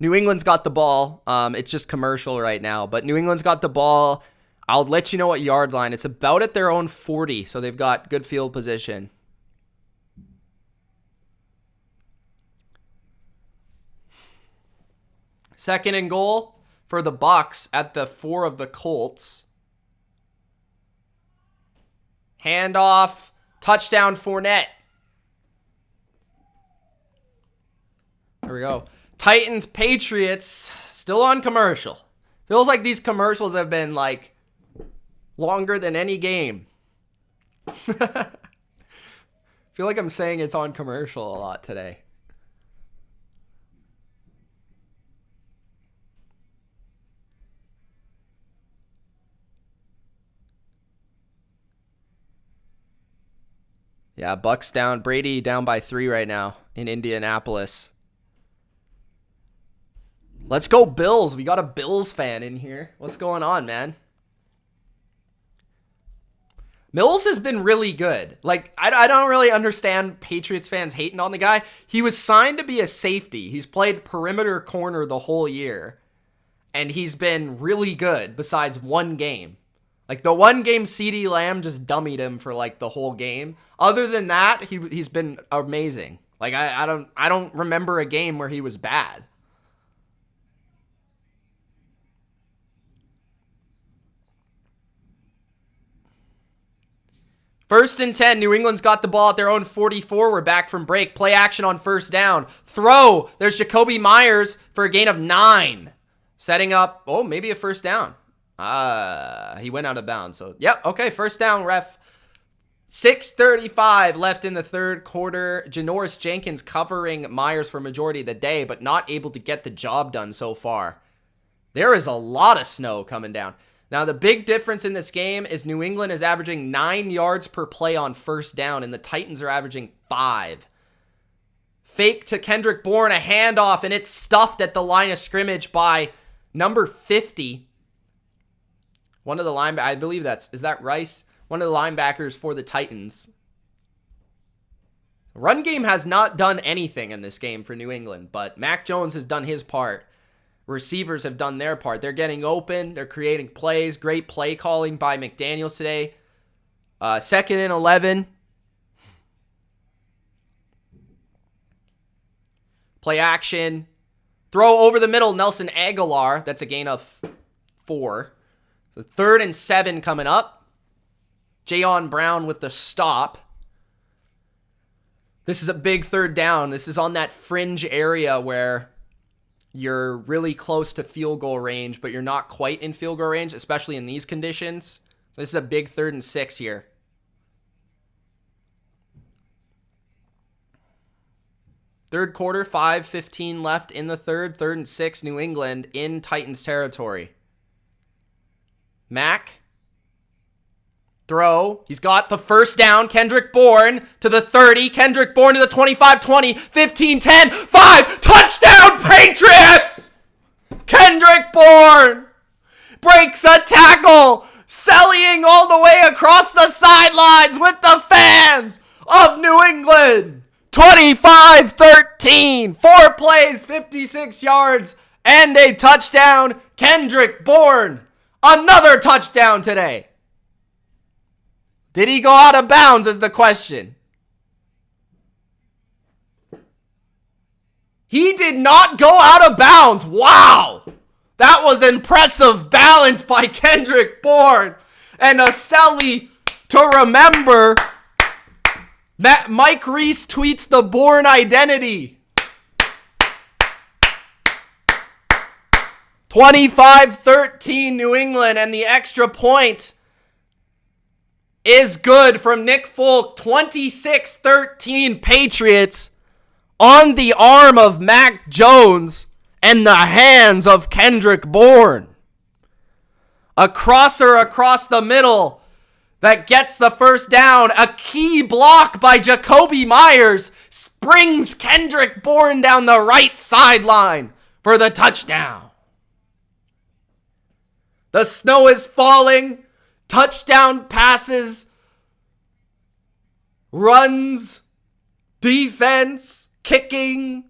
New England's got the ball. It's just commercial right now, but New England's got the ball. I'll let you know what yard line. It's about at their own 40, so they've got good field position. Second and goal for the Bucks at the 4 of the Colts. Handoff. Touchdown Fournette. There we go. Titans Patriots still on commercial. Feels like these commercials have been like longer than any game. Feel like I'm saying it's on commercial a lot today. Yeah, Bucks down. Brady down by 3 right now in Indianapolis. Let's go Bills. We got a Bills fan in here. What's going on, man? Mills has been really good. Like, I don't really understand Patriots fans hating on the guy. He was signed to be a safety. He's played perimeter corner the whole year. And he's been really good besides one game. Like, the one game CeeDee Lamb just dummied him for, like, the whole game. Other than that, he's been amazing. Like, I don't remember a game where he was bad. First and 10, New England's got the ball at their own 44. We're back from break. Play action on first down. Throw. There's Jacoby Myers for a gain of 9. Setting up, maybe a first down. He went out of bounds. So, yep, okay, first down, ref. 6:35 left in the third quarter. Janoris Jenkins covering Myers for majority of the day, but not able to get the job done so far. There is a lot of snow coming down. Now, the big difference in this game is New England is averaging 9 yards per play on first down, and the Titans are averaging 5. Fake to Kendrick Bourne, a handoff, and it's stuffed at the line of scrimmage by number 50. One of the linebackers, I believe is that Rice? One of the linebackers for the Titans. Run game has not done anything in this game for New England, but Mac Jones has done his part. Receivers have done their part. They're getting open. They're creating plays. Great play calling by McDaniels today. 2nd and 11. Play action. Throw over the middle. Nelson Aguilar. That's a gain of 4. So 3rd and 7 coming up. Jayon Brown with the stop. This is a big third down. This is on that fringe area where you're really close to field goal range, but you're not quite in field goal range, especially in these conditions. So this is a big 3rd and 6 here. Third quarter, 5:15 left in the third. 3rd and 6, New England in Titans territory. Mac. Throw. He's got the first down. Kendrick Bourne to the 30. Kendrick Bourne to the 25, 20, 15, 10, 5. Touchdown, Patriots! Kendrick Bourne breaks a tackle, sallying all the way across the sidelines with the fans of New England. 25-13. 4 plays, 56 yards, and a touchdown. Kendrick Bourne. Another touchdown today. Did he go out of bounds is the question. He did not go out of bounds. Wow. That was impressive balance by Kendrick Bourne. And a celly to remember. Mike Reese tweets the Bourne identity. 25-13 New England, and the extra point is good from Nick Folk. 26-13 Patriots on the arm of Mac Jones and the hands of Kendrick Bourne. A crosser across the middle that gets the first down. A key block by Jacoby Myers springs Kendrick Bourne down the right sideline for the touchdown. The snow is falling. Touchdown passes, runs, defense, kicking.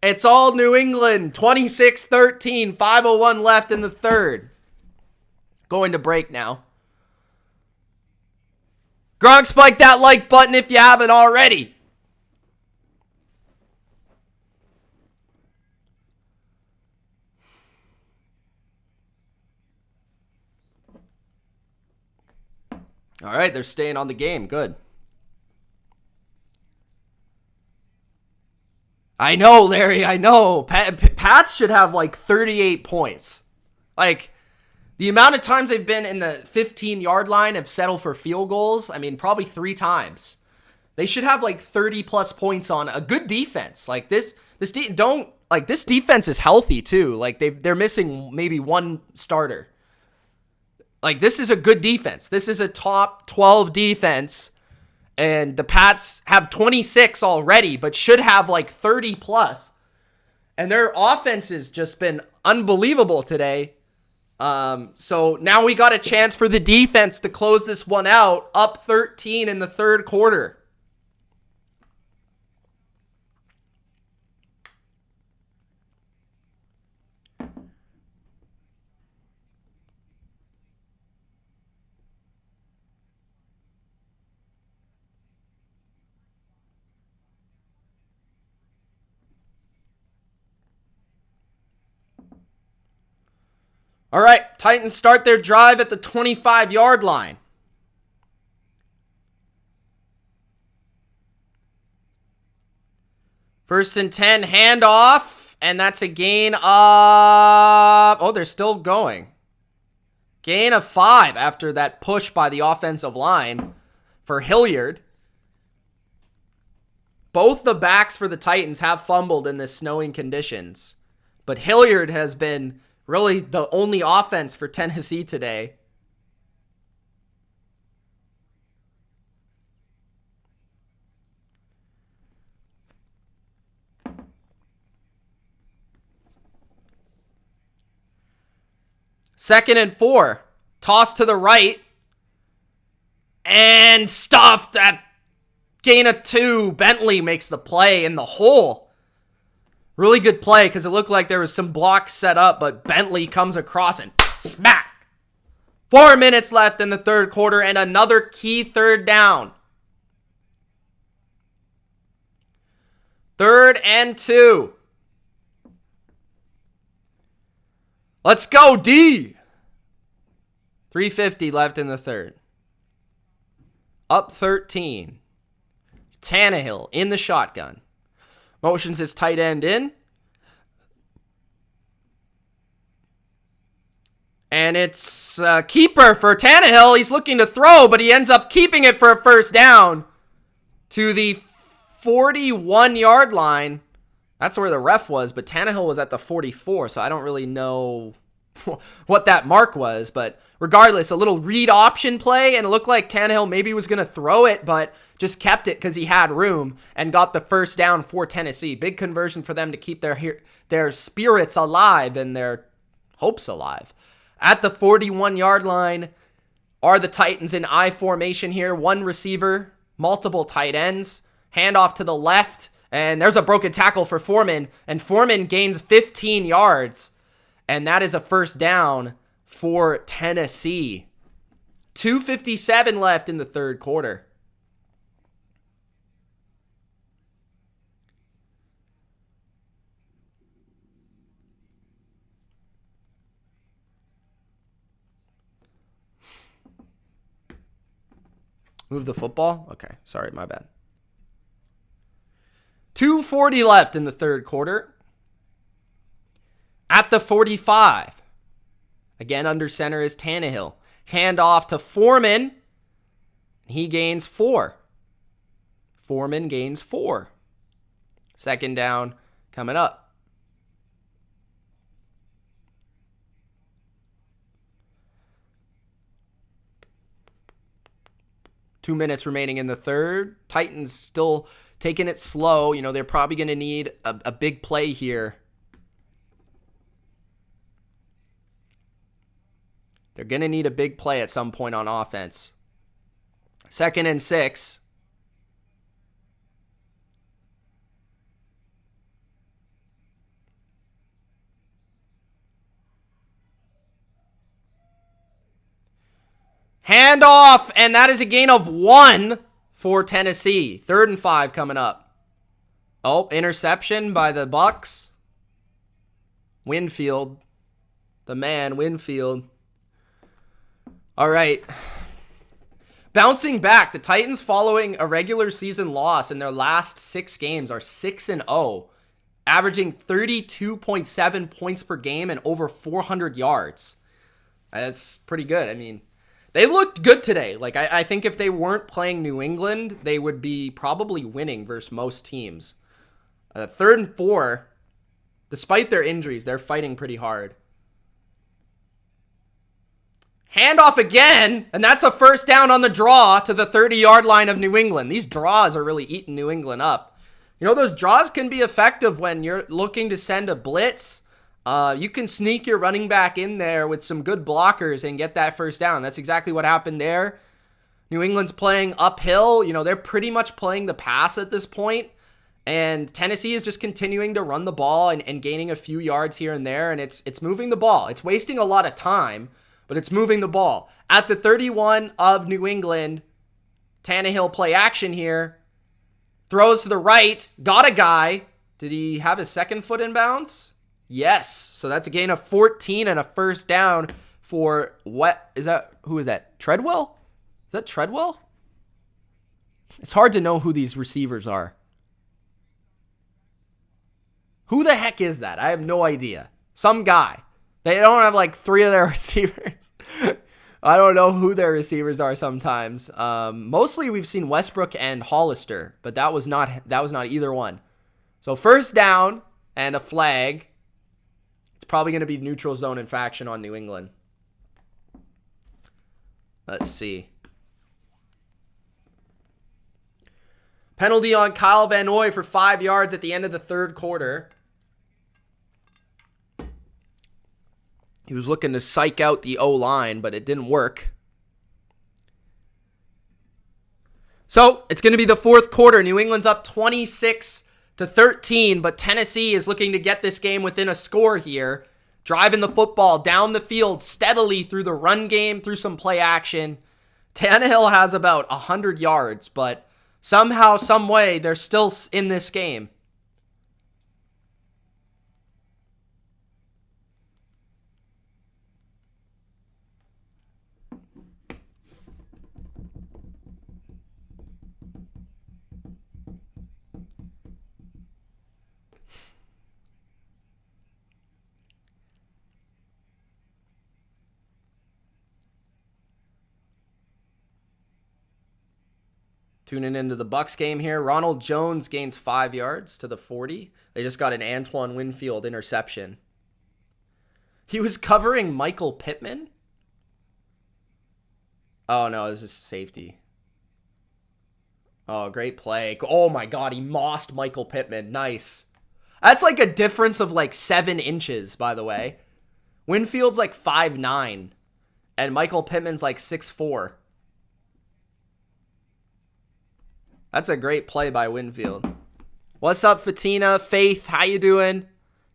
It's all New England. 26-13, 5:01 left in the third. Going to break now. Gronk, spike that like button if you haven't already. All right, they're staying on the game. Good. I know, Larry, I know. Pats should have like 38 points. Like, the amount of times they've been in the 15-yard line have settled for field goals, I mean, probably 3 times. They should have like 30-plus points on a good defense. Like, this defense is healthy, too. Like, they're missing maybe one starter. Like, this is a good defense. This is a top 12 defense. And the Pats have 26 already, but should have like 30 plus. And their offense has just been unbelievable today. So now we got a chance for the defense to close this one out, up 13 in the third quarter. All right, Titans start their drive at the 25-yard line. First and 10, handoff, and that's a gain of... Oh, they're still going. Gain of 5 after that push by the offensive line for Hilliard. Both the backs for the Titans have fumbled in this snowing conditions, but Hilliard has been really the only offense for Tennessee today. Second and 4. Toss to the right. And stuffed at gain of 2. Bentley makes the play in the hole. Really good play because it looked like there was some blocks set up, but Bentley comes across and smack. 4 minutes left in the third quarter and another key third down. 3rd and 2. Let's go, D. 3:50 left in the third. Up 13. Tannehill in the shotgun. Motions his tight end in. And it's a keeper for Tannehill. He's looking to throw, but he ends up keeping it for a first down to the 41-yard line. That's where the ref was, but Tannehill was at the 44, so I don't really know what that mark was. But regardless, a little read option play, and it looked like Tannehill maybe was going to throw it, but just kept it because he had room and got the first down for Tennessee. Big conversion for them to keep their spirits alive and their hopes alive. At the 41-yard line are the Titans in I formation here. One receiver, multiple tight ends. Handoff to the left, and there's a broken tackle for Foreman, and Foreman gains 15 yards, and that is a first down for Tennessee. 2:57 left in the third quarter. Move the football? Okay, sorry, my bad. 2:40 left in the third quarter. At the 45. Again, under center is Tannehill. Hand off to Foreman. He gains 4. Foreman gains 4. Second down coming up. Two minutes remaining in the third. Titans still taking it slow. You know, they're probably going to need a big play here. They're going to need a big play at some point on offense. 2nd and 6. Handoff, and that is a gain of 1 for Tennessee. 3rd and 5 coming up. Oh, interception by the Bucs. Winfield. The man, Winfield. All right. Bouncing back, the Titans following a regular season loss in their last 6 games are 6-0, averaging 32.7 points per game and over 400 yards. That's pretty good. I mean, they looked good today. Like, I think if they weren't playing New England, they would be probably winning versus most teams. 3rd and 4, despite their injuries, they're fighting pretty hard. Handoff again, and that's a first down on the draw to the 30-yard line of New England. These draws are really eating New England up. You know, those draws can be effective when you're looking to send a blitz. You can sneak your running back in there with some good blockers and get that first down. That's exactly what happened there. New England's playing uphill. You know, they're pretty much playing the pass at this point. And Tennessee is just continuing to run the ball and gaining a few yards here and there. And it's moving the ball. It's wasting a lot of time, but it's moving the ball. At the 31 of New England, Tannehill play action here. Throws to the right. Got a guy. Did he have his second foot in bounds? Yes. So that's a gain of 14 and a first down for what is that? Who is that? Treadwell? Is that Treadwell? It's hard to know who these receivers are. Who the heck is that? I have no idea. Some guy. They don't have like three of their receivers. I don't know who their receivers are sometimes. Mostly we've seen Westbrook and Hollister, but that was not either one. So first down and a flag. It's probably going to be neutral zone infraction on New England. Let's see. Penalty on Kyle Van Noy for 5 yards at the end of the third quarter. He was looking to psych out the O-line, but it didn't work. So it's going to be the fourth quarter. New England's up 26-13, but Tennessee is looking to get this game within a score here. Driving the football down the field steadily through the run game, through some play action. Tannehill has about 100 yards, but somehow, some way, they're still in this game. Tuning into the Bucs game here. Ronald Jones gains 5 yards to the 40. They just got an Antoine Winfield interception. He was covering Michael Pittman? Oh, no, this is safety. Oh, great play. Oh, my God, he mossed Michael Pittman. Nice. That's like a difference of like 7 inches, by the way. Winfield's like 5'9", and Michael Pittman's like 6'4". That's a great play by Winfield. What's up, Fatina? Faith, how you doing?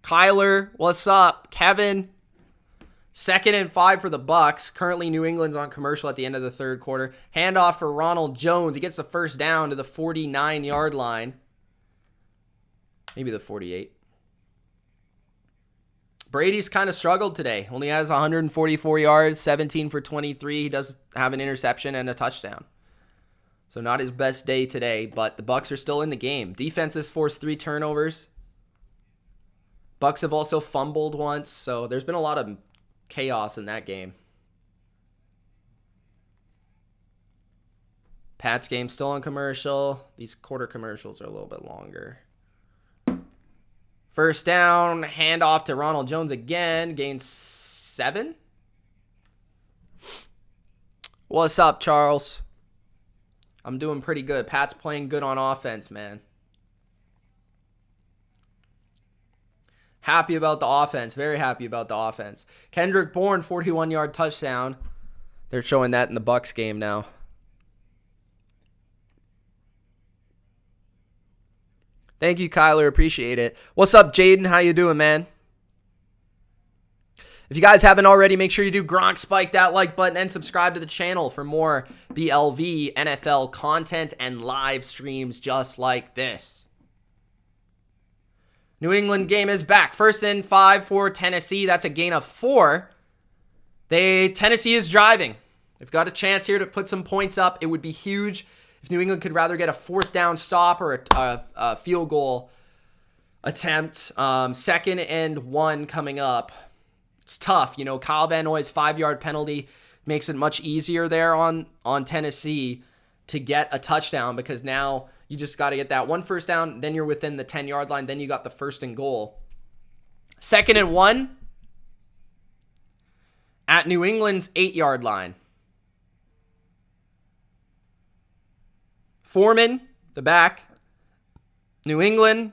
Kyler, what's up? Kevin. 2nd and 5 for the Bucs. Currently, New England's on commercial at the end of the third quarter. Handoff for Ronald Jones. He gets the first down to the 49-yard line. Maybe the 48. Brady's kind of struggled today. Only has 144 yards, 17 for 23. He does have an interception and a touchdown. So not his best day today, but the Bucs are still in the game. Defense has forced 3 turnovers. Bucs have also fumbled once, so there's been a lot of chaos in that game. Pat's game still on commercial. These quarter commercials are a little bit longer. First down, handoff to Ronald Jones again. Gains 7. What's up, Charles? I'm doing pretty good. Pat's playing good on offense, man. Happy about the offense. Very happy about the offense. Kendrick Bourne, 41-yard touchdown. They're showing that in the Bucs game now. Thank you, Kyler. Appreciate it. What's up, Jaden? How you doing, man? If you guys haven't already, make sure you do Gronk spike that like button and subscribe to the channel for more BLV NFL content and live streams just like this. New England game is back. 1st and 5 for Tennessee. That's a gain of 4. Tennessee is driving. They've got a chance here to put some points up. It would be huge if New England could rather get a 4th down stop or a field goal attempt. 2nd and 1 coming up. It's tough. You know, Kyle Van Noy's 5-yard penalty makes it much easier there on Tennessee to get a touchdown, because now you just got to get that 1 first down, then you're within the 10-yard line, then you got the 1st and goal. 2nd and 1 at New England's 8-yard line. Foreman, the back. New England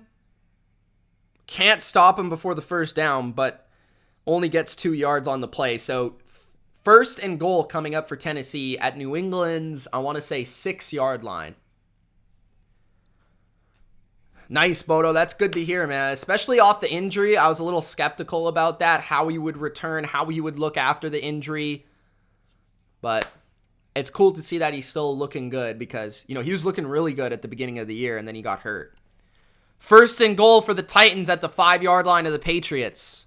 can't stop him before the first down, but only gets 2 yards on the play. So first and goal coming up for Tennessee at New England's, I want to say, 6-yard line. Nice, Bodo. That's good to hear, man. Especially off the injury. I was a little skeptical about that, how he would return, how he would look after the injury. But it's cool to see that he's still looking good because, he was looking really good at the beginning of the year and then he got hurt. First and goal for the Titans at the 5-yard line of the Patriots.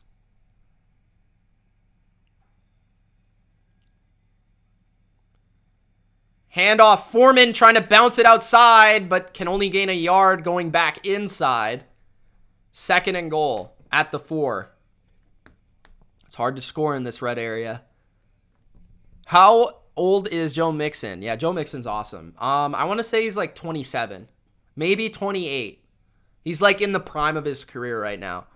Handoff, Foreman trying to bounce it outside, but can only gain a yard going back inside. Second and goal at the 4. It's hard to score in this red area. How old is Joe Mixon? Yeah, Joe Mixon's awesome. I want to say he's like 27, maybe 28. He's like in the prime of his career right now.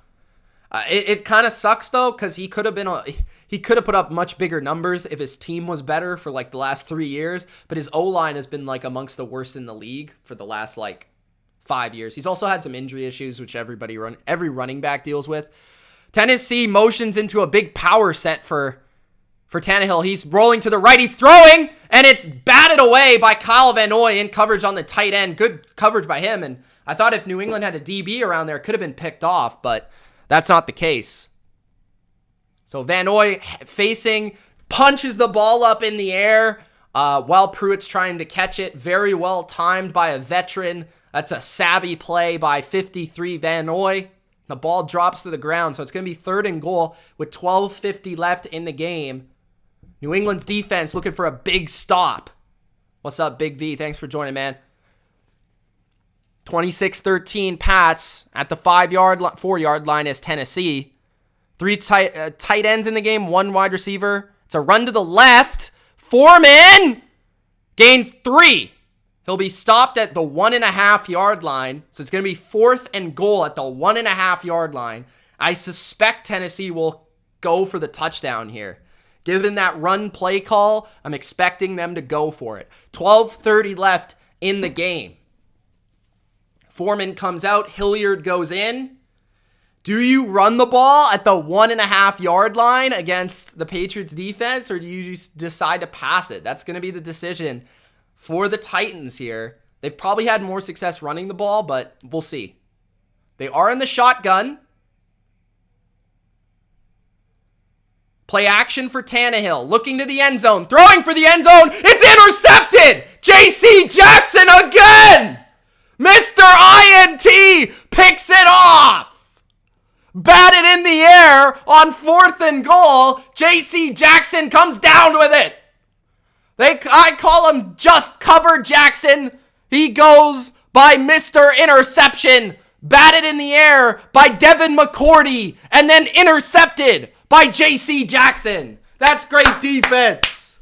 It kind of sucks though, because he could have put up much bigger numbers if his team was better for like the last 3 years. But his O-line has been like amongst the worst in the league for the last like 5 years. He's also had some injury issues, which every running back deals with. Tennessee motions into a big power set for Tannehill. He's rolling to the right. He's throwing, and it's batted away by Kyle Van Noy in coverage on the tight end. Good coverage by him. And I thought if New England had a DB around there, it could have been picked off, but that's not the case. So Van Noy facing, punches the ball up in the air while Pruitt's trying to catch it. Very well timed by a veteran. That's a savvy play by 53 Van Noy. The ball drops to the ground, so it's going to be third and goal with 12:50 left in the game. New England's defense looking for a big stop. What's up, Big V? Thanks for joining, man. 26-13 Pats at the 4-yard line is Tennessee. 3 tight ends in the game, 1 wide receiver. It's a run to the left. Foreman gains 3. He'll be stopped at the 1.5-yard line. So it's going to be 4th and goal at the 1.5-yard line. I suspect Tennessee will go for the touchdown here. Given that run play call, I'm expecting them to go for it. 12:30 left in the game. Foreman comes out. Hilliard goes in. Do you run the ball at the 1.5-yard line against the Patriots defense, or do you just decide to pass it? That's going to be the decision for the Titans here. They've probably had more success running the ball, but we'll see. They are in the shotgun. Play action for Tannehill. Looking to the end zone. Throwing for the end zone. It's intercepted! J.C. Jackson again! Mr. INT picks it off! Batted in the air on 4th and goal. J.C. Jackson comes down with it. I call him Just Cover Jackson. He goes by Mr. Interception. Batted in the air by Devin McCourty. And then intercepted by J.C. Jackson. That's great defense.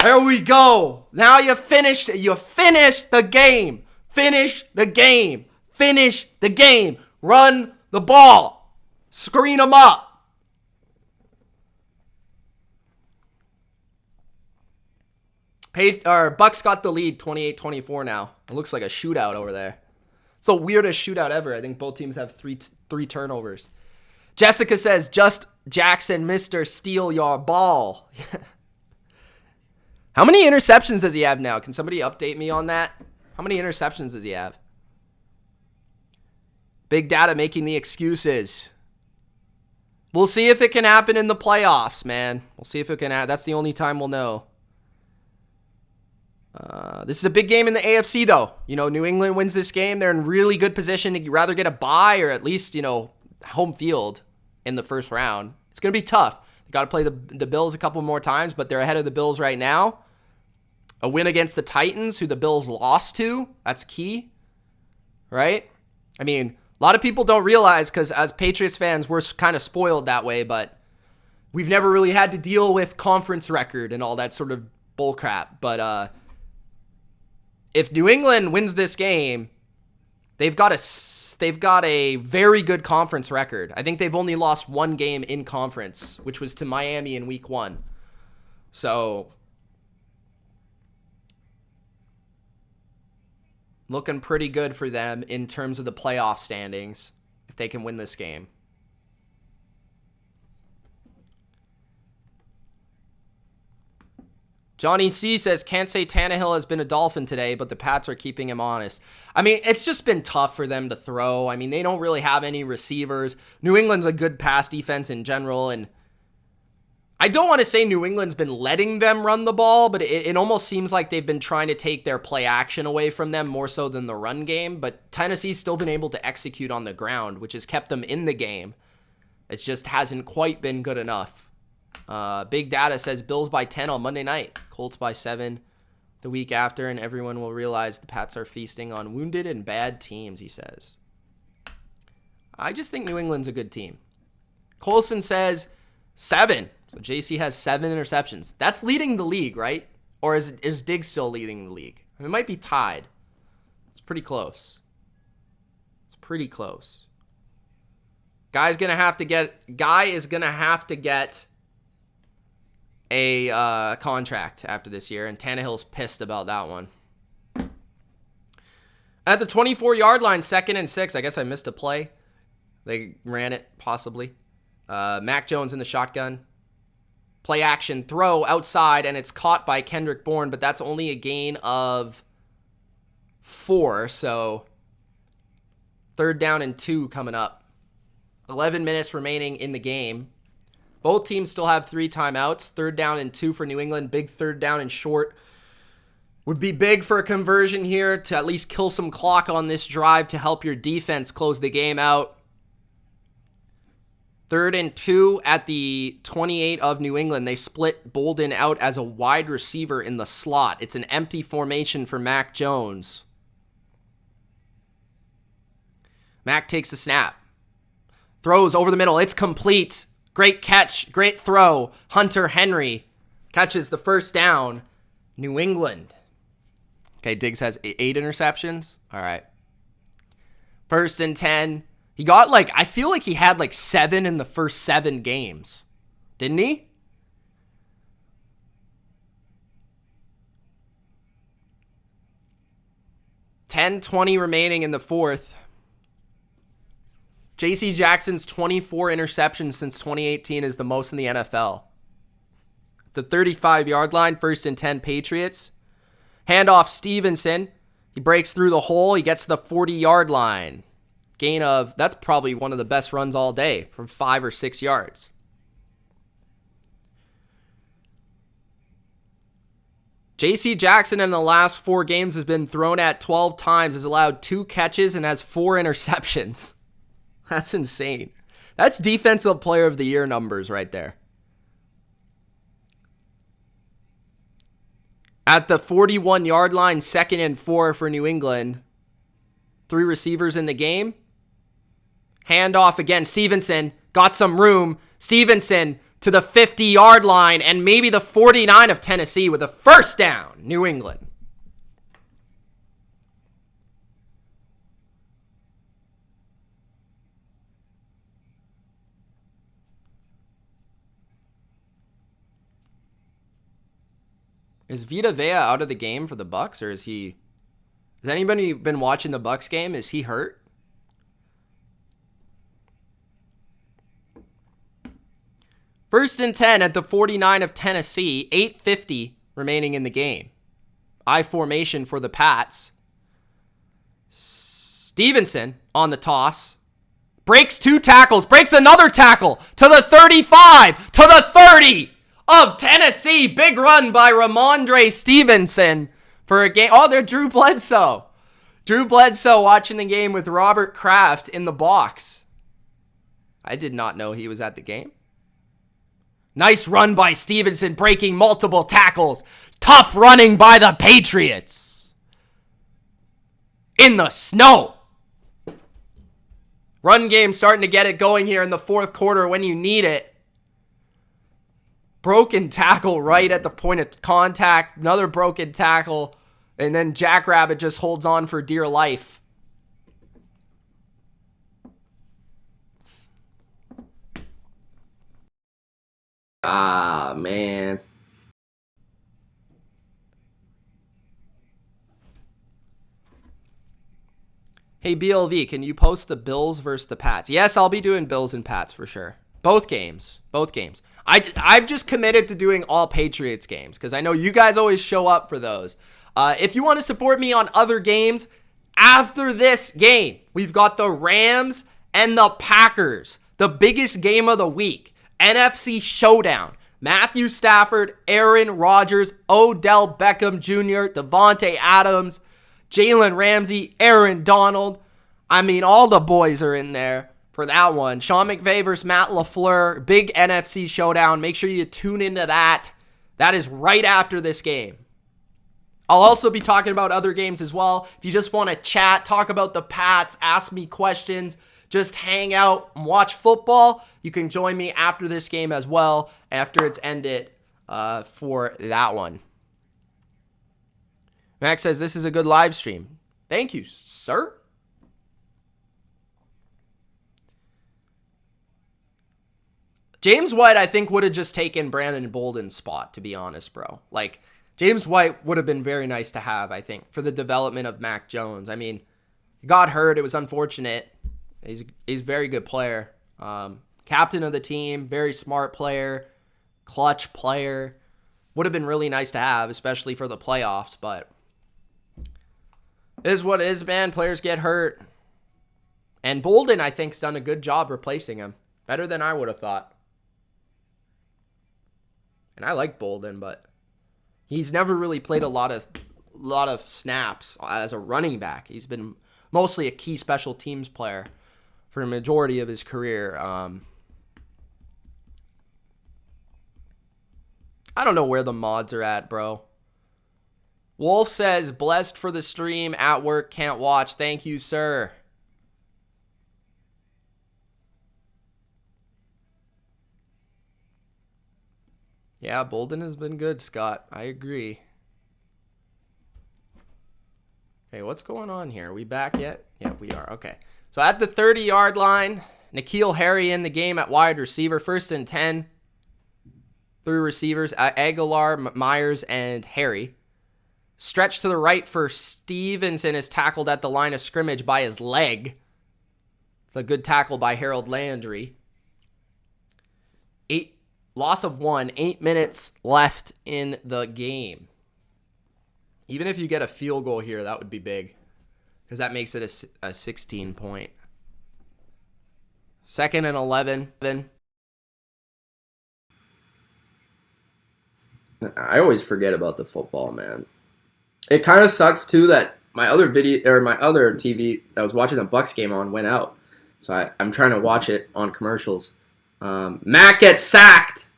There we go. Now you finished the game. Finish the game. Finish the game. Run the ball. Screen them up. Bucks got the lead 28-24 now. It looks like a shootout over there. It's the weirdest shootout ever. I think both teams have three turnovers. Jessica says, just Jackson, Mr. Steal Your Ball. How many interceptions does he have now? Can somebody update me on that? How many interceptions does he have? Big Data making the excuses. We'll see if it can happen in the playoffs, man. We'll see if it can happen. That's the only time we'll know. This is a big game in the AFC, though. New England wins this game. They're in really good position to rather get a bye or at least, home field in the first round. It's going to be tough. They got to play the Bills a couple more times, but they're ahead of the Bills right now. A win against the Titans, who the Bills lost to. That's key, right? I mean, a lot of people don't realize, because as Patriots fans, we're kind of spoiled that way, but we've never really had to deal with conference record and all that sort of bullcrap. But if New England wins this game, They've got a very good conference record. I think they've only lost one game in conference, which was to Miami in week 1. So, looking pretty good for them in terms of the playoff standings if they can win this game. Johnny C says, can't say Tannehill has been a Dolphin today, but the Pats are keeping him honest. I mean, it's just been tough for them to throw. I mean, they don't really have any receivers. New England's a good pass defense in general, and I don't want to say New England's been letting them run the ball, but it almost seems like they've been trying to take their play action away from them more so than the run game, but Tennessee's still been able to execute on the ground, which has kept them in the game. It just hasn't quite been good enough. Big Data says Bills by 10 on Monday night, Colts by 7 the week after, and everyone will realize the Pats are feasting on wounded and bad teams, he says. I just think New England's a good team. Colson says 7. So JC has 7 interceptions. That's leading the league, right? Or is Diggs still leading the league? I mean, it might be tied. It's pretty close. It's pretty close. Guy is gonna have to get a contract after this year, and Tannehill's pissed about that one. At the 24-yard line, 2nd and 6. I guess I missed a play. They ran it, possibly. Mac Jones in the shotgun. Play action, throw outside, and it's caught by Kendrick Bourne, but that's only a gain of 4, so 3rd down and 2 coming up. 11 minutes remaining in the game. Both teams still have 3 timeouts. 3rd down and 2 for New England. Big 3rd down and short. Would be big for a conversion here to at least kill some clock on this drive to help your defense close the game out. 3rd and 2 at the 28 of New England. They split Bolden out as a wide receiver in the slot. It's an empty formation for Mac Jones. Mac takes the snap. Throws over the middle. It's complete. Great catch, great throw. Hunter Henry catches the 1st down. New England. Okay, Diggs has 8 interceptions. All right. 1st and 10. He got I feel like he had 7 in the first 7 games. Didn't he? $10:20 remaining in the 4th. J.C. Jackson's 24 interceptions since 2018 is the most in the NFL. The 35-yard line, 1st and 10 Patriots. Handoff Stevenson. He breaks through the hole. He gets to the 40-yard line. Gain of, that's probably one of the best runs all day, from 5 or 6 yards. J.C. Jackson in the last 4 games has been thrown at 12 times, has allowed 2 catches, and has 4 interceptions. That's insane. That's Defensive Player of the Year numbers right there. At the 41-yard line, 2nd and 4 for New England. 3 receivers in the game. Handoff again. Stevenson got some room. Stevenson to the 50-yard line and maybe the 49 of Tennessee with a 1st down. New England. Is Vita Vea out of the game for the Bucs, or is he? Has anybody been watching the Bucs game? Is he hurt? First and 10 at the 49 of Tennessee. 8:50 remaining in the game. I formation for the Pats. Stevenson on the toss. Breaks 2 tackles. Breaks another tackle to the 35. To the 30. Of Tennessee. Big run by Ramondre Stevenson for a game. Oh, they're Drew Bledsoe. Drew Bledsoe watching the game with Robert Kraft in the box. I did not know he was at the game. Nice run by Stevenson, breaking multiple tackles. Tough running by the Patriots. In the snow. Run game starting to get it going here in the 4th quarter when you need it. Broken tackle right at the point of contact. Another broken tackle. And then Jackrabbit just holds on for dear life. Ah, man. Hey, BLV, can you post the Bills versus the Pats? Yes, I'll be doing Bills and Pats for sure. Both games. Both games. I've just committed to doing all Patriots games because I know you guys always show up for those. If you want to support me on other games, after this game, we've got the Rams and the Packers. The biggest game of the week. NFC Showdown. Matthew Stafford, Aaron Rodgers, Odell Beckham Jr., Devontae Adams, Jalen Ramsey, Aaron Donald. I mean, all the boys are in there for that one. Sean McVay versus Matt LaFleur. Big NFC Showdown. Make sure you tune into that. That is right after this game. I'll also be talking about other games as well. If you just want to chat, talk about the Pats, ask me questions, just hang out and watch football, you can join me after this game as well, after it's ended for that one. Max says, this is a good live stream. Thank you, sir. James White, I think, would have just taken Brandon Bolden's spot, to be honest, bro. Like, James White would have been very nice to have, I think, for the development of Mac Jones. I mean, he got hurt. It was unfortunate. He's a very good player. Captain of the team, very smart player, clutch player. Would have been really nice to have, especially for the playoffs, but it is what it is, man. Players get hurt. And Bolden, I think, has done a good job replacing him. Better than I would have thought. And I like Bolden, but he's never really played a lot of snaps as a running back. He's been mostly a key special teams player for a majority of his career. I don't know where the mods are at, bro. Wolf says, blessed for the stream, at work, can't watch. Thank you, sir. Yeah, Bolden has been good, Scott. I agree. Hey, what's going on here? Are we back yet? Yeah, we are. Okay. So at the 30-yard line, N'Keal Harry in the game at wide receiver. 1st and 10. 3 receivers, Aguilar, Myers, and Harry. Stretch to the right for Stevenson is tackled at the line of scrimmage by his leg. It's a good tackle by Harold Landry. Loss of 1, 8 minutes left in the game. Even if you get a field goal here, that would be big, because that makes it a 16-point. 2nd and 11. I always forget about the football, man. It kind of sucks too that my other TV that was watching the Bucks game on went out, so I'm trying to watch it on commercials. Mac gets sacked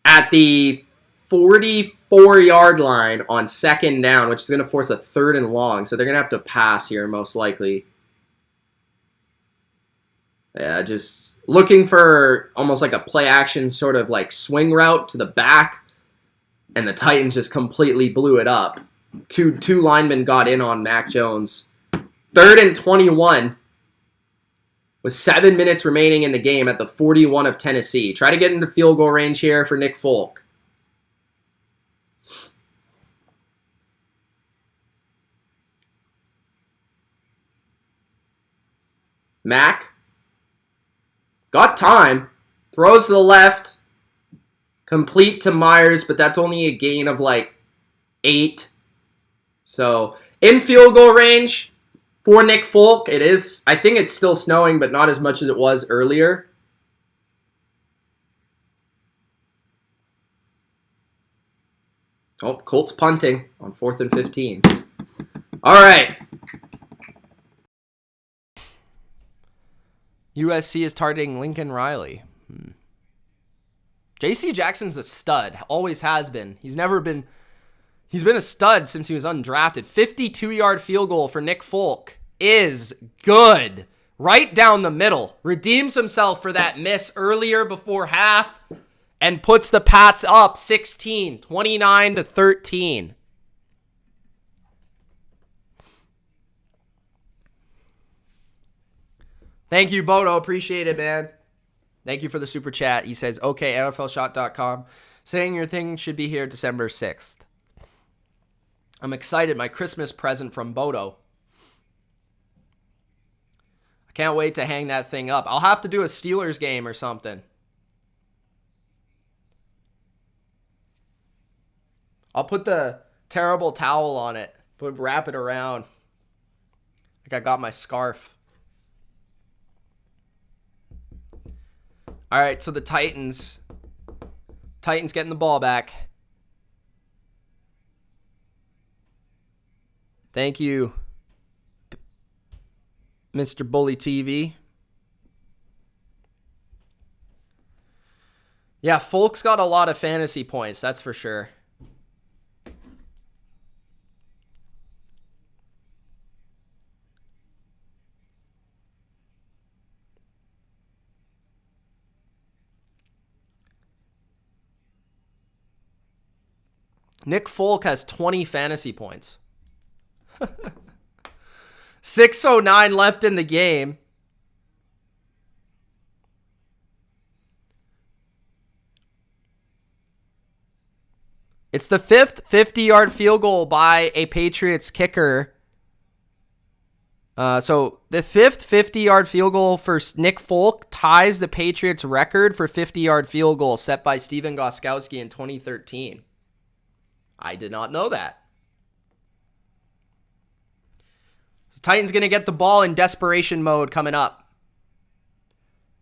at the 44-yard line on 2nd down, which is going to force a 3rd and long. So they're going to have to pass here, most likely. Yeah, just looking for almost like a play-action sort of like swing route to the back. And the Titans just completely blew it up. Two linemen got in on Mac Jones. 3rd and 21. With 7 minutes remaining in the game at the 41 of Tennessee. Try to get into field goal range here for Nick Folk. Mac. Got time. Throws to the left. Complete to Myers, but that's only a gain of like 8. So, in field goal range for Nick Folk, it is, I think it's still snowing, but not as much as it was earlier. Oh, Colts punting on 4th and 15. All right. USC is targeting Lincoln Riley. J.C. Jackson's a stud. Always has been. He's been a stud since he was undrafted. 52-yard field goal for Nick Folk is good. Right down the middle. Redeems himself for that miss earlier before half and puts the Pats up 16, 29-13. Thank you, Bodo. Appreciate it, man. Thank you for the super chat. He says, okay, NFLshot.com. Saying your thing should be here December 6th. I'm excited. My Christmas present from Bodo. I can't wait to hang that thing up. I'll have to do a Steelers game or something. I'll put the terrible towel on it. Wrap it around. Like I got my scarf. All right, so the Titans. Titans getting the ball back. Thank you, Mr. Bully TV. Yeah, Folk's got a lot of fantasy points, that's for sure. Nick Folk has 20 fantasy points. 6:09 left in the game. It's the fifth 50-yard field goal by a Patriots kicker. So the fifth 50-yard field goal for Nick Folk ties the Patriots record for 50-yard field goal set by Steven Gostkowski in 2013. I did not know that. The Titans going to get the ball in desperation mode coming up.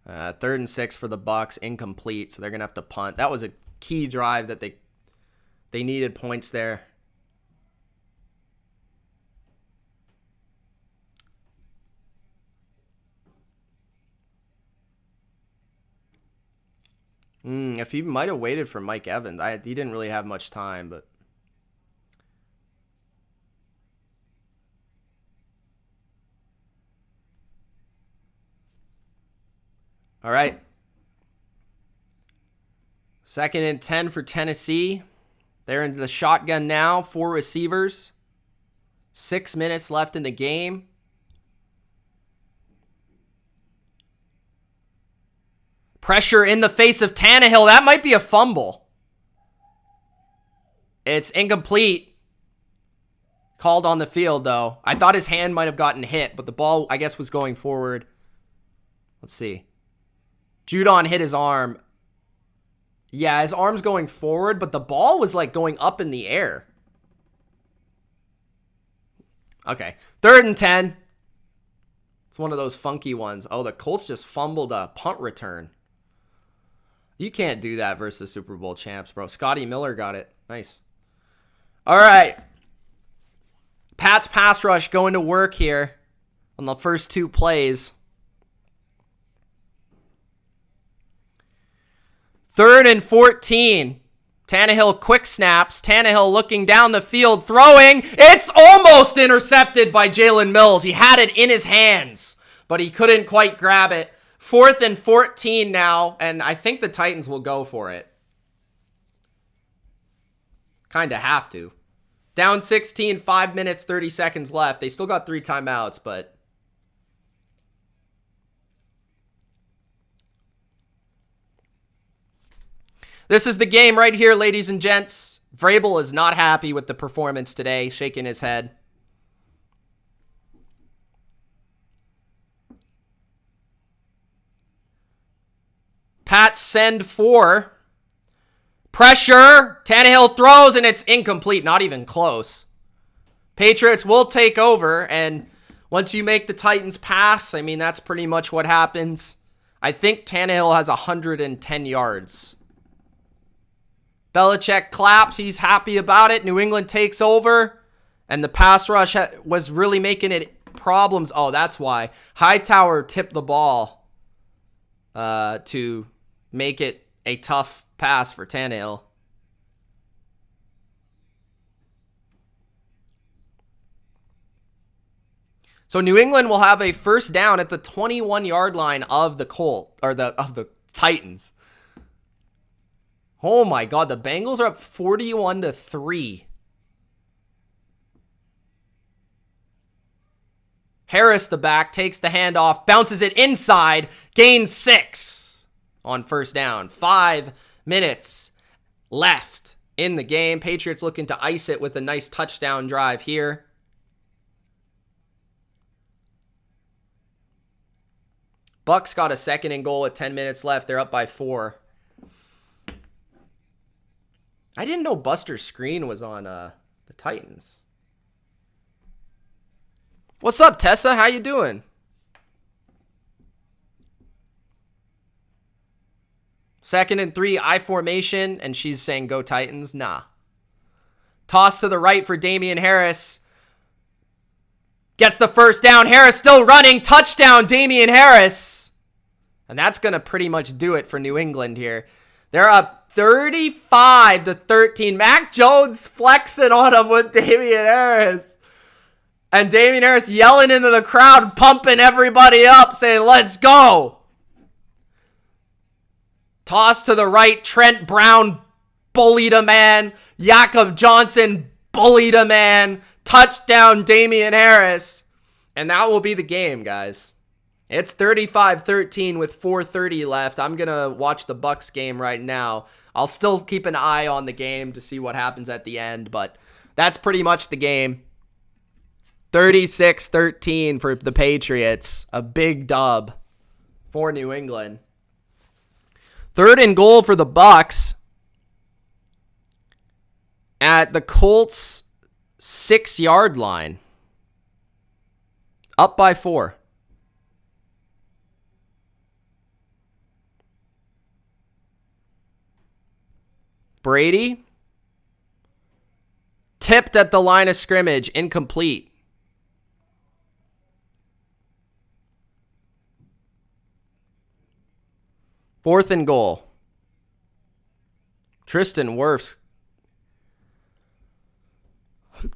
3rd and 6 for the Bucs, incomplete, so they're going to have to punt. That was a key drive that they needed points there. If he might have waited for Mike Evans, he didn't really have much time, but all right. 2nd and 10 for Tennessee. They're into the shotgun now. 4 receivers. 6 minutes left in the game. Pressure in the face of Tannehill. That might be a fumble. It's incomplete. Called on the field, though. I thought his hand might have gotten hit, but the ball, I guess, was going forward. Let's see. Judon hit his arm. Yeah, his arm's going forward, but the ball was like going up in the air. Okay. 3rd and 10. It's one of those funky ones. Oh, the Colts just fumbled a punt return. You can't do that versus Super Bowl champs, bro. Scotty Miller got it. Nice. All right. Pat's pass rush going to work here on the first 2 plays. 3rd and 14. Tannehill quick snaps. Tannehill looking down the field, throwing. It's almost intercepted by Jalen Mills. He had it in his hands, but he couldn't quite grab it. 4th and 14 now, and I think the Titans will go for it. Kind of have to. Down 16, 5 minutes, 30 seconds left. They still got 3 timeouts, but this is the game right here, ladies and gents. Vrabel is not happy with the performance today, shaking his head. Pats send 4. Pressure. Tannehill throws, and it's incomplete. Not even close. Patriots will take over, and once you make the Titans pass, I mean, that's pretty much what happens. I think Tannehill has 110 yards. Belichick claps. He's happy about it. New England takes over, and the pass rush was really making it problems. Oh, that's why. Hightower tipped the ball to make it a tough pass for Tannehill. So New England will have a first down at the 21-yard line of the of the Titans. Oh my God, the Bengals are up 41-3. Harris, the back, takes the handoff, bounces it inside, gains 6. on first down. 5 minutes left in the game. Patriots looking to ice it with a nice touchdown drive here. Bucks got a 2nd and goal with 10 minutes left. They're up by 4. I didn't know Buster Screen was on the Titans. What's up, Tessa? How you doing? 2nd and 3, I formation, and she's saying go Titans. Nah. Toss to the right for Damian Harris. Gets the first down. Harris still running. Touchdown, Damian Harris. And that's going to pretty much do it for New England here. They're up 35-13. Mac Jones flexing on him with Damian Harris. And Damian Harris yelling into the crowd, pumping everybody up, saying, let's go. Toss to the right. Trent Brown bullied a man. Jakob Johnson bullied a man. Touchdown, Damian Harris. And that will be the game, guys. It's 35-13 with 4:30 left. I'm going to watch the Bucks game right now. I'll still keep an eye on the game to see what happens at the end, but that's pretty much the game. 36-13 for the Patriots. A big dub for New England. 3rd and goal for the Bucks at the Colts' 6-yard line. Up by 4. Brady tipped at the line of scrimmage, incomplete. Fourth and goal. Tristan Wirfs.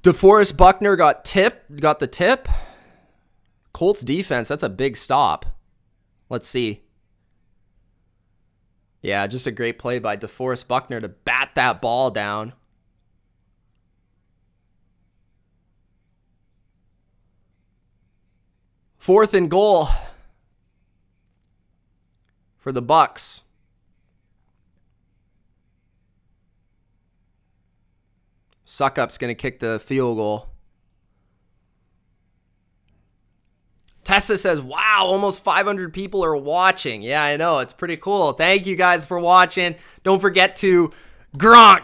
DeForest Buckner got the tip. Colts defense, that's a big stop. Let's see. Yeah, just a great play by DeForest Buckner to bat that ball down. Fourth and goal for the Bucks. Suckup's going to kick the field goal. Tessa says, wow, almost 500 people are watching. Yeah, I know. It's pretty cool. Thank you guys for watching. Don't forget to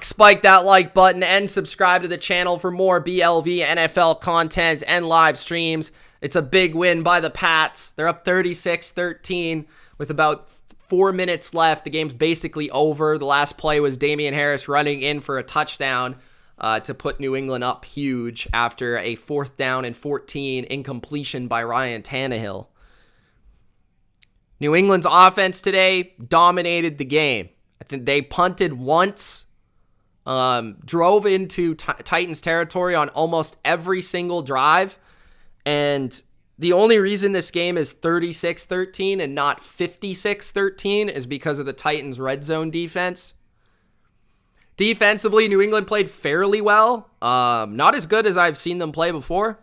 spike that like button and subscribe to the channel for more BLV NFL content and live streams. It's a big win by the Pats. They're up 36-13 with about 4 minutes left. The game's basically over. The last play was Damian Harris running in for a touchdown to put New England up huge after a 4th down and 14 incompletion by Ryan Tannehill. New England's offense today dominated the game. I think they punted once, drove into Titans territory on almost every single drive, and the only reason this game is 36-13 and not 56-13 is because of the Titans' red zone defense. Defensively, New England played fairly well. Not as good as I've seen them play before,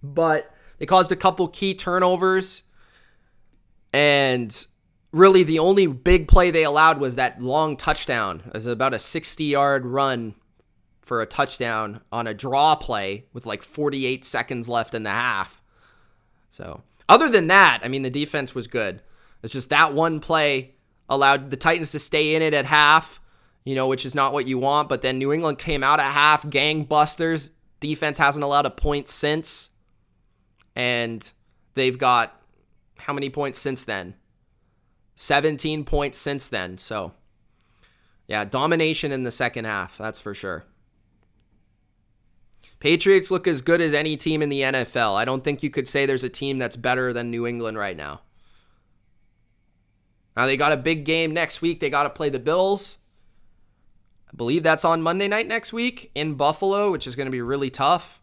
but they caused a couple key turnovers. And really the only big play they allowed was that long touchdown. It was about a 60-yard run for a touchdown on a draw play with like 48 seconds left in the half. So other than that, I mean, the defense was good. It's just that one play allowed the Titans to stay in it at half, which is not what you want. But then New England came out at half, gangbusters. Defense hasn't allowed a point since. And they've got how many points since then? 17 points since then. So, yeah, domination in the second half, that's for sure. Patriots look as good as any team in the NFL. I don't think you could say there's a team that's better than New England right now. Now, they got a big game next week. They got to play the Bills. I believe that's on Monday night next week in Buffalo, which is going to be really tough.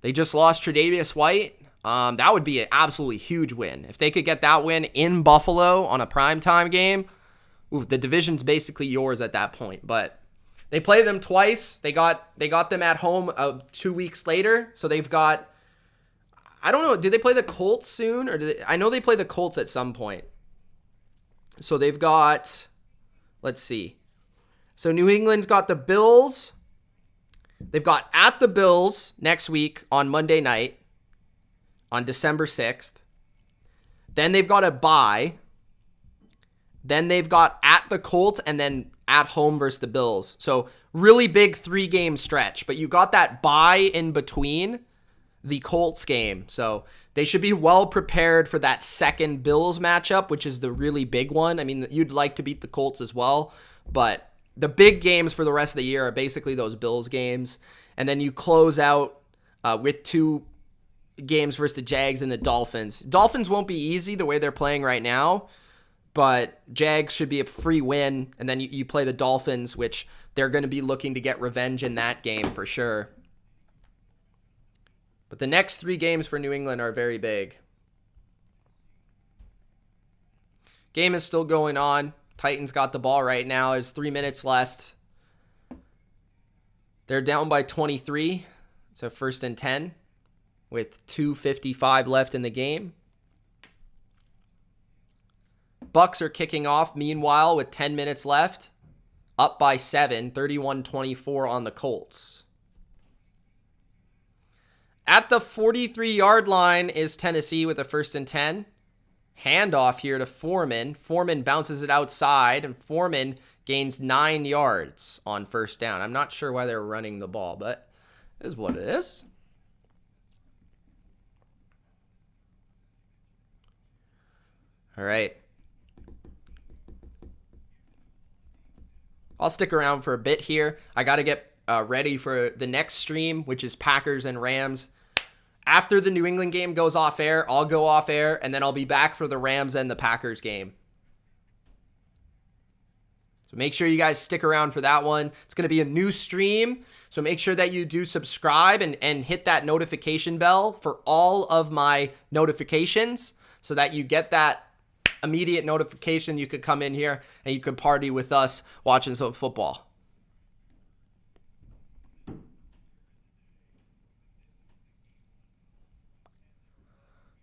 They just lost Tre'Davious White. That would be an absolutely huge win. If they could get that win in Buffalo on a primetime game, the division's basically yours at that point. But they play them twice. They got them at home 2 weeks later. So they've got, I don't know, did they play the Colts soon? I know they play the Colts at some point. So they've got, let's see. So New England's got the Bills. They've got at the Bills next week on Monday night on December 6th. Then they've got a bye. Then they've got at the Colts and then at home versus the Bills. So really big 3-game stretch. But you got that bye in between the Colts game. So they should be well prepared for that second Bills matchup, which is the really big one. I mean, you'd like to beat the Colts as well. But the big games for the rest of the year are basically those Bills games. And then you close out with 2 games versus the Jags and the Dolphins. Dolphins won't be easy the way they're playing right now, but Jags should be a free win. And then you play the Dolphins, which they're going to be looking to get revenge in that game for sure. But the next 3 games for New England are very big. Game is still going on. Titans got the ball right now. There's 3 minutes left. They're down by 23. It's a 1st and 10 with 2:55 left in the game. Bucks are kicking off meanwhile with 10 minutes left. Up by 7, 31-24 on the Colts. At the 43-yard line is Tennessee with a 1st and 10. Handoff here to Foreman. Foreman bounces it outside, and Foreman gains 9 yards on 1st down. I'm not sure why they're running the ball, but it is what it is. All right. I'll stick around for a bit here. I got to get ready for the next stream, which is Packers and Rams. After the New England game goes off air, I'll go off air, and then I'll be back for the Rams and the Packers game. So make sure you guys stick around for that one. It's going to be a new stream, so make sure that you do subscribe and hit that notification bell for all of my notifications so that you get that immediate notification. You could come in here and you could party with us watching some football.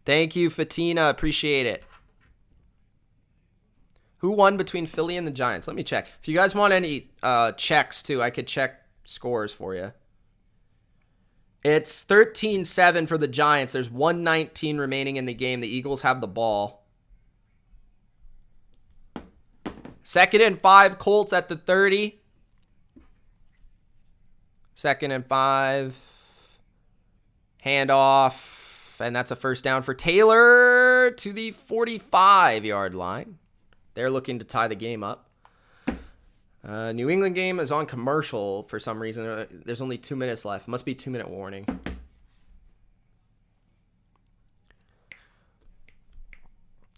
Thank you, Fatina. Appreciate it. Who won between Philly and the Giants? Let me check. If you guys want any checks, too, I could check scores for you. It's 13-7 for the Giants. There's 1:19 remaining in the game. The Eagles have the ball. 2nd and 5, Colts at the 30. 2nd and 5. Handoff. And that's a 1st down for Taylor to the 45-yard line. They're looking to tie the game up. New England game is on commercial for some reason. There's only 2 minutes left. Must be 2-minute warning.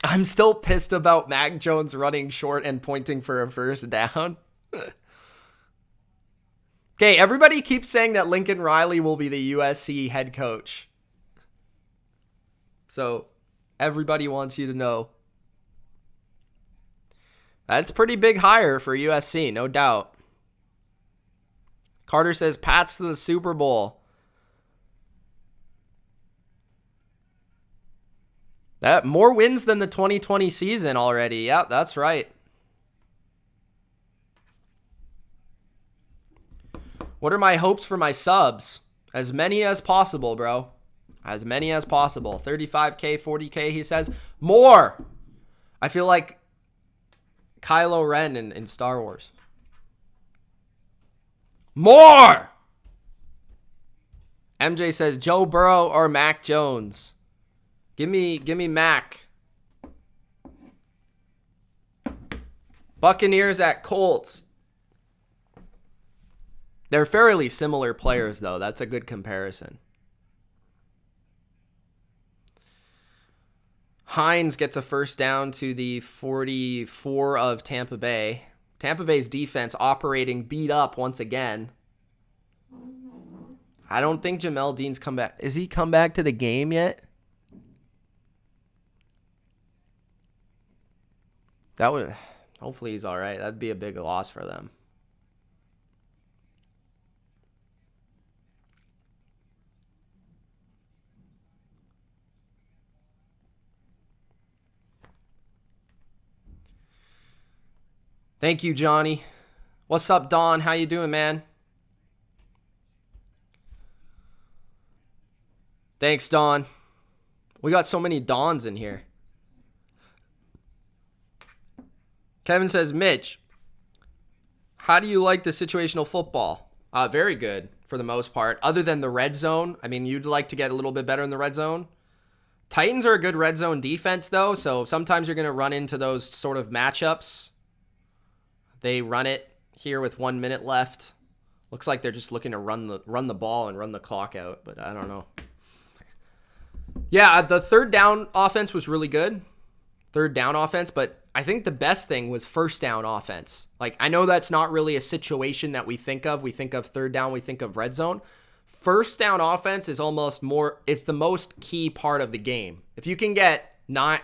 I'm still pissed about Mac Jones running short and pointing for a 1st down. Okay, everybody keeps saying that Lincoln Riley will be the USC head coach. So everybody wants you to know. That's a pretty big hire for USC, no doubt. Carter says, Pats to the Super Bowl. That more wins than the 2020 season already. Yeah, that's right. What are my hopes for my subs? As many as possible, bro. As many as possible. 35K, 40K, he says. More! I feel like Kylo Ren in Star Wars. More! MJ says Joe Burrow or Mac Jones. Give me Mac. Buccaneers at Colts. They're fairly similar players, though. That's a good comparison. Hines gets a 1st down to the 44 of Tampa Bay. Tampa Bay's defense operating beat up once again. I don't think Jamel Dean's come back. Is he come back to the game yet? That would, hopefully he's all right. That'd be a big loss for them. Thank you, Johnny. What's up, Don? How you doing, man? Thanks, Don. We got so many Dons in here. Kevin says, Mitch, how do you like the situational football? Very good for the most part. Other than the red zone. I mean, you'd like to get a little bit better in the red zone. Titans are a good red zone defense, though, so sometimes you're going to run into those sort of matchups. They run it here with 1 minute left. Looks like they're just looking to run the ball and run the clock out, but I don't know. Yeah, the third down offense was really good. Third down offense, but I think the best thing was first down offense. Like, I know that's not really a situation that we think of. We think of third down, we think of red zone. First down offense is almost more, it's the most key part of the game. If you can get nine,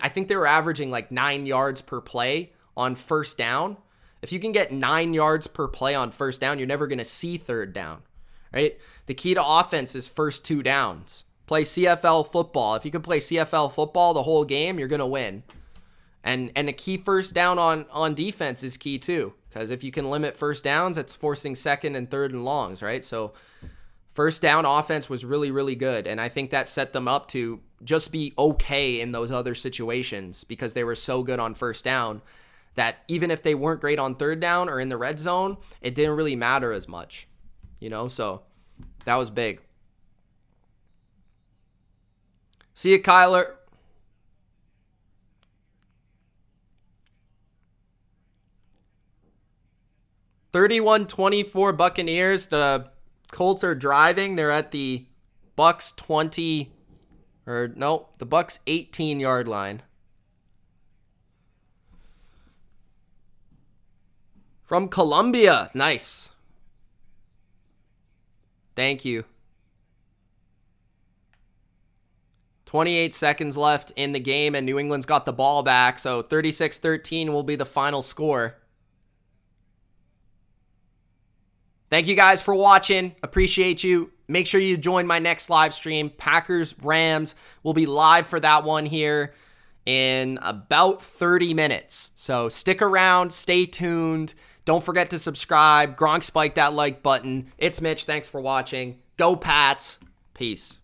I think they were averaging like 9 yards per play on first down. If you can get 9 yards per play on first down, you're never going to see third down, right? The key to offense is first 2 downs. Play CFL football. If you can play CFL football the whole game, you're going to win. And a key first down on defense is key too, because if you can limit first downs, it's forcing second and third and longs, right? So first down offense was really, really good, and I think that set them up to just be okay in those other situations because they were so good on first down that even if they weren't great on third down or in the red zone, it didn't really matter as much, you know? So that was big. See you, Kyler. (31-24) Buccaneers. The Colts are driving. They're at the Bucks 20, or no, the Bucks 18-yard line. From Colombia. Nice. Thank you. 28 seconds left in the game, and New England's got the ball back, so 36-13 will be the final score. Thank you guys for watching. Appreciate you. Make sure you join my next live stream. Packers-Rams will be live for that one here in about 30 minutes. So stick around. Stay tuned. Don't forget to subscribe. Gronk spike that like button. It's Mitch. Thanks for watching. Go Pats. Peace.